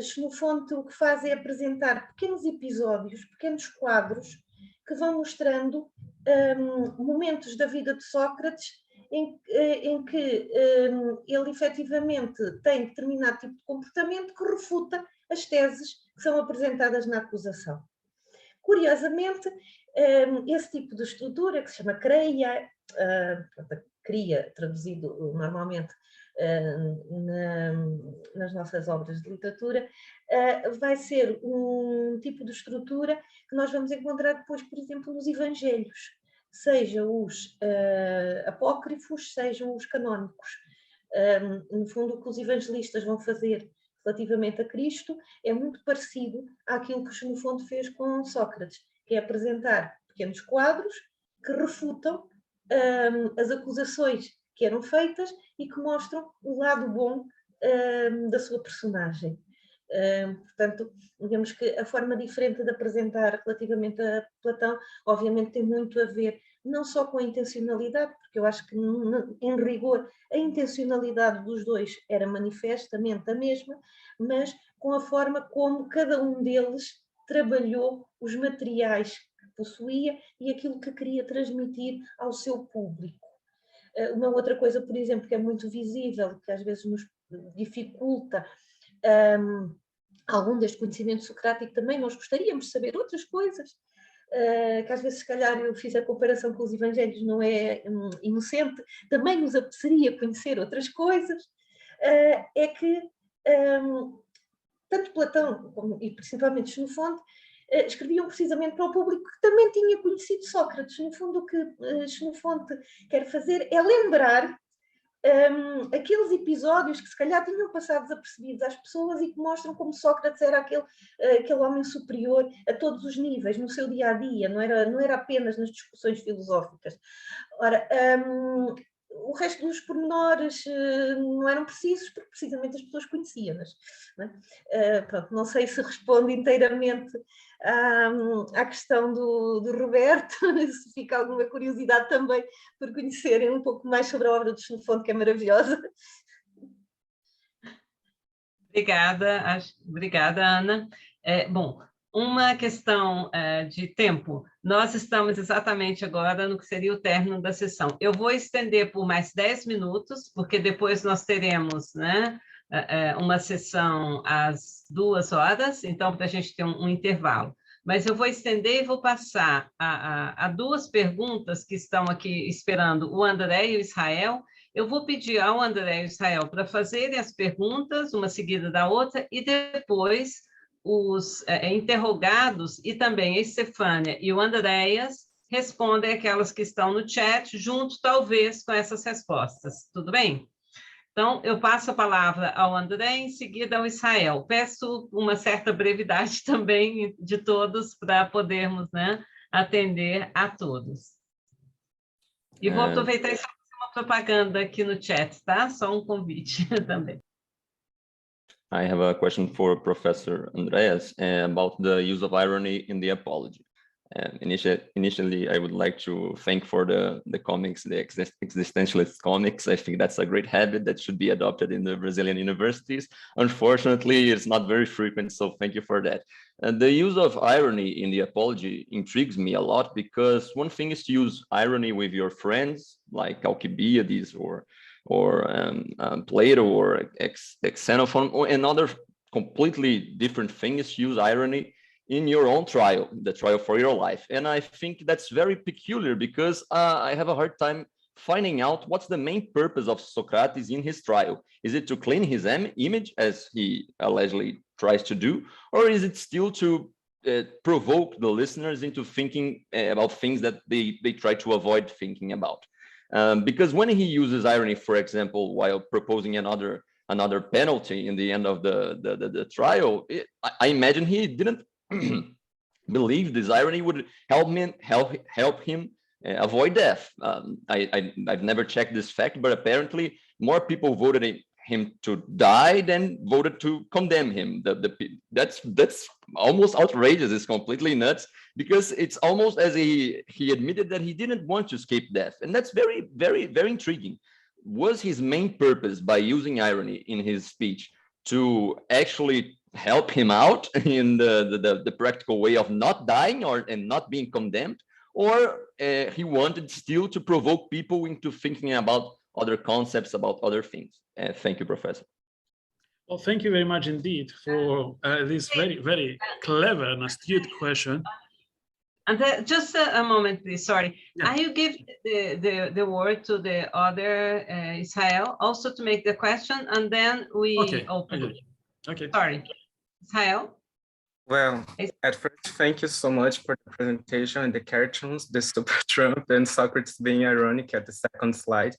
Xenofonte o que faz é apresentar pequenos episódios, pequenos quadros, que vão mostrando momentos da vida de Sócrates em que ele efetivamente tem determinado tipo de comportamento que refuta as teses que são apresentadas na acusação. Curiosamente, esse tipo de estrutura, que se chama CREIA, CRIA, traduzido normalmente nas nossas obras de literatura, vai ser um tipo de estrutura que nós vamos encontrar depois, por exemplo, nos Evangelhos, sejam os apócrifos, sejam os canónicos. No fundo, o que os evangelistas vão fazer relativamente a Cristo é muito parecido àquilo que Xenofonte fez com Sócrates, que é apresentar pequenos quadros que refutam as acusações que eram feitas e que mostram o lado bom da sua personagem. Portanto, digamos que a forma diferente de apresentar relativamente a Platão, obviamente tem muito a ver não só com a intencionalidade, porque eu acho que, em rigor, a intencionalidade dos dois era manifestamente a mesma, mas com a forma como cada um deles trabalhou os materiais que possuía e aquilo que queria transmitir ao seu público. Uma outra coisa, por exemplo, que é muito visível, que às vezes nos dificulta algum deste conhecimento socrático também, nós gostaríamos de saber outras coisas, que às vezes, se calhar, eu fiz a comparação com os Evangelhos, não é inocente, também nos apeteceria conhecer outras coisas, é que tanto Platão e principalmente Xenofonte escreviam precisamente para o público que também tinha conhecido Sócrates. No fundo, o que Xenofonte quer fazer é lembrar aqueles episódios que se calhar tinham passado desapercebidos às pessoas e que mostram como Sócrates era aquele homem superior a todos os níveis, no seu dia-a-dia, não era apenas nas discussões filosóficas. Ora, o resto dos pormenores não eram precisos, porque precisamente as pessoas conheciam-nas. Pronto, não sei se responde inteiramente à questão do Roberto, se fica alguma curiosidade também por conhecerem um pouco mais sobre a obra de Xenofonte, que é maravilhosa. Obrigada, Ana. Bom, uma questão de tempo. Nós estamos exatamente agora no que seria o término da sessão. Eu vou estender por mais 10 minutos, porque depois nós teremos, né, uma sessão às 2 horas, então, para a gente ter um intervalo. Mas eu vou estender e vou passar a duas perguntas que estão aqui esperando o André e o Israel. Eu vou pedir ao André e ao Israel para fazerem as perguntas, uma seguida da outra, e depois os interrogados e também a Stefania e o Andreas respondem aquelas que estão no chat, junto, talvez, com essas respostas. Tudo bem? Então, eu passo a palavra ao André, em seguida ao Israel. Peço uma certa brevidade também de todos para podermos, né, atender a todos. E vou aproveitar e fazer uma propaganda aqui no chat, tá? Só um convite também. I have a question for Professor Andreas about the use of irony in the Apology. Initially, I would like to thank for the comics, the existentialist comics. I think that's a great habit that should be adopted in the Brazilian universities. Unfortunately, it's not very frequent, so thank you for that. The use of irony in the Apology intrigues me a lot, because one thing is to use irony with your friends, like Alcibiades or Plato or Xenophon, or another completely different thing is to use irony in your own trial, the trial for your life. And I think that's very peculiar, because I have a hard time finding out what's the main purpose of Socrates in his trial. Is it to clean his image, as he allegedly tries to do, or is it still to provoke the listeners into thinking about things that they try to avoid thinking about? Because when he uses irony, for example, while proposing another penalty in the end of the trial, I imagine he didn't believe this irony would help him avoid death. I've never checked this fact, but apparently more people voted him to die than voted to condemn him. That's almost outrageous. It's completely nuts, because it's almost as he admitted that he didn't want to escape death. And that's very, very, very intriguing. Was his main purpose by using irony in his speech to actually help him out in the practical way of not dying and not being condemned? Or he wanted still to provoke people into thinking about other concepts, about other things. Thank you, Professor. Well, thank you very much indeed for this very, very clever and astute question. And just a moment, please. Sorry. Yeah. I will give the word to the other Israel also to make the question, and then we open. Okay. Sorry, Israel. Well, at first, thank you so much for the presentation and the cartoons, the Super Trump and Socrates being ironic at the second slide.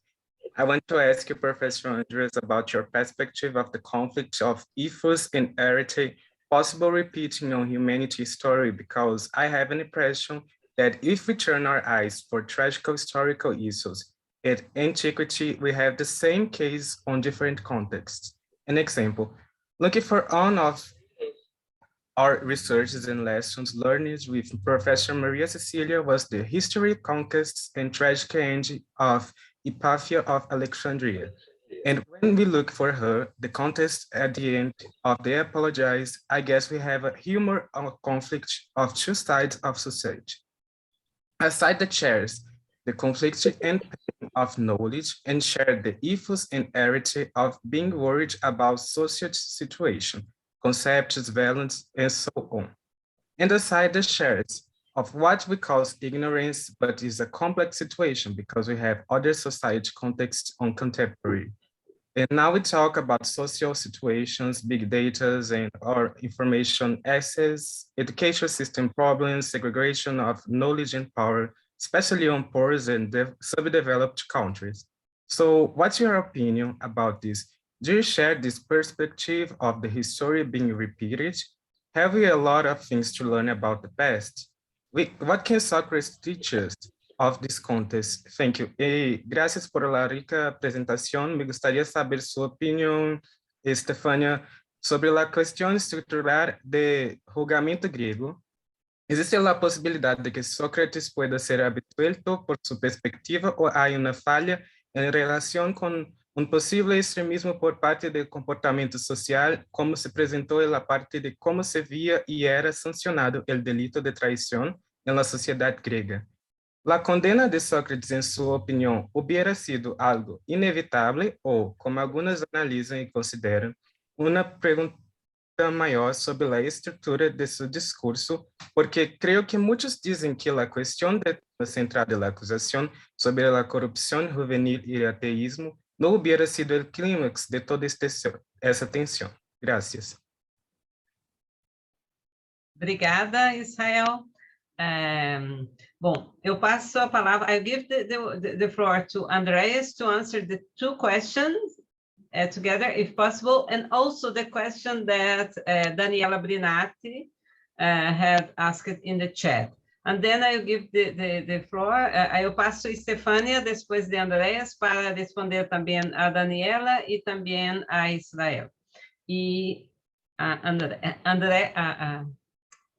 I want to ask you, Professor Andreas, about your perspective of the conflict of ethos and arete, possible repeating on humanity's story, because I have an impression that if we turn our eyes for tragical historical issues at antiquity, we have the same case on different contexts. An example, looking for one of our researches and lessons learned with Professor Maria Cecilia was the history, conquests, and tragic end of Hypatia of Alexandria. And when we look for her, the contest at the end of the Apologia, I guess we have a humor or conflict of two sides of society. Aside the chairs, the conflict and pain of knowledge, and share the ethos and arete of being worried about social situation, concepts, valence, and so on. And aside the shares of what we call ignorance, but is a complex situation because we have other society contexts on contemporary. And now we talk about social situations, big data, and our information access, education system problems, segregation of knowledge and power, especially on poor and subdeveloped countries. So what's your opinion about this? Do you share this perspective of the history being repeated? Have we a lot of things to learn about the past? What can Socrates teach us of this context? Thank you. Gracias por la rica presentación. Me gustaría saber su opinión, Stefania, sobre la cuestión estructural de julgamento griego. ¿Existe la posibilidad de que Sócrates pueda ser absuelto por su perspectiva o hay una falla en relación con un posible extremismo por parte del comportamiento social, como se presentó en la parte de cómo se veía y era sancionado el delito de traición en la sociedad griega? La condena de Sócrates, en su opinión, hubiera sido algo inevitable o, como algunos analizan y consideran, una pregunta mayor sobre la estructura de su discurso, porque creo que muchos dicen que la cuestión central de la acusación sobre la corrupción juvenil y el ateísmo no hubiera sido el clímax de toda essa tensão. Gracias. Obrigada, Israel. Bom, eu passo a palavra. I give the floor to Andreas to answer the two questions together, if possible, and also the question that Daniela Brinatti had asked in the chat. And then I'll give the floor. Eu passo a Stefania, depois de Andreas, para responder também a Daniela e também a Israel. E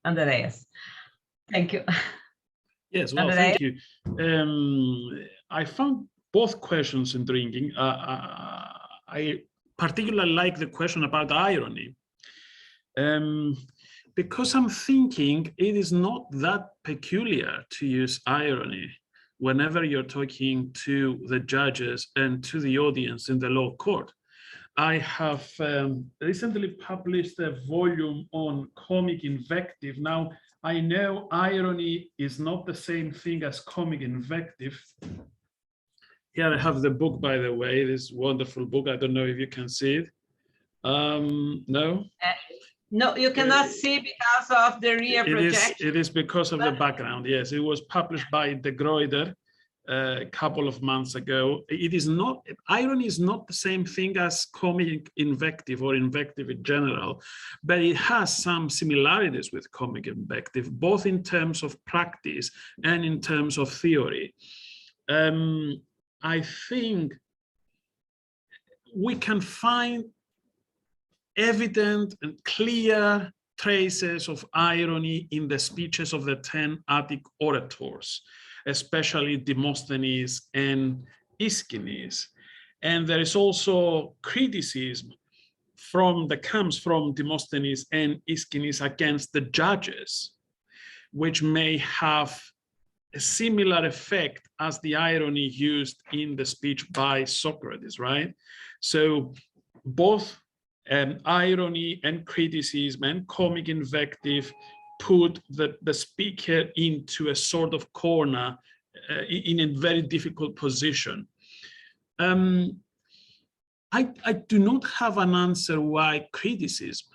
Andreas. Thank you. Yes, well, Andreas? thank you. I found both questions intriguing. I particularly like the question about irony. Because I'm thinking it is not that peculiar to use irony whenever you're talking to the judges and to the audience in the law court. I have recently published a volume on comic invective. Now, I know irony is not the same thing as comic invective. Here I have the book, by the way, this wonderful book. I don't know if you can see it. No? No, you cannot see because of the rear projection. It is because of the background, yes. It was published by De Gruyter a couple of months ago. It is not, irony is not the same thing as comic invective or invective in general, but it has some similarities with comic invective, both in terms of practice and in terms of theory. I think we can find evident and clear traces of irony in the speeches of the 10 Attic orators, especially Demosthenes and Aeschines. And there is also criticism that comes from Demosthenes and Aeschines against the judges, which may have a similar effect as the irony used in the speech by Socrates, right? So both irony and criticism and comic invective put the speaker into a sort of corner in a very difficult position. I do not have an answer why criticism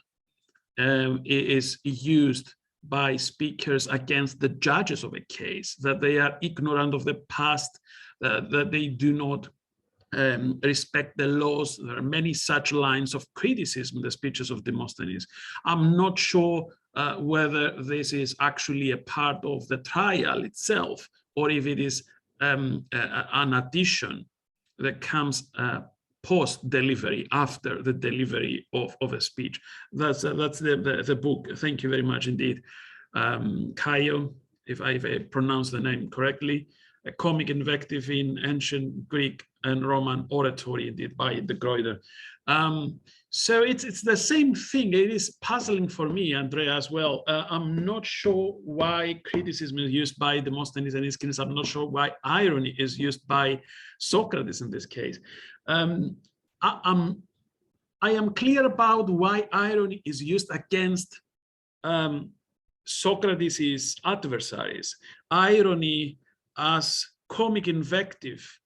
is used by speakers against the judges of a case, that they are ignorant of the past, that they do not respect the laws. There are many such lines of criticism in the speeches of Demosthenes. I'm not sure whether this is actually a part of the trial itself, or if it is an addition that comes post-delivery, after the delivery of a speech. That's the book. Thank you very much indeed. Kaio, if I pronounce the name correctly, a comic invective in ancient Greek and Roman oratory, indeed, by de Gruyter. So it's the same thing. It is puzzling for me, Andrea, as well. I'm not sure why criticism is used by Demosthenes and Aeschines. I'm not sure why irony is used by Socrates in this case. I am clear about why irony is used against Socrates' adversaries. Irony as comic invective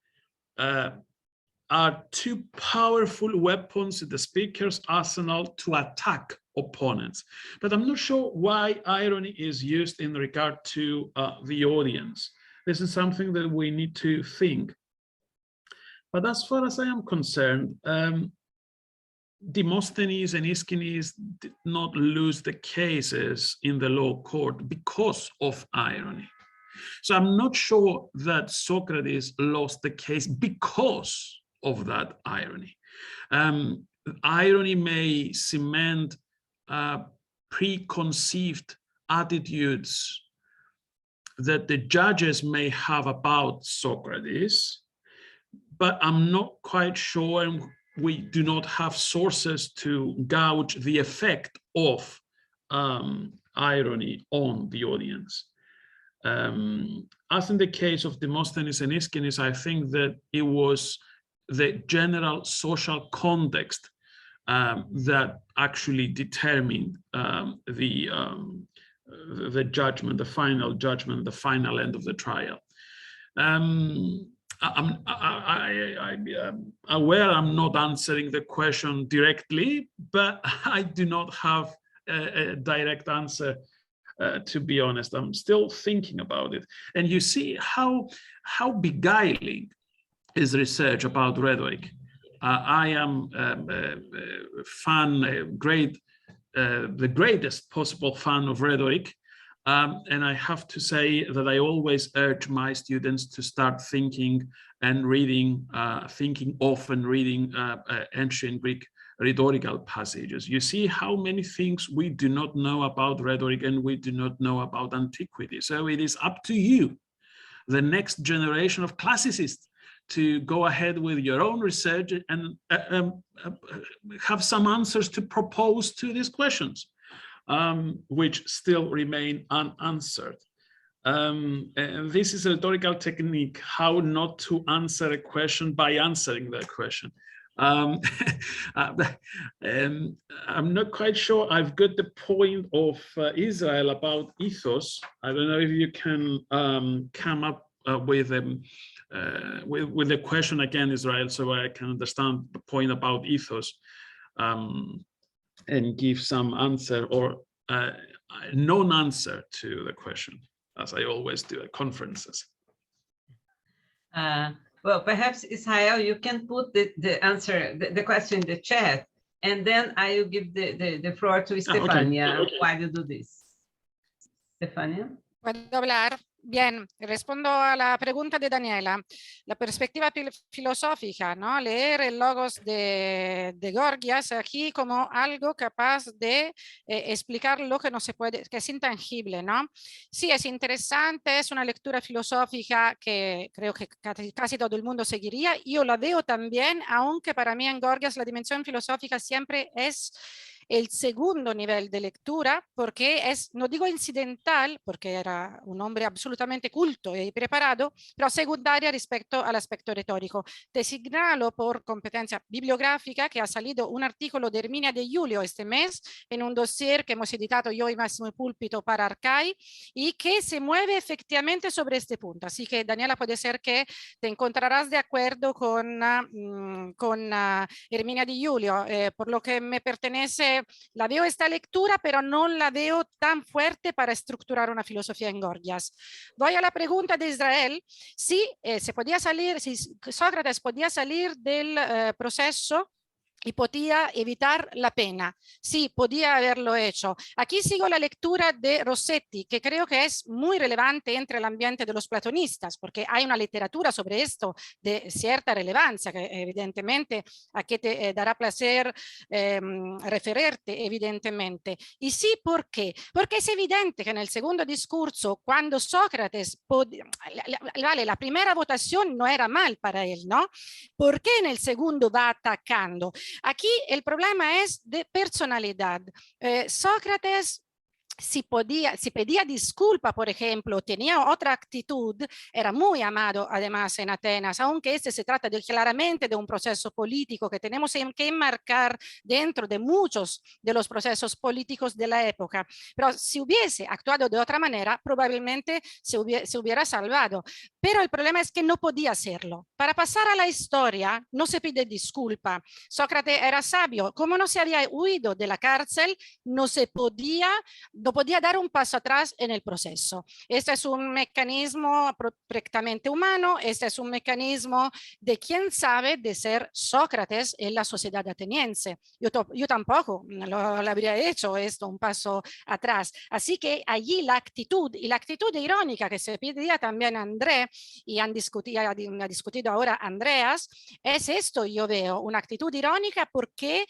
are two powerful weapons in the speaker's arsenal to attack opponents. But I'm not sure why irony is used in regard to the audience. This is something that we need to think. But as far as I am concerned, Demosthenes and Aeschines did not lose the cases in the law court because of irony. So I'm not sure that Socrates lost the case because of that irony. Irony may cement preconceived attitudes that the judges may have about Socrates, but I'm not quite sure, and we do not have sources to gauge the effect of irony on the audience. As in the case of Demosthenes and Aeschines, I think that it was the general social context that actually determined the judgment, the final judgment, the final end of the trial. I'm aware I'm not answering the question directly, but I do not have a direct answer. To be honest, I'm still thinking about it. And you see how beguiling is research about rhetoric. I am a fan, the greatest possible fan of rhetoric. And I have to say that I always urge my students to start thinking and reading, thinking often reading ancient Greek rhetorical passages. You see how many things we do not know about rhetoric and we do not know about antiquity. So it is up to you, the next generation of classicists, to go ahead with your own research and have some answers to propose to these questions, which still remain unanswered. And this is a rhetorical technique, how not to answer a question by answering the question. I'm not quite sure I've got the point of Israel about ethos. I don't know if you can come up with the question again, Israel, so I can understand the point about ethos and give some answer or non-answer to the question, as I always do at conferences. Well, perhaps, Israel, you can put the answer, the question in the chat, and then I will give the floor to Stefania while you do this. Stefania? ¿Puedo hablar? Bien, respondo a la pregunta de Daniela. La perspectiva filosófica, ¿no? Leer el logos de Gorgias aquí como algo capaz de explicar lo que no se puede, que es intangible, ¿no? Sí, es interesante, es una lectura filosófica que creo que casi todo el mundo seguiría. Yo la veo también, aunque para mí en Gorgias la dimensión filosófica siempre es el segundo nivel de lectura, porque es, no digo incidental, porque era un hombre absolutamente culto y preparado, pero secundaria respecto al aspecto retórico. Te señalo por competencia bibliográfica que ha salido un artículo de Herminia de Julio este mes en un dossier que hemos editado yo y Máximo Púlpito para Arcai y que se mueve efectivamente sobre este punto. Así que, Daniela, puede ser que te encontrarás de acuerdo con Herminia de Julio. Por lo que me pertenece, la veo esta lectura, pero no la veo tan fuerte para estructurar una filosofía en Gorgias. Voy a la pregunta de Israel. Si Sócrates podía salir del proceso y podía evitar la pena. Sí, podía haberlo hecho. Aquí sigo la lectura de Rossetti, que creo que es muy relevante entre el ambiente de los platonistas, porque hay una literatura sobre esto de cierta relevancia, que evidentemente a que te dará placer referirte, evidentemente. Y sí, ¿por qué? Porque es evidente que en el segundo discurso, cuando Sócrates, la primera votación no era mal para él, ¿no? ¿Por qué en el segundo va atacando? Aquí el problema es de personalidad. Sócrates, si pedía disculpa, por ejemplo, tenía otra actitud, era muy amado además en Atenas, aunque este se trata claramente de un proceso político que tenemos que enmarcar dentro de muchos de los procesos políticos de la época. Pero si hubiese actuado de otra manera, probablemente se hubiera salvado. Pero el problema es que no podía hacerlo. Para pasar a la historia, no se pide disculpa. Sócrates era sabio. Como no se había huido de la cárcel, no podía dar un paso atrás en el proceso. Este es un mecanismo prácticamente humano, este es un mecanismo de quién sabe de ser Sócrates en la sociedad ateniense. Yo tampoco lo habría hecho esto, un paso atrás. Así que allí la actitud, y la actitud irónica que se pedía también a Andrés, y ha discutido ahora Andreas, es esto, yo veo, una actitud irónica porque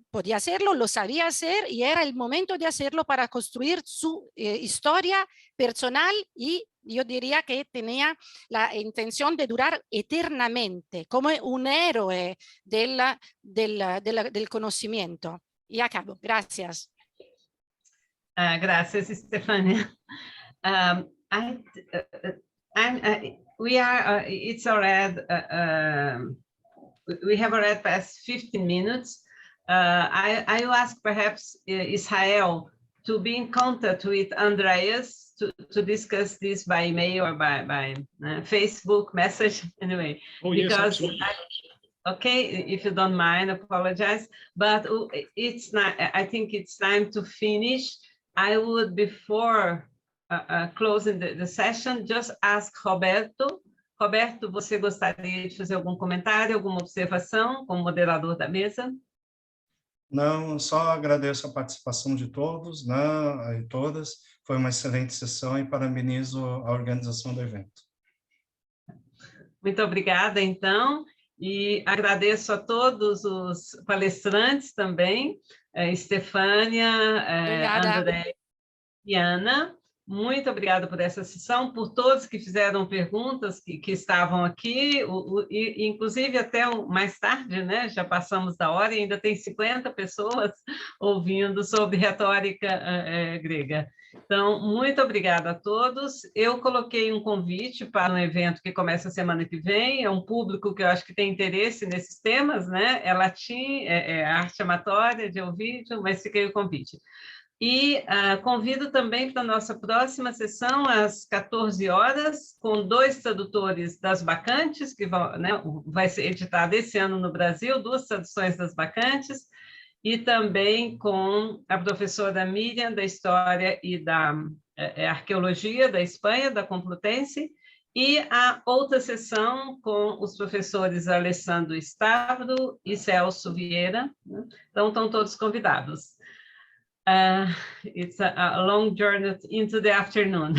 podía hacerlo, lo sabía hacer y era el momento de hacerlo para construir su historia personal y yo diría que tenía la intención de durar eternamente como un héroe del conocimiento. Y acabo. Gracias. Gracias, Stefania. We have already passed 15 minutes. I will ask perhaps Israel to be in contact with Andreas to discuss this by email or by Facebook message anyway. Oh, because yes, okay, if you don't mind, apologize, but it's not. I think it's time to finish. I would, before closing the session, just ask Roberto. Roberto, você gostaria de fazer algum comentário, alguma observação como moderador da mesa? Não, só agradeço a participação de todos, né, e todas. Foi uma excelente sessão e parabenizo a organização do evento. Muito obrigada, então, e agradeço a todos os palestrantes também, Stefania, André e Ana. Muito obrigada por essa sessão, por todos que fizeram perguntas, que estavam aqui, e inclusive até mais tarde, né? Já passamos da hora e ainda tem 50 pessoas ouvindo sobre retórica grega. Então, muito obrigada a todos. Eu coloquei um convite para um evento que começa a semana que vem, é um público que eu acho que tem interesse nesses temas, né? É latim, é arte amatória de vídeo, mas fiquei o convite. E convido também para a nossa próxima sessão, às 14 horas, com 2 tradutores das Bacantes, que vai ser editado esse ano no Brasil, 2 traduções das Bacantes, e também com a professora Miriam, da História e da Arqueologia da Espanha, da Complutense, e a outra sessão com os professores Alessandro Stavro e Celso Vieira, né? Então, estão todos convidados. It's a long journey into the afternoon.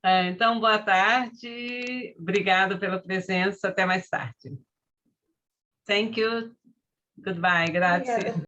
Então, boa tarde, obrigado pela presença, até mais tarde. Thank you, goodbye, grazie.